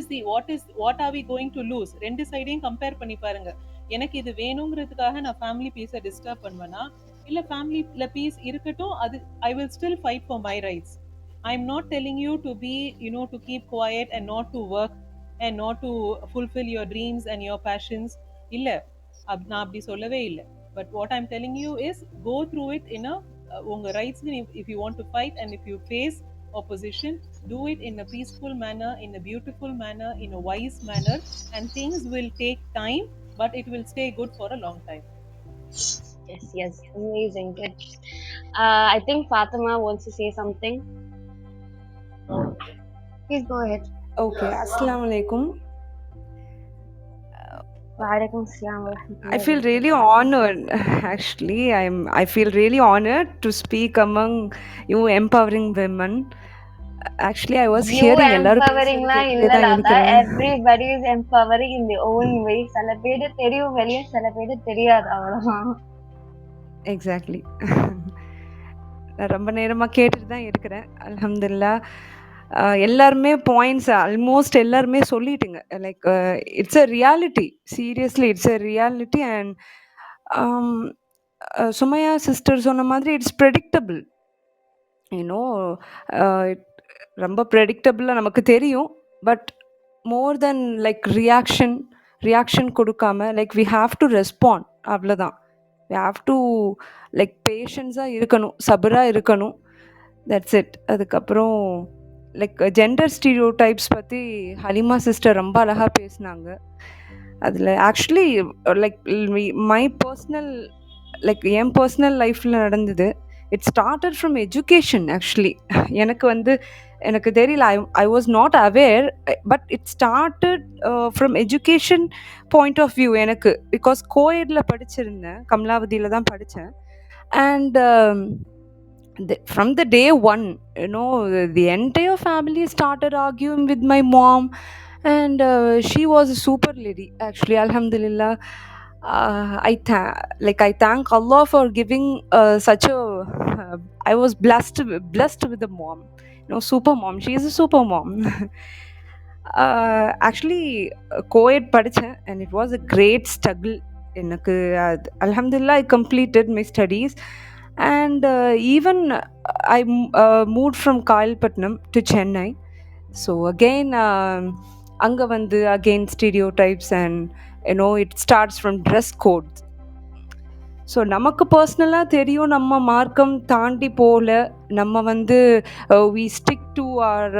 are we going to lose? ரெண்டு சைடையும் compare பண்ணி பாருங்க. எனக்கு இது வேணுங்கிறதுக்காக நான் ஃபேமிலி பீஸை டிஸ்டர்ப் பண்ணுவேனா, இல்ல ஃபேமிலில பீஸ் இருக்கட்டும், அது I will still fight for my rights. I'm not telling you to be, to keep quiet and not to work and not to fulfill your dreams and your passions. இல்ல, நான் அப்படி சொல்லவே இல்லை. But what I'm telling you is go through it in a உங்க rights, if you want to fight and if you face opposition, do it in a peaceful manner, in a beautiful manner, in a wise manner, and things will take time, but it will stay good for a long time. Yes, amazing, good. I think Fatima wants to say something. Please go ahead. Okay, Assalamu alaikum. Walaikum assalam wa I rahmatullahi feel wa really barakatuh. honored. Actually, I feel really honored to speak among you empowering women. Actually, I was You hearing எல்லாரும் empowering பேசுறது la கேட்டுட்டே illa தான் Radha. இருக்கிறேன். Everybody is empowering in their own way. சில பேரு தெரியும் வெளிய, சில பேரு தெரியாது அவ்வளவுதான். எக்ஸாக்ட்லி. நான் ரொம்ப நேரமாக கேட்டுட்டு தான் இருக்கிறேன். அல்ஹம்துலில்லாஹ். எல்லாருமே பாயிண்ட்ஸ் ஆல்மோஸ்ட் எல்லாருமே சொல்லிட்டுங்க. Like it's a reality. Seriously it's a reality. And Sumaiya sister சொன்ன மாதிரி இட்ஸ் ப்ரெடிக்டபிள். யூனோ ரொம்ப ப்ரெடிக்டபிளாக நமக்கு தெரியும். But more than like reaction கொடுக்காம like we have to respond. அவ்வளோதான். வி ஹாவ் டு லைக் பேஷன்ஸாக இருக்கணும், சபராக இருக்கணும். That's it. அதுக்கப்புறம் லைக் ஜெண்டர் ஸ்டீரியோ டைப்ஸ் பற்றி ஹலிமா சிஸ்டர் ரொம்ப அழகாக பேசினாங்க. அதில் ஆக்சுவலி லைக் மை பர்சனல் என் பர்சனல் லைஃப்பில் நடந்தது. It started from education. Actually எனக்கு தெரியல. I was not aware, but it started from education point of view. எனக்கு பிகாஸ் கோஎடில் படிச்சிருந்தேன், கமலாவதியில் தான் படித்தேன். And from the day one, the entire family started arguing with my mom, and she was a super lady actually, alhamdulillah. I thank Allah for giving such a I was blessed with a mom, super mom. She is a super mom. Actually co-ed படிச்சேன், and it was a great struggle. எனக்கு alhamdulillah I completed my studies, and even I moved from Kayalpatnam to Chennai. So again anga vandu again stereotypes, and it starts from dress code. So நமக்கு பர்சனலாக தெரியும், நம்ம மார்க்கம் தாண்டி போகல. நம்ம we stick to our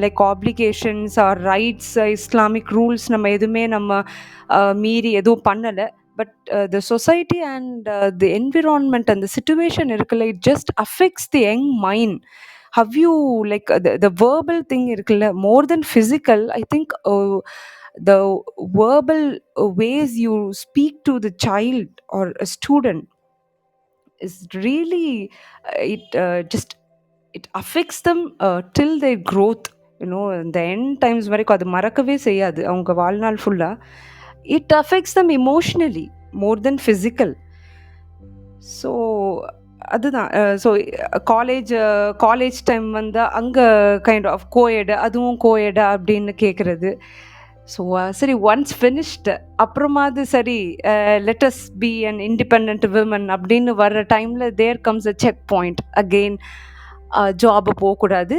like applications, our rights, Islamic rules நம்ம எதுவுமே மீறி எதுவும் பண்ணலை. But the society and the environment அந்த சிச்சுவேஷன் இருக்குல்ல, it just affects the young mind. How you like the verbal thing இருக்குல்ல, more than physical, I think the verbal ways you speak to the child or a student is really it affects them till their growth. the end times varaikku adu marakave seiyadu avanga வாழ்நாள் fulla. It affects them emotionally more than physical. So அதுதான். So college time வந்தால் அங்கே kind of கோஎடு, அதுவும் கோஎடா அப்படின்னு கேட்குறது. So சரி once finished அப்புறமாவது சரி let us be an independent women அப்படின்னு வர்ற டைமில் there comes a checkpoint again. Job போகக்கூடாது.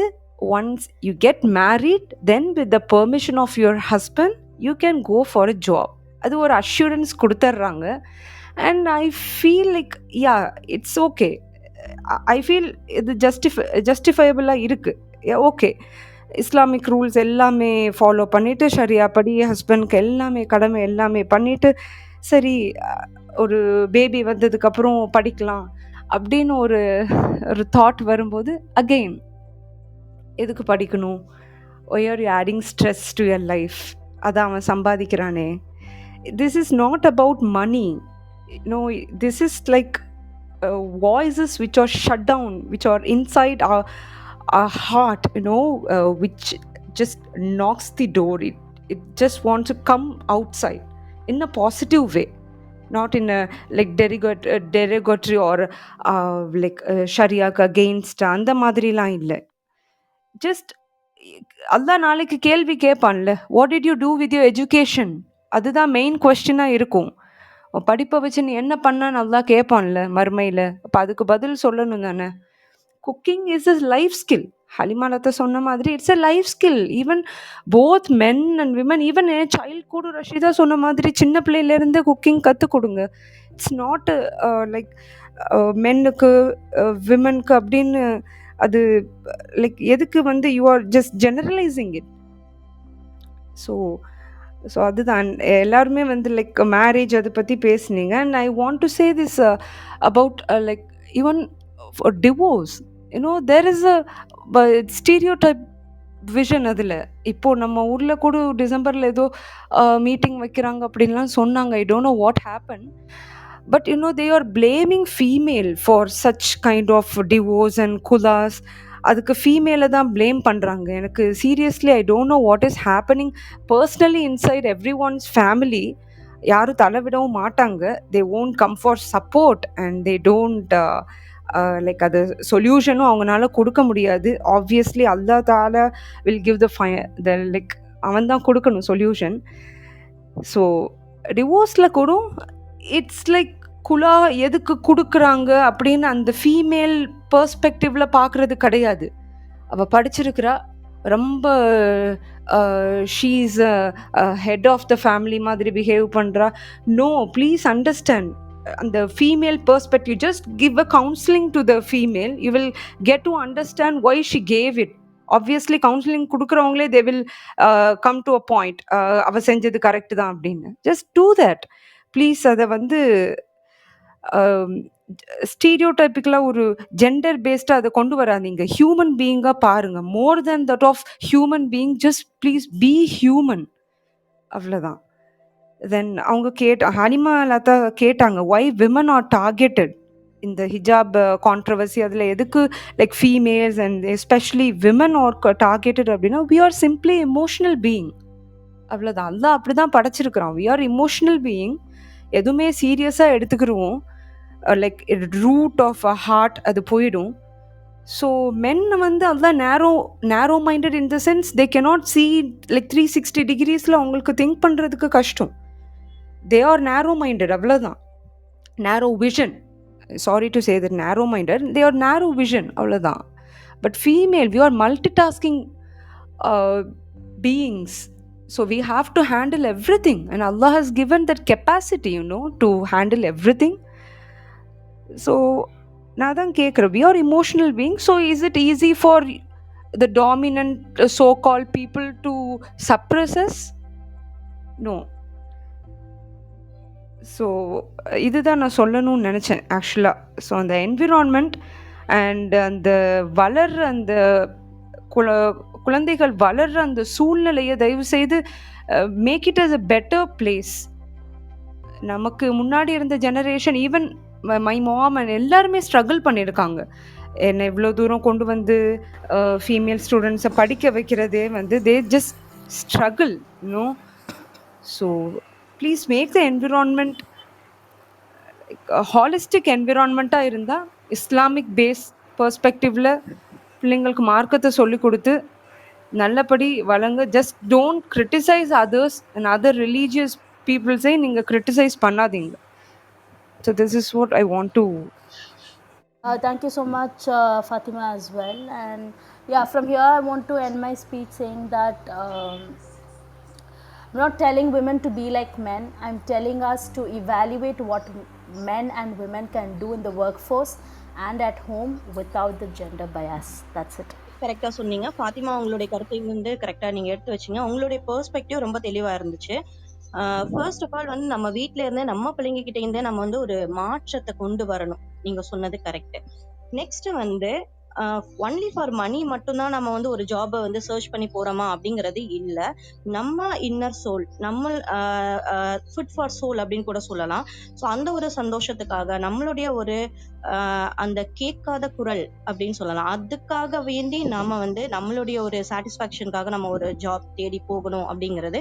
Once you get married then with the permission of your husband you can go for a job. அது ஒரு assurance கொடுத்துட்றாங்க. And I feel like ya it's okay. I feel இது ஜஸ்டிஃபைபிளாக இருக்குது. Okay, Islamic rules எல்லாமே follow பண்ணிவிட்டு ஷரியா படி ஹஸ்பண்ட்க்கு எல்லாமே கடமை எல்லாமே பண்ணிவிட்டு சரி ஒரு பேபி வந்ததுக்கப்புறம் படிக்கலாம் அப்படின்னு ஒரு ஒரு தாட் வரும்போது அகெயின் எதுக்கு படிக்கணும்? Why are you adding stress to your life? அதான் அவன் சம்பாதிக்கிறானே. This is not about money. No, this is like voices which are shut down, which are inside our heart, which just knocks the door. It just wants to come outside in a positive way, not in a like derogatory or like sharia against அந்த மாதிரிலாம் இல்லை. Just அல்லா நாளைக்கு கேள்வி கேட்பான்ல, what did you do with your education? அதுதான் main கொஸ்டினாக இருக்கும். படிப்பை வச்சு நீ என்ன பண்ணான்னு நல்லா கேட்பான்ல மறுமையில். அப்போ அதுக்கு பதில் சொல்லணும் தானே. Cooking is a life skill. Halima Latha சொன்ன மாதிரி it's a life skill. Even both men and women, even child கூட ரஷீதா சொன்ன மாதிரி சின்ன பிள்ளையிலேருந்து குக்கிங் கற்றுக் கொடுங்க. இட்ஸ் நாட் லைக் மென்னுக்கு விமனுக்கு அப்படின்னு. அது லைக் எதுக்கு வந்து you are just generalising it. So அதுதான் எல்லாருமே வந்து லைக் மேரேஜ் அதை பற்றி பேசுனீங்க. And I want to say this about like even divorce. There is a stereotype vision அதில். இப்போது நம்ம ஊரில் கூட டிசம்பரில் ஏதோ மீட்டிங் வைக்கிறாங்க அப்படின்லாம் சொன்னாங்க. I don't know what happen. But they are blaming female for such kind of divorce and kulas. அதுக்கு ஃபீமேலை தான் ப்ளேம் பண்ணுறாங்க. எனக்கு seriously I don't know what is happening personally inside every once family. யாரும் தலைவிடவும் மாட்டாங்க. They won't come for support and they don't like அது சொல்யூஷனும் அவங்களால கொடுக்க முடியாது. ஆப்வியஸ்லி அல்லா தாலா வில் கிவ் த லைக் அவன் தான் கொடுக்கணும் சொல்யூஷன். ஸோ டிவோர்ஸில் கூட இட்ஸ் லைக் குலா எதுக்கு கொடுக்குறாங்க அப்படின்னு அந்த ஃபீமேல் பெர்ஸ்பெக்டிவ்ல பார்க்குறது கிடையாது. அவள் படிச்சிருக்கிறா, ரொம்ப she is head of the family மாதிரி பிஹேவ் பண்ணுறா. நோ, ப்ளீஸ் அண்டர்ஸ்டாண்ட் அந்த female perspective. Just give a counselling to the female. You will get to understand why she gave it. Obviously counselling கொடுக்குறவங்களே they will come to a point, அவள் செஞ்சது correct தான் அப்படின்னு. Just do that please. அதை வந்து ஸ்டீரியோடைப்பிக்கலாக ஒரு gender பேஸ்டாக அதை கொண்டு வராதீங்க. ஹியூமன் பீயிங்காக பாருங்கள். More than that of human being, just please be human. அவ்வளோதான். தென் அவங்க ஹலிமா லதா கேட்டாங்க, ஒய் விமன் ஆர் டார்கெட்டட் இந்த ஹிஜாப் கான்ட்ரவர்சி. அதில் எதுக்கு like females and especially women are targeted அப்படின்னா, we are simply emotional being. அவ்வளோதான். அல்லா அப்படி தான் படைச்சிருக்கிறான். We are emotional being. எதுவுமே சீரியஸாக எடுத்துக்கிடுவோம், like root of a heart அது போயிடும். ஸோ மென் வந்து அதுதான் narrow minded in the sense they cannot see like 360 டிகிரிஸில் அவங்களுக்கு திங்க் பண்ணுறதுக்கு கஷ்டம். தே ஆர் நேரோ மைண்டட், அவ்வளோதான். Narrow vision, sorry to say that, narrow minded, they are narrow vision, அவ்வளோதான். But female, we are multitasking beings, so we have to handle everything, and Allah has given that capacity to handle everything. So நான் தான் கேட்குறேன், we are emotional beings, so is it easy for the dominant so-called people to suppress us? No. So இதுதான் நான் சொல்லணும்னு நினச்சேன் ஆக்சுவலாக. So அந்த environment and அந்த அந்த குழந்தைகள் வளர்கிற அந்த சூழ்நிலையை தயவுசெய்து make it as a better place. நமக்கு முன்னாடி இருந்த generation, even my mom and எல்லாருமே ஸ்ட்ரகிள் பண்ணியிருக்காங்க. என்னை இவ்வளோ தூரம் கொண்டு வந்து ஃபீமேல் ஸ்டூடெண்ட்ஸை படிக்க வைக்கிறதே வந்து they just struggle. So please make the environment holistic என்விரான்மெண்ட்டாக இருந்தால், இஸ்லாமிக் பேஸ் பர்ஸ்பெக்டிவில் பிள்ளைங்களுக்கு மார்க்கத்தை சொல்லி கொடுத்து நல்லபடி வளங்க. Just don't criticise others and other religious பீப்புள்ஸை நீங்கள் கிரிட்டிசைஸ் பண்ணாதீங்க. So this is what I want to. Thank you so much, Fatima, as well. And yeah, from here I want to end my speech saying that I'm not telling women to be like men. I'm telling us to evaluate what men and women can do in the workforce and at home without the gender bias. That's it. கரெக்டா சொன்னீங்க ஃபாத்திமா. உங்களுடைய கருத்தை வந்து கரெக்டா நீங்க எடுத்து வச்சீங்க. உங்களுடைய பெர்ஸ்பெக்டிவ் ரொம்ப தெளிவா இருந்துச்சு. ஃபர்ஸ்ட் ஆஃப் ஆல் வந்து நம்ம வீட்ல இருந்து நம்ம பிள்ளைங்க கிட்ட இருந்தே நம்ம வந்து ஒரு மாற்றத்தை கொண்டு வரணும். நீங்க சொன்னது கரெக்ட். நெக்ஸ்ட் வந்து ஒன்லி ஃபார் மணி மட்டும்தான் நம்ம வந்து ஒரு ஜாபை வந்து சர்ச் பண்ணி போறோமா அப்படிங்கிறது இல்ல. நம்ம இன்னர் சோல், நம்ம ஃபுட் ஃபார் சோல் அப்படின்னு கூட சொல்லலாம். ஸோ அந்த ஒரு சந்தோஷத்துக்காக நம்மளுடைய ஒரு அந்த கேட்காத குரல் அப்படின்னு சொல்லலாம், அதுக்காக வேண்டி நாம வந்து நம்மளுடைய ஒரு சாட்டிஸ்ஃபேக்ஷனுக்காக நம்ம ஒரு ஜாப் தேடி போகணும் அப்படிங்கிறது,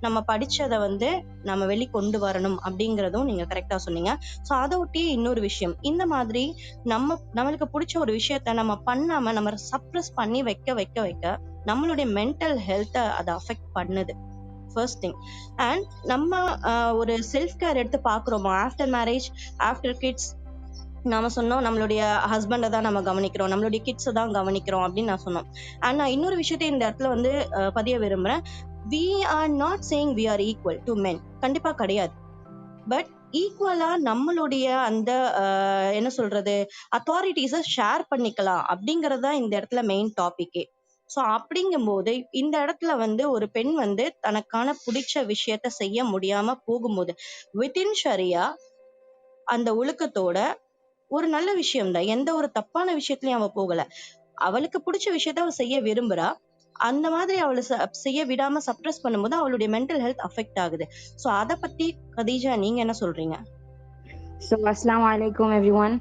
நம்ம படிச்சதை வந்து நம்ம வெளி கொண்டு வரணும் அப்படிங்கிறதும் நீங்க கரெக்டா சொன்னீங்க. ஸோ அதை ஒட்டி இன்னொரு விஷயம், இந்த மாதிரி நம்மளுக்கு பிடிச்ச ஒரு விஷயத்த நம்ம பண்ணாம நம்ம சப்ரஸ் பண்ணி வைக்க நம்மளுடைய மென்டல் ஹெல்த்தை அதை அஃபெக்ட் பண்ணுது. First thing. அண்ட் நம்ம ஒரு செல்ஃப் கேர் எடுத்து பாக்குறோமா, ஆஃப்டர் மேரேஜ், ஆஃப்டர் கிட்ஸ், நாம சொன்னோம் நம்மளுடைய ஹஸ்பண்டை தான் நம்ம கவனிக்கிறோம், நம்மளுடைய கிட்ஸை தான் கவனிக்கிறோம் அப்படின்னு நான் சொன்னோம். அண்ட் நான் இன்னொரு விஷயத்த இந்த இடத்துல வந்து பதிய விரும்புறேன். we are not saying we are equal to men. கண்டிப்பா கிடையாது. பட் ஈக்குவலா நம்மளுடைய அந்த என்ன சொல்றது அத்தாரிட்டிஸை ஷேர் பண்ணிக்கலாம் அப்படிங்கறது தான் இந்த இடத்துல மெயின் டாபிக்கே. ஸோ அப்படிங்கும் போது இந்த இடத்துல வந்து ஒரு பெண் வந்து தனக்கான பிடிச்ச விஷயத்த செய்ய முடியாம போகும்போது வித்தின் ஷரியா அந்த ஒழுக்கத்தோட ஒரு நல்ல விஷயம் தான், எந்த ஒரு தப்பான விஷயத்துலயும் அவ போகல, அவளுக்கு பிடிச்ச விஷயத்த அவ செய்ய விரும்புறா. அந்த மாதிரி அவளை செய்ய விடாம சப்ரஸ் பண்ணும்போது அவளுடைய மென்டல் ஹெல்த் அஃபெக்ட் ஆகுது. ஸோ அதை பத்தி கதீஜா நீங்க என்ன சொல்றீங்க? ஸோ அஸ்ஸலாமு அலைக்கும் எவ்ரிஒன்.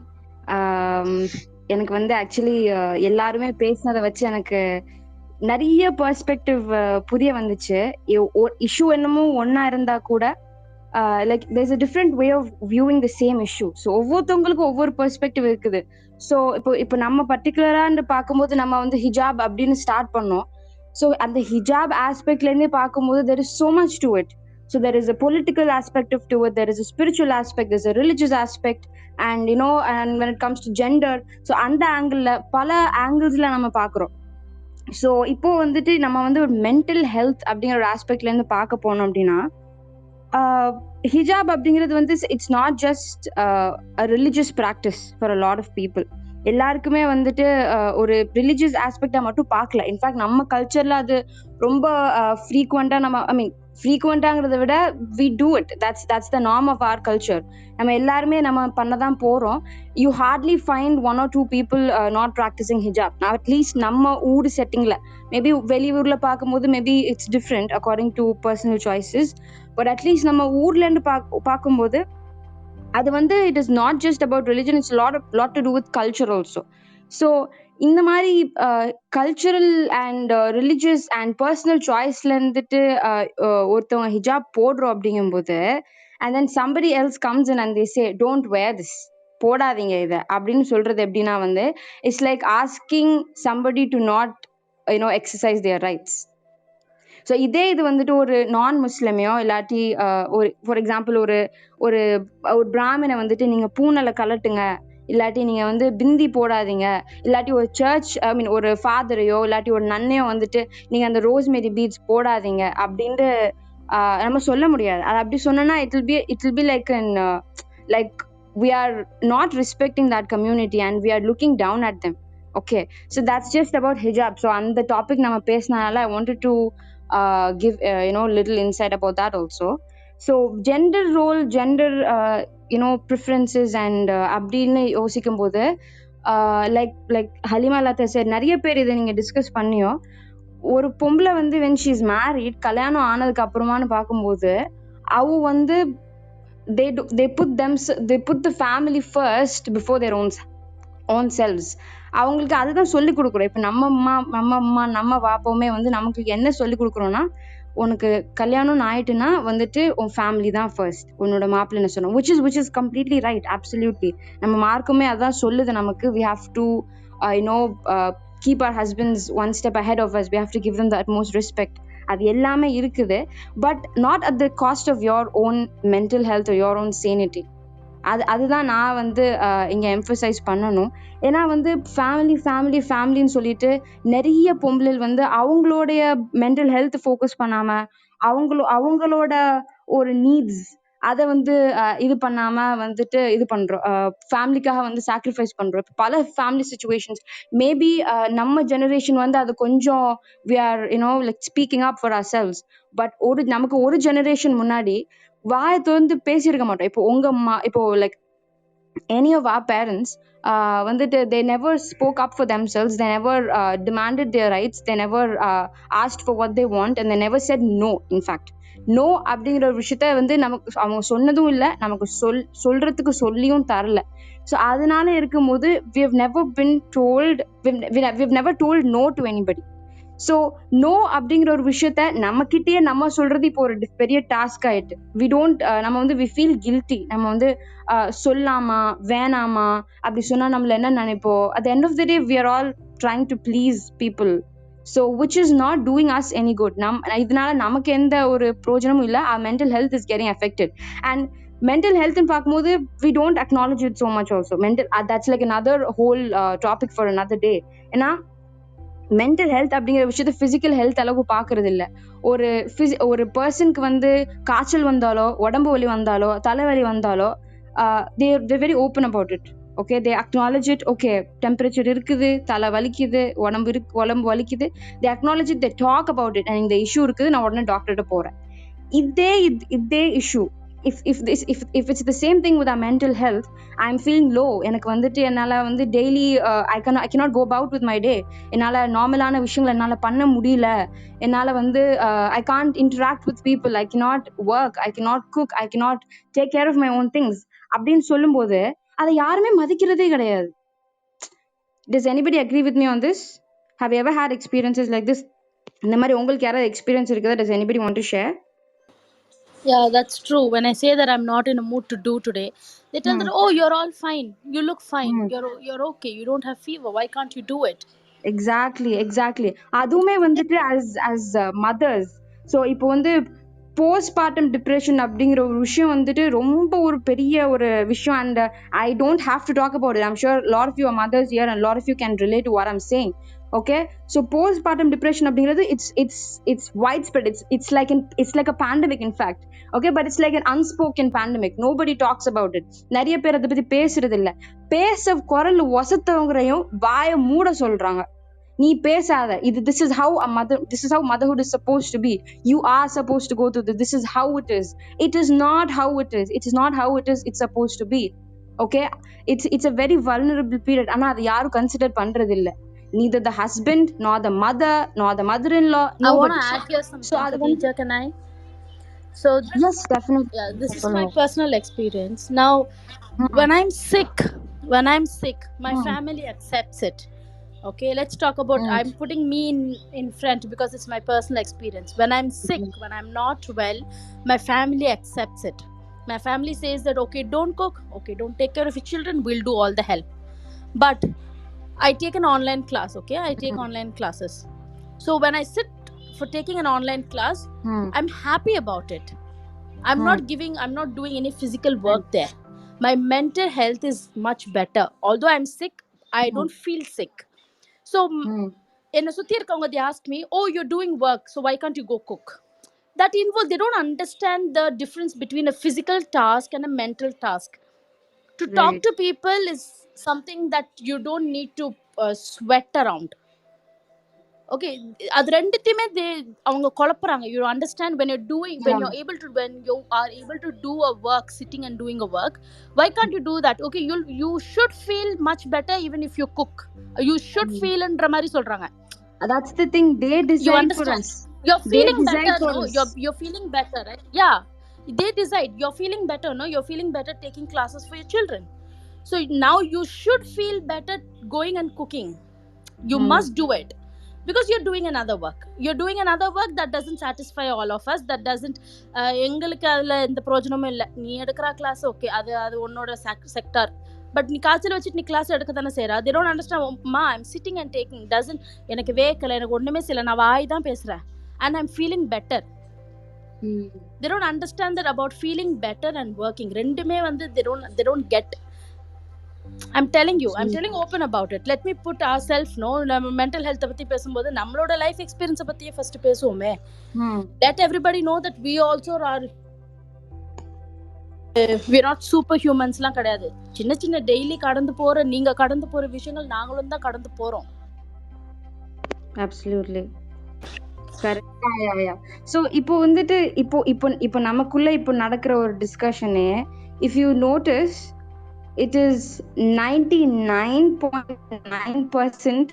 எனக்கு வந்து ஆக்சுவலி எல்லாருமே பேசினதை வச்சு எனக்கு நிறைய பெர்ஸ்பெக்டிவ் புரிய வந்துச்சு. இஷ்யூ என்னமோ ஒன்னா இருந்தா கூட like there's a different way of viewing the same issue. So ஒவ்வொருத்தவங்களுக்கும் ஒவ்வொரு பெர்ஸ்பெக்டிவ் இருக்குது. ஸோ இப்போ நம்ம பர்டிகுலரான்னு பார்க்கும்போது நம்ம வந்து ஹிஜாப் அப்படின்னு ஸ்டார்ட் பண்ணோம். ஸோ அந்த ஹிஜாப் ஆஸ்பெக்ட்லேருந்தே பார்க்கும்போது there is so much to it. So there is a political aspect to it, there is a spiritual aspect, there's a religious aspect, and you know, and when it comes to gender, so அந்த angle பல ஆங்கிள்ஸ்ல நம்ம பார்க்குறோம். So இப்போ வந்துட்டு நம்ம வந்து ஒரு mental health அப்படிங்கிற ஒரு ஆஸ்பெக்ட்ல இருந்து பார்க்க போனோம் அப்படின்னா ஹிஜாப் அப்படிங்கிறது வந்து it's not just a religious practice for a lot of people. எல்லாருக்குமே வந்துட்டு ஒரு ரிலிஜியஸ் ஆஸ்பெக்டா மட்டும் பார்க்கல. இன்ஃபேக்ட் நம்ம கல்ச்சர்ல அது ரொம்ப ஃப்ரீக்வெண்டா நம்ம ஃப்ரீக்வெண்டாங்கிறத விட we do it. That's the norm of our culture. நம்ம எல்லாருமே நம்ம பண்ணதான் போறோம். You hardly find 1 or 2 people not practising ஹிஜாப். அட்லீஸ்ட் நம்ம ஊர் செட்டிங்ல, மேபி வெளியூர்ல பார்க்கும்போது maybe it's different according to personal choices. But at least நம்ம ஊர்ல இருந்து பார்க்கும்போது அது வந்து it is not just about religion, it's lot to do with culture also. So இந்த மாதிரி cultural and religious and personal சாய்ஸ்ல இருந்துட்டு ஒருத்தவங்க ஹிஜாப் போடுறோம் அப்படிங்கும்போது and then somebody else comes in and they say don't wear this, போடாதீங்க இதை அப்படின்னு சொல்றது எப்படின்னா வந்து it's like asking somebody to not exercise their rights. So இதே இது வந்துட்டு ஒரு நான் முஸ்லிமையோ இல்லாட்டி ஒரு ஃபார் எக்ஸாம்பிள் ஒரு ஒரு பிராமணை வந்துட்டு நீங்க பூனலை கலட்டுங்க, இல்லாட்டி நீங்க வந்து பிந்தி போடாதீங்க, இல்லாட்டி ஒரு சர்ச் ஒரு ஃபாதரையோ இல்லாட்டி ஒரு நன்னையோ வந்துட்டு நீங்க அந்த ரோஸ்மேரி பீட்ஸ் போடாதீங்க அப்படின்ட்டு நம்ம சொல்ல முடியாது. அது அப்படி சொன்னோம்னா it will be like we are not respecting that community and we are looking down at them. Okay, so that's just about hijab. So on the topic nama pesnala I wanted to give little insight about that also. So gender role, gender preferences and அப்படின்னு யோசிக்கும் போது like Halima Latha said, நிறைய பேர் இதை நீங்க discuss பண்ணியோ. ஒரு பொம்பளை வந்து when she is married, கல்யாணம் ஆனதுக்கு அப்புறமானு பார்க்கும்போது அவ வந்து they put the family first before their own selves. அவங்களுக்கு அதுதான் சொல்லி கொடுக்குறோம். இப்ப நம்ம அம்மா நம்ம வாப்போமே வந்து நமக்கு என்ன சொல்லி கொடுக்குறோம்னா, உனக்கு கல்யாணம் ஆயிட்டுன்னா வந்துட்டு உன் ஃபேமிலி தான் ஃபர்ஸ்ட், உன்னோட மாப்பிள்ளை என்ன சொன்னோம், which is completely right, absolutely. நம்ம மார்க்குமே அதான் சொல்லுது நமக்கு. we have to keep our husbands one step ahead of us. We have to give them the utmost respect. அது எல்லாமே இருக்குது, but not at the cost of your own mental health or your own sanity. அதுதான் நான் வந்து இங்க emphasise பண்ணணும். ஏன்னா வந்து ஃபேமிலின்னு சொல்லிட்டு நிறைய பொம்பளைகள் வந்து அவங்களுடைய மென்டல் ஹெல்த் ஃபோக்கஸ் பண்ணாம அவங்களோட ஒரு நீட்ஸ் அதை வந்து இது பண்ணாம வந்துட்டு இது பண்றோம், ஃபேமிலிக்காக வந்து சாக்ரிஃபைஸ் பண்றோம். பல ஃபேமிலி சுச்சுவேஷன்ஸ் மேபி நம்ம ஜெனரேஷன் வந்து அது கொஞ்சம் we are like speaking up for ourselves. But நமக்கு ஒரு ஜெனரேஷன் முன்னாடி வாயை திறந்து பேசியிருக்க மாட்டோம். இப்போ இப்போ like any of our parents வந்துட்டு they never spoke up for themselves, they never demanded their rights, they never asked for what they want, and they never said no. In fact, no அப்படிங்கிற ஒரு விஷயத்த வந்து நமக்கு அவங்க சொன்னதும் இல்லை, நமக்கு சொல்றதுக்கு சொல்லியும் தரல. ஸோ அதனால இருக்கும்போது we have never been told, we've never told no to anybody. So no அப்படிங்கிற ஒரு விஷயத்த நம்மக்கிட்டேயே நம்ம சொல்றது இப்போ ஒரு பெரிய டாஸ்க் ஆயிட்டு. வி டோன்ட் நம்ம வந்து வி ஃபீல் கில்ட்டி. நம்ம வந்து சொல்லாமா வேணாமா அப்படி சொன்னா நம்மள என்ன நினைப்போம். At the end of the day we are all trying to please people. So which is not doing us any good. இதனால நமக்கு எந்த ஒரு பிரோஜனமும் இல்லை. our mental health is getting affected. And mental health ன்னு பார்க்கும்போது we don't acknowledge it so much also. That's like another whole topic for another day. ஏன்னா mental health அப்படிங்கிற விஷயத்த பிசிக்கல் ஹெல்த் அளவு பாக்குறது இல்ல. ஒரு பர்சனுக்கு வந்து காய்ச்சல் வந்தாலோ உடம்பு வலி வந்தாலோ தலைவலி வந்தாலோ they're very open about it. Okay, they acknowledge it. Okay, temperature இருக்குது, தலை வலிக்குது, உடம்பு வலிக்குது, they acknowledge it, they talk about it. and இந்த இஷ்யூ இருக்குது, நான் உடனே டாக்டர்கிட்ட போறேன். இதே issue if it's the same thing with our mental health, I'm feeling low, எனக்கு வந்துட்டு என்னால வந்து daily I cannot go about with my day, என்னால நார்மலான விஷயங்களை என்னால பண்ண முடியல, என்னால வந்து I can't interact with people, I cannot work, I cannot cook, I cannot take care of my own things அப்படின்னு சொல்லும்போது அதை யாருமே மதிக்கிறதே கிடையாது. Does anybody agree with me on this? Have you ever had experiences like this? இந்த மாதிரி உங்களுக்கு யாராவது experience இருக்குதா? Does anybody want to share? Yeah, that's true. When I say that I'm not in a mood to do today, they tell that, oh, you're all fine, you look fine, you're okay, you don't have fever, why can't you do it? Exactly அதுவுமே வந்துட்டு as mothers. So இப்போ வந்து postmortem depression அப்படிங்கிற ஒரு விஷயம் வந்துட்டு ரொம்ப ஒரு பெரிய ஒரு விஷயம். And I don't have to talk about it. I'm sure lot of your mothers here and lot of you can relate to what I'm saying. Okay, so postpartum depression அப்படிங்கிறது it's widespread. It's like a pandemic in fact. Okay, but it's like an unspoken pandemic. nobody talks about it. நிறைய பேர் அதை பத்தி பேசுறது இல்ல. குரல் ஒசத்தவங்களையும் வாயை மூட சொல்றாங்க. நீ பேசாத, இது this is how motherhood is supposed to be. You are supposed to go through this is how it is. It is not how it is. It's supposed to be. Okay, it's a very vulnerable period. ஆனா அது யாரும் consider பண்றது இல்ல. Neither the husband nor the mother nor the mother-in-law. I want to add here something, Katheeja, can I? So yes, definitely. Yeah, this is my personal experience. Now, when I'm sick, my family accepts it. Okay, let's talk about, I'm putting me in front because it's my personal experience. When I'm sick, when I'm not well, my family accepts it. My family says that, okay, don't cook, okay, don't take care of your children, we'll do all the help. But I take an online class, okay, I take online classes. So when I sit for taking an online class, I'm happy about it. I'm not doing any physical work there. My mental health is much better. Although I'm sick, I don't feel sick. So in a suthi irukavanga, they ask me, oh, you're doing work, so why can't you go cook? That involves, they don't understand the difference between a physical task and a mental task. To talk to people is something that you don't need to sweat around. Okay, அது ரெண்டுத்தையுமே அவங்க குழப்பறாங்க. You understand, when you are able to do a work, sitting and doing a work, why can't you do that? Okay, you should feel much better even if you cook. You should feel ன்ற மாதிரி சொல்றாங்க. That's the thing, they decide for us. You're feeling better, no? You're feeling better, right? Yeah, they decide. You're feeling better, no? You're feeling better taking classes for your children. So now you should feel better going and cooking. You must do it. Because you're doing another work that doesn't satisfy all of us, that doesn't எங்களுக்கு அதுல எந்த பிரயோஜனமும் இல்லை. நீ எடுக்கிற class okay, அது உன்னோட sector, but நீ காய்ச்சல் வச்சுட்டு நீ கிளாஸ் எடுக்க தானே செய்கிறா. they don't understand. மா I'm sitting and taking doesn't, எனக்கு வேக்கலை, எனக்கு ஒன்றுமே செய்யலை, நான் வாய் தான் பேசுகிறேன் and I'm feeling better. They don't understand that about feeling better and working. ரெண்டுமே வந்து they don't get. I'm telling open about it. Let me put ourselves, no, நம்ம mental health பத்தி பேசும்போது நம்மளோட லைஃப் எக்ஸ்பீரியன்ஸ் பத்தியே first பேசுவோமே. Let everybody know that we also are, we're not super humans லாம் கிடையாது. சின்ன சின்ன டெய்லி கடந்து போற, நீங்க கடந்து போற விஷயங்கள் நாங்களும் தான் கடந்து போறோம். Absolutely correct. Yeah. So இப்போ வந்துட்டு இப்போ நமக்குள்ள இப்போ நடக்கிற ஒரு டிஸ்கஷனே, if you notice, it is 99.9%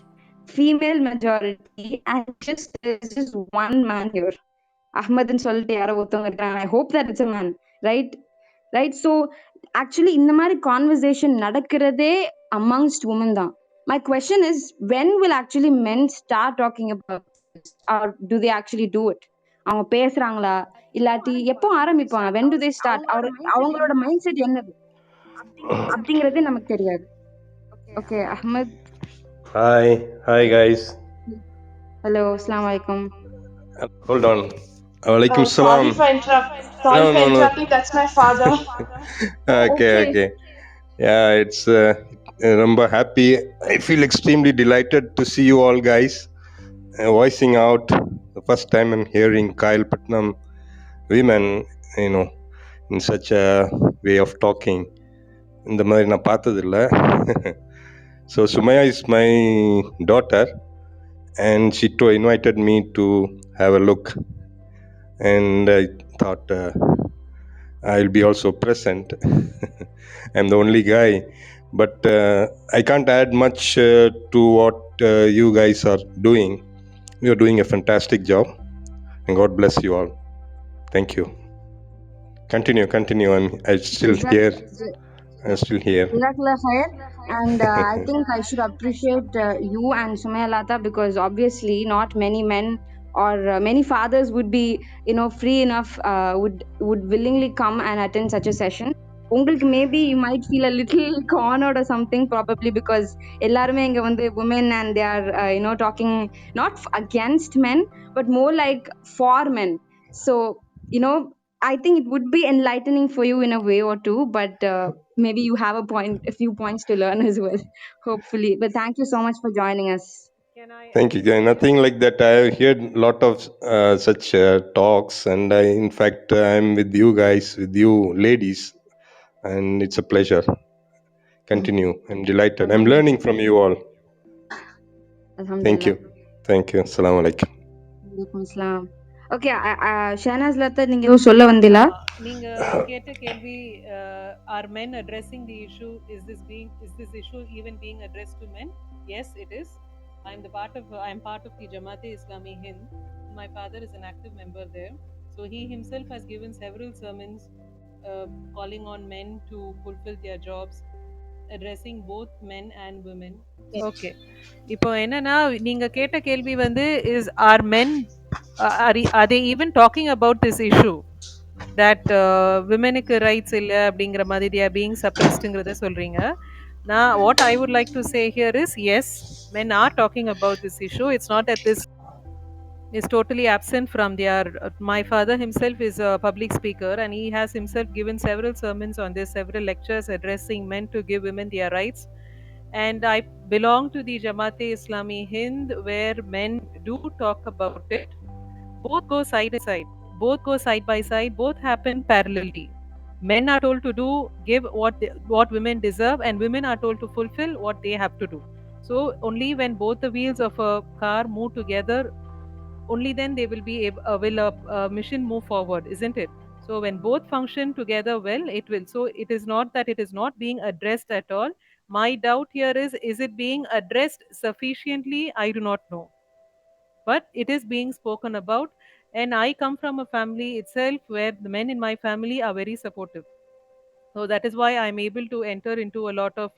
female majority and just one man here. Ahmadன்னு சொல்லிட்டு யாரோ ஒருத்தவங்க இருக்காங்க. I hope that it's a man, right? So actually இந்த மாதிரி கான்வர்சேஷன் நடக்கிறதே amongst women தான். My question is, when will actually men start talking about this, or do they actually do it? அவங்க பேசுறாங்களா இல்லாட்டி எப்போ ஆரம்பிப்பாங்க? when do they start? அவங்களோட மைண்ட் செட் என்னது அப்படிங்கிறது நமக்கு தெரியாது. Okay Ahmed. Hi guys. Hello, assalamu alaikum. Hold on. Walaikum salam. Sorry for interrupting. That's my father. Okay. Yeah, it's ரொம்ப happy. I feel extremely delighted to see you all guys voicing out. The first time I'm hearing Kayal Patnam women, in such a way of talking. இந்த மாதிரி நான் பார்த்ததில்ல. So Sumaiya is my daughter and she invited me to have a look, and I thought I'll be also present. I'm the only guy, but I can't add much to what you guys are doing. You're doing a fantastic job, and God bless you all. Thank you. Continue. I'm still here. Jazakallah khair. And I think I should appreciate you and Sumaiya Lata, because obviously not many men or many fathers would be free enough, would willingly come and attend such a session. உங்களுக்கு maybe you might feel a little cornered or something, probably because எல்லாருமே இங்க வந்து women and they are talking not against men but more like for men. So I think it would be enlightening for you in a way or two, but maybe you have a few points to learn as well, hopefully. But thank you so much for joining us. Thank you. Nothing like that. I have heard a lot of such talks, and in fact I'm with you guys, with you ladies, and it's a pleasure. Continue. I'm delighted. I'm learning from you all. Thank you. Assalamu alaikum. Alaikum assalam. Okay, Shenaz Lata, நீங்க ஏதோ சொல்ல வந்தீங்களா? நீங்க கேட்ட கேள்வி, are men addressing the issue? Is this issue even being addressed to men? Yes, it is. I'm part of the Jamaat-e-Islami Hind. My father is an active member there, so he himself has given several sermons calling on men to fulfill their jobs, addressing both men and women. Okay, இப்போ என்னன்னா நீங்க கேட்ட கேள்வி வந்து is are men are they even talking about this issue that womenக்கு rights இல்லை அப்படிங்கிற மாதிரி they are being suppressedங்கிறத சொல்றீங்க. நான் what I would like to say here is, yes, men are talking about this issue. It's not that this is totally absent from their my father himself is a public speaker, and he has himself given several sermons on this, several lectures addressing men to give women their rights. And I belong to the Jamaat-e-Islami Hind, where men do talk about it. Both go side by side, both happen parallelly. Men are told to give what women deserve, and women are told to fulfill what they have to do. So only when both the wheels of a car move together, only then they will be will a mission move forward, isn't it? So when both function together well, it will. So it is not that it is not being addressed at all. My doubt here is it being addressed sufficiently? I do not know, but it is being spoken about. And I come from a family itself where the men in my family are very supportive, so that is why I'm able to enter into a lot of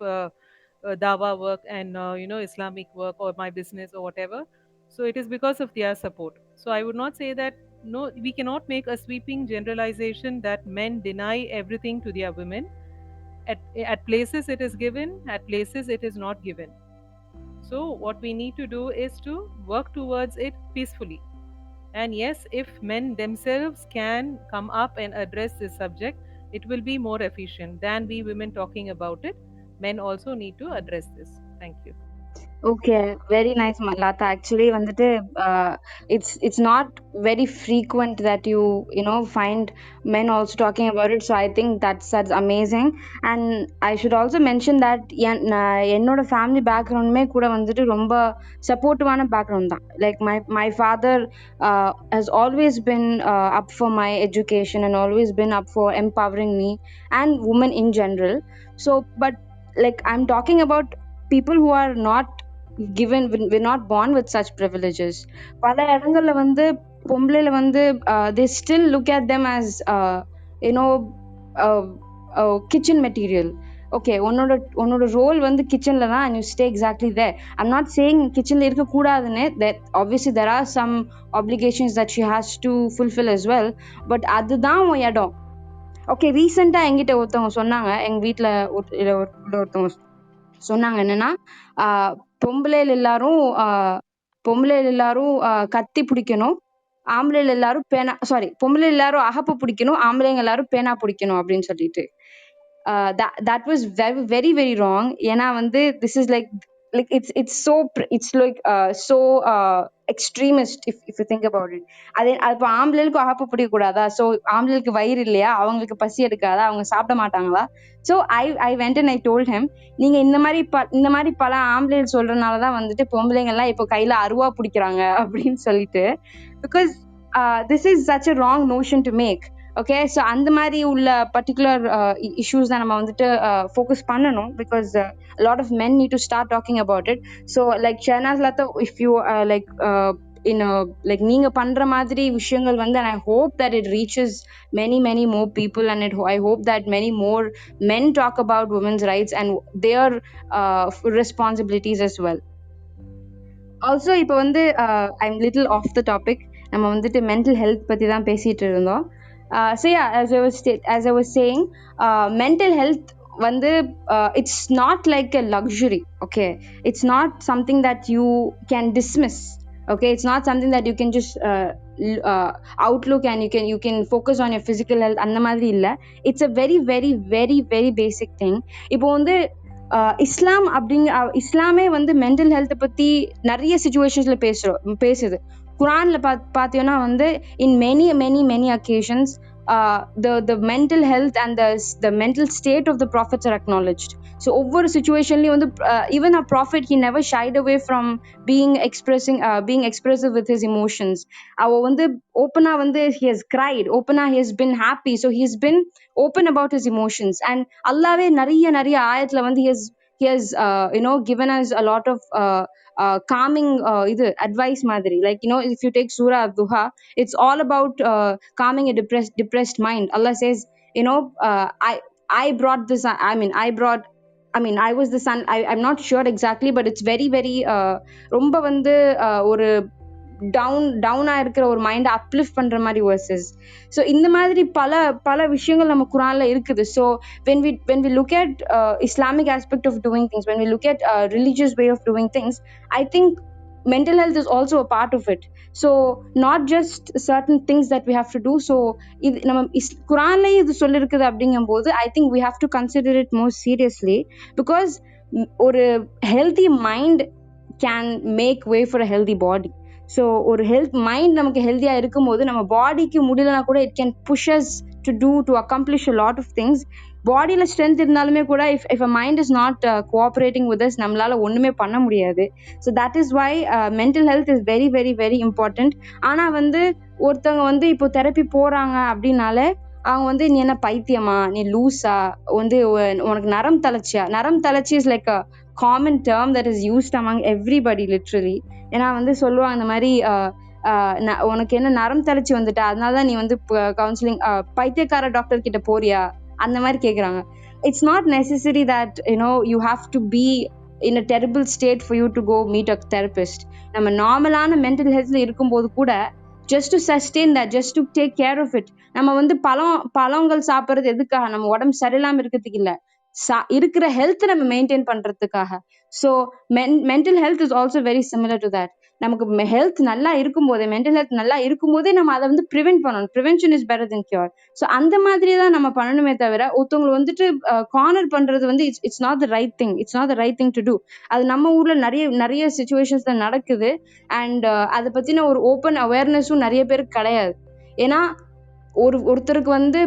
dawa work and Islamic work, or my business or whatever. So it is because of their support. So I would not say that, no, we cannot make a sweeping generalization that men deny everything to their women. At places it is given, at places it is not given. So what we need to do is to work towards it peacefully. And yes, if men themselves can come up and address this subject, it will be more efficient than we women talking about it. Men also need to address this. Thank you. Okay, very nice, Malata. Actually, வந்துட்டு it's not very frequent that you know find men also talking about it. So I think that's amazing. And I should also mention that என்னோட family background கூட வந்துட்டு ரொம்ப supportive-ஆன background தான். Like my father has always been up for my education and always been up for empowering me and women in general. So, but like I'm talking about people who are not given, we're not born with such privileges. பல இடங்கள்ல வந்து பொம்பளைல வந்து they still look at them as you know uh, kitchen material. Okay, உன்னோட role வந்து கிச்சன்ல தான் and you stay exactly there. I'm not saying கிச்சன்ல இருக்க கூடாதுன்னு, that obviously there are some obligations that she has to fulfill as well, but அதுதான் உன் இடம். ஓகே, ரீசெண்டா என்கிட்ட ஒருத்தவங்க சொன்னாங்க, எங்க வீட்டுல ஒருத்தவங்க சொன்னாங்க என்னன்னா, பொம்பளைல எல்லாரும் கத்தி பிடிக்கணும், ஆம்பளைல எல்லாரும் பேனா, சாரி, பொம்பளை எல்லாரும் அகப்பு பிடிக்கணும், ஆம்பளைங்க எல்லாரும் பேனா பிடிக்கணும் அப்படின்னு சொல்லிட்டு. That was very very very wrong. ஏன்னா வந்து this is like it's like so extremist if you think about it. அது இப்போ ஆம்பளைக்கு அகப்பு பிடிக்க கூடாதா? ஸோ ஆம்பளைக்கு வயிறு இல்லையா, அவங்களுக்கு பசி எடுக்காதா, அவங்க சாப்பிட மாட்டாங்களா? So I went and I told him, நீங்க இந்த மாதிரி பல ஆம்பளைகள் சொல்றதுனாலதான் வந்துட்டு பொம்பளைங்க எல்லாம் இப்போ கையில அருவா பிடிக்கிறாங்க அப்படின்னு சொல்லிட்டு. Because this is such a wrong notion to make. Okay, so அந்த மாதிரி உள்ள particular issues தான் நம்ம வந்துட்டு focus பண்ணணும், because a lot of men need to start talking about it. So like Shenaz Lata, if you like in a like நீங்க பண்ற மாதிரி விஷயங்கள் வந்து, and I hope that it reaches many more people, and I hope that many more men talk about women's rights and their responsibilities as well. Also இப்போ வந்து I'm little off the topic. நம்ம வந்துட்டு mental health பத்தி தான் பேசிட்டு இருந்தோம். So yeah, as I was saying, mental health வந்து it's not like a luxury. Okay, it's not something that you can dismiss. Okay, it's not something that you can just outlook and you can focus on your physical health. அந்த மாதிரி இல்ல, it's a very very very very basic thing. இப்போ வந்து இஸ்லாம் இஸ்லாமே வந்து mental health பத்தி நிறைய சிச்சுவேஷன்ஸ்ல பேசுது. குரான்ல பாத்தீங்கன்னா வந்து in many occasions the mental health and the mental state of the prophets are acknowledged. So ஒவ்வொரு சிச்சுவேஷன்லயும் வந்து even a prophet, he never shied away from being expressive with his emotions. அவ வந்து ஓப்பனா வந்து he has cried, ஓப்பனா he has been happy, so he has been open about his emotions. And அல்லாவே நிறைய ஆயத்துல வந்து he has you know given us a lot of calming advice madri. Like, you know, if you take Surah Ad-Duha, it's all about calming a depressed mind. Allah says, you know, I brought this, I was the son. I'm not sure exactly, but it's very very ரொம்ப வந்து ஒரு டவுனா இருக்கிற ஒரு mind uplift பண்ற மாதிரி verses. So இந்த மாதிரி பல விஷயங்கள் நம்ம குரான்ல இருக்குது. So when we look at Islamic aspect of doing things, when we look at religious way of doing things, I think mental health is also a part of it. So not just certain things that we have to do. So இது நம்ம குரான்ல இது சொல்லிருக்குது அப்படிங்கும்போது I think we have to consider it more seriously, because ஒரு healthy mind can make way for a healthy body. So ஒரு mind நமக்கு ஹெல்த்தியா இருக்கும் போது நம்ம பாடிக்கு முடியலனா கூட it can push us to accomplish a lot of things. பாடியில ஸ்ட்ரென்த் இருந்தாலுமே கூட if a mind is not cooperating with us, நம்மளால ஒண்ணுமே பண்ண முடியாது. So that is why mental health is very very very important. ஆனா வந்து ஒருத்தவங்க வந்து இப்போ தெரப்பி போறாங்க அப்படின்னாலே அவங்க வந்து நீ என்ன பைத்தியமா, நீ லூஸா, வந்து உனக்கு நரம் தளர்ச்சி is like a common term that is used among everybody literally. ஏன்னா வந்து சொல்லுவாங்க இந்த மாதிரி உனக்கு என்ன நரம் தளர்ச்சி வந்துட்டா, அதனாலதான் நீ வந்து கவுன்சிலிங் பைத்தியக்கார டாக்டர் கிட்ட போறியா அந்த மாதிரி கேக்குறாங்க. It's not necessary that you have to be in a terrible state for you to go meet a therapist. நம்ம நார்மலான மென்டல் ஹெல்த்ல இருக்கும்போது கூட just to sustain that, just to take care of it, நம்ம வந்து பழங்கள் சாப்பிடுறது எதுக்காக, நம்ம உடம்பு சரியில்லாம இருக்கிறதுக்கு இல்ல, இருக்கிற ஹெல்த் நம்ம மெயின்டைன் பண்றதுக்காக. So mental health is also very similar to that. நமக்கு ஹெல்த் நல்லா இருக்கும்போதே, மென்டல் ஹெல்த் நல்லா இருக்கும்போதே நம்ம அதை வந்து ப்ரிவென்ட் பண்ணணும். Prevention is better then cure. So அந்த மாதிரி தான் நம்ம பண்ணணுமே தவிர, ஒருத்தவங்களை வந்துட்டு கார்னர் பண்றது வந்து it's not the right thing. It's not the right thing to do. அது நம்ம ஊர்ல நிறைய நிறைய சுச்சுவேஷன்ஸ்ல நடக்குது. அண்ட் அதை பத்தின ஒரு ஓப்பன் அவேர்னஸும் நிறைய பேருக்கு கிடையாது. ஏன்னா ஒருத்தருக்கு வந்து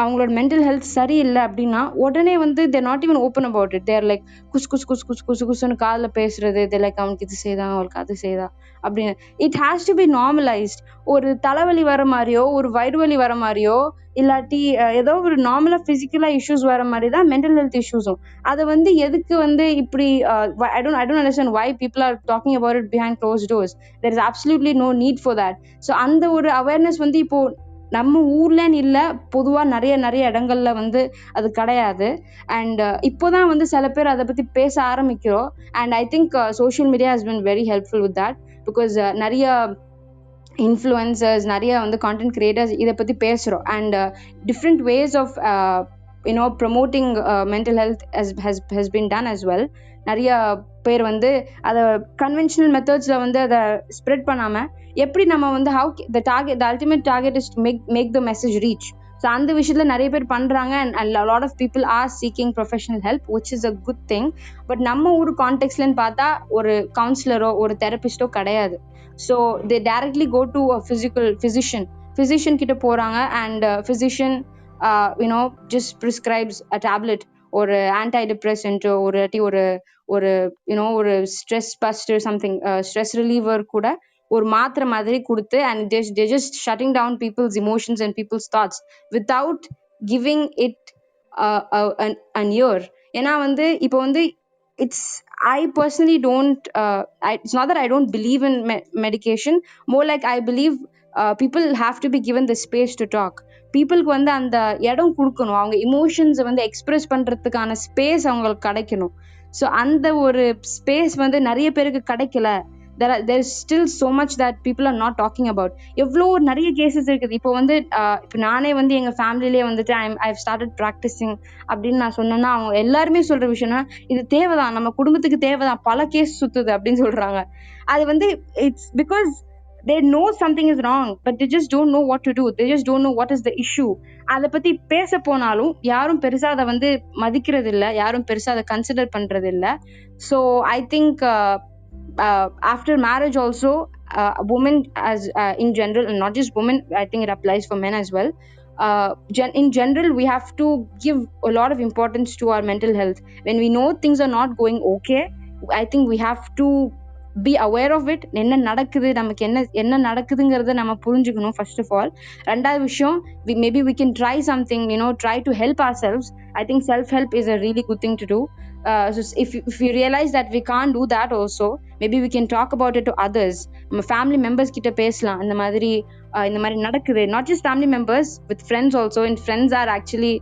அவங்களோட மென்டல் ஹெல்த் சரியில்லை அப்படின்னா உடனே வந்து they're not even open about it. They're like குசுன்னு காதில் பேசுறது, தேர் லைக் அவனுக்கு இது செய்தான், அவளுக்கு அது செய்தான் அப்படின்னு. It has to be normalised. ஒரு தலைவலி வர மாதிரியோ, ஒரு வயிறு வலி வர மாதிரியோ, இல்லாட்டி ஏதோ ஒரு நார்மலா பிசிக்கலா இஷ்யூஸ் வர மாதிரி தான் மென்டல் ஹெல்த் இஷ்யூஸும். அதை வந்து எதுக்கு வந்து இப்படி I don't understand why people are talking about it behind closed doors. There is absolutely no need for that. So அந்த ஒரு அவேர்னஸ் வந்து இப்போ நம்ம ஊர்லன்னு இல்லை, பொதுவா நிறைய நிறைய இடங்கள்ல வந்து அது கிடையாது. அண்ட் இப்போதான் வந்து சில பேர் அதை பத்தி பேச ஆரம்பிக்கிறோம். And I think social media has been very helpful with that. Because நிறைய இன்ஃப்ளூயன்சர்ஸ், நிறைய வந்து கான்டென்ட் கிரியேட்டர்ஸ் இதை பத்தி பேசுறோம். And different ways of promoting mental health has been done as well. நிறைய பேர் வந்து அதை கன்வென்ஷனல் மெத்தட்ஸ்ல வந்து அதை ஸ்ப்ரெட் பண்ணாம எப்படி நம்ம வந்து the ultimate target is to make the message reach. So அந்த விஷயத்துல நிறைய பேர் பண்றாங்க. And lot of people are seeking professional help, which is a good thing. But நம்ம ஊர் கான்டெக்ட்லன்னு பார்த்தா ஒரு கவுன்சிலரோ ஒரு தெரபிஸ்டோ கிடையாது. So they directly go to a physician கிட்ட போறாங்க. And physician just prescribes a tablet ஒரு ஆன்டி டிப்ரெசன்ட்டோ ஒரு ஒரு stress buster something, stress reliever கூட ஒரு மாத்திரை மாதிரி கொடுத்து, and they just shutting down people's emotions and people's thoughts without giving it an ear. ஏன்னா வந்து இப்போ வந்து I personally don't it's not that I don't believe in medication, more like I believe people have to be given the space to talk. பீப்புளுக்கு வந்து அந்த இடம் கொடுக்கணும், அவங்க இமோஷன்ஸை வந்து எக்ஸ்பிரஸ் பண்றதுக்கான ஸ்பேஸ் அவங்களுக்கு கிடைக்கணும். ஸோ அந்த ஒரு ஸ்பேஸ் வந்து நிறைய பேருக்கு கிடைக்கல. there is still so much that people are not talking about. எவ்வளோ நிறைய கேசஸ் இருக்குது. இப்போ வந்து இப்போ நானே வந்து எங்க ஃபேமிலிலேயே வந்துட்டு I've started practicing அப்படின்னு நான் சொன்னேன்னா அவங்க எல்லாருமே சொல்ற விஷயம்னா, இது தேவைதான், நம்ம குடும்பத்துக்கு தேவைதான், பல கேஸ் சுத்துது அப்படின்னு சொல்றாங்க. அது வந்து it's because they know something is wrong, but they just don't know what to do. They just don't know what is the issue. அதை பத்தி பேச போனாலும் யாரும் பெருசா அதை வந்து மதிக்கிறது இல்லை, யாரும் பெருசா அதை கன்சிடர் பண்றது இல்லை. So I think after marriage also, women as in general, and not just women, I think it applies for men as well. In general, we have to give a lot of importance to our mental health. When we know things are not going okay, I think we have to be aware of it. என்ன நடக்குது, நமக்கு என்ன நடக்குதுங்கிறத நம்ம புரிஞ்சுக்கணும் first of all. ரெண்டாவது விஷயம், maybe we can try something, try to help ourselves. I think self help is a really good thing to do. So if we realize that we can't do that also, maybe we can talk about it to others. நம்ம family members கிட்ட பேசலாம், இந்த மாதிரி நடக்குது. not just family members, with friends also. And friends are actually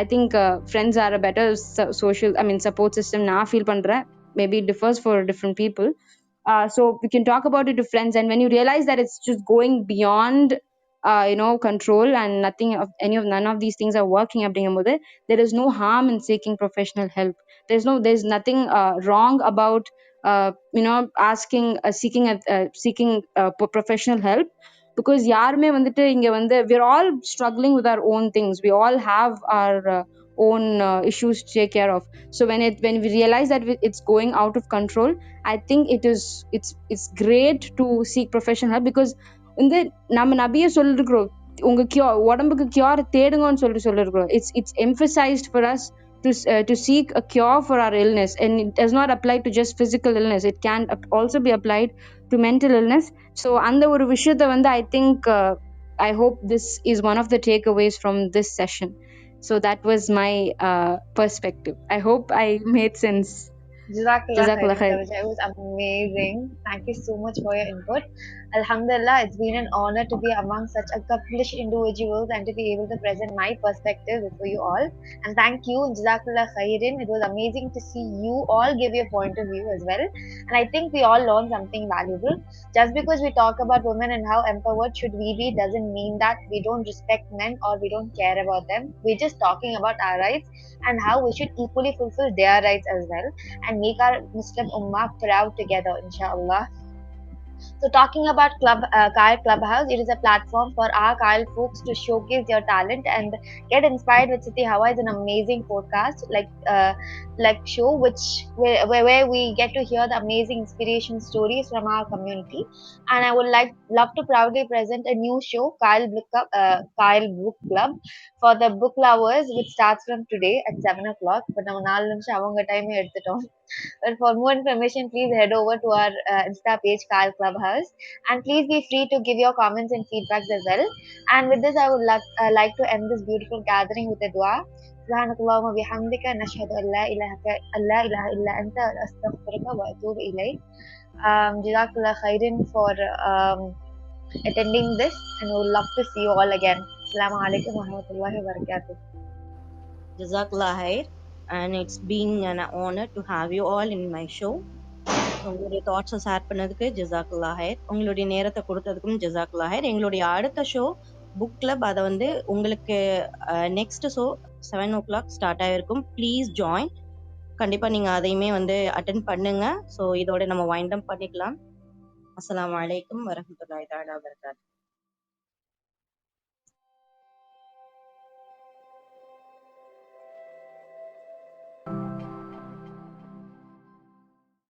I think friends are a better support system நான் feel பண்றேன். Maybe it differs for different people. So we can talk about it to friends, and when you realize that it's just going beyond control, and none of these things are working அப்படிங்கும்போது, there is no harm in seeking professional help. There's nothing wrong about seeking professional help, because யாருமே வந்துட்டு இங்க வந்து we're all struggling with our own things. We all have our own issues to take care of. So when we realize that it's going out of control, I think it's great to seek professional help. Because வந்து நம்ம நபியே சொல்லிருக்கிறோம், உங்க உடம்புக்கு cure தேடுங்கன்னு சொல்லிருக்கிறோம். It's emphasized for us to seek a cure for our illness, and it does not apply to just physical illness. It can also be applied to mental illness. So அந்த ஒரு விஷயத்தை வந்து I think I hope this is one of the takeaways from this session. So that was my perspective. I hope I made sense. Jazakallah khair. It was amazing. Thank you so much for your input. Alhamdulillah, it's been an honor to be among such accomplished individuals and to be able to present my perspective before you all. And thank you, Jazakallah Khairin. It was amazing to see you all give your point of view as well. And I think we all learned something valuable. Just because we talk about women and how empowered should we be doesn't mean that we don't respect men or we don't care about them. We're just talking about our rights and how we should equally fulfill their rights as well and make our Muslim Ummah proud together, inshallah. So, talking about Kyle Clubhouse, it is a platform for our Kyle folks to showcase their talent and get inspired with Sithi Hawwa. Is an amazing podcast, like show where we get to hear the amazing inspiration stories from our community. And I would love to proudly present a new show, Kyle Book Club, for the book lovers, which starts from today at 7 o'clock. But now, 4 நிமிஷம் அவங்க time எடுத்துட்டோம். But for more information, please head over to our Insta page, Kyle Clubhouse, and please be free to give your comments and feedbacks as well. And with this, I would like to end this beautiful gathering with a dua. سبحانك اللهم وبحمدك نشهد أن لا إله إلا أنت أستغفرك وأتوب إليك. Jazakallah khairin for attending this, and we would love to see you all again. Assalamu alaikum wa rahmatullahi wa barakatuh. Jazakallah khair, and it's been an honor to have you all in my show. உங்களுடைய தாட்ஸை share பண்ணதுக்கு ஜஸாக்குல்லா ஹைர், உங்களுடைய நேரத்தை கொடுத்ததுக்கும் ஜஸாக்குல்லா ஹைர். எங்களுடைய அடுத்த show book club, அதை வந்து உங்களுக்கு நெக்ஸ்ட் ஷோ 7 o'clock ஸ்டார்ட் ஆகிருக்கும். Please join. கண்டிப்பாக நீங்கள் அதையுமே வந்து அட்டென்ட் பண்ணுங்க. ஸோ இதோட நம்ம வைண்ட் அப் பண்ணிக்கலாம். அஸ்ஸலாமு அலைக்கும் வரஹ்மத்துல்லாஹி தஆலா வபரகாத்துஹு.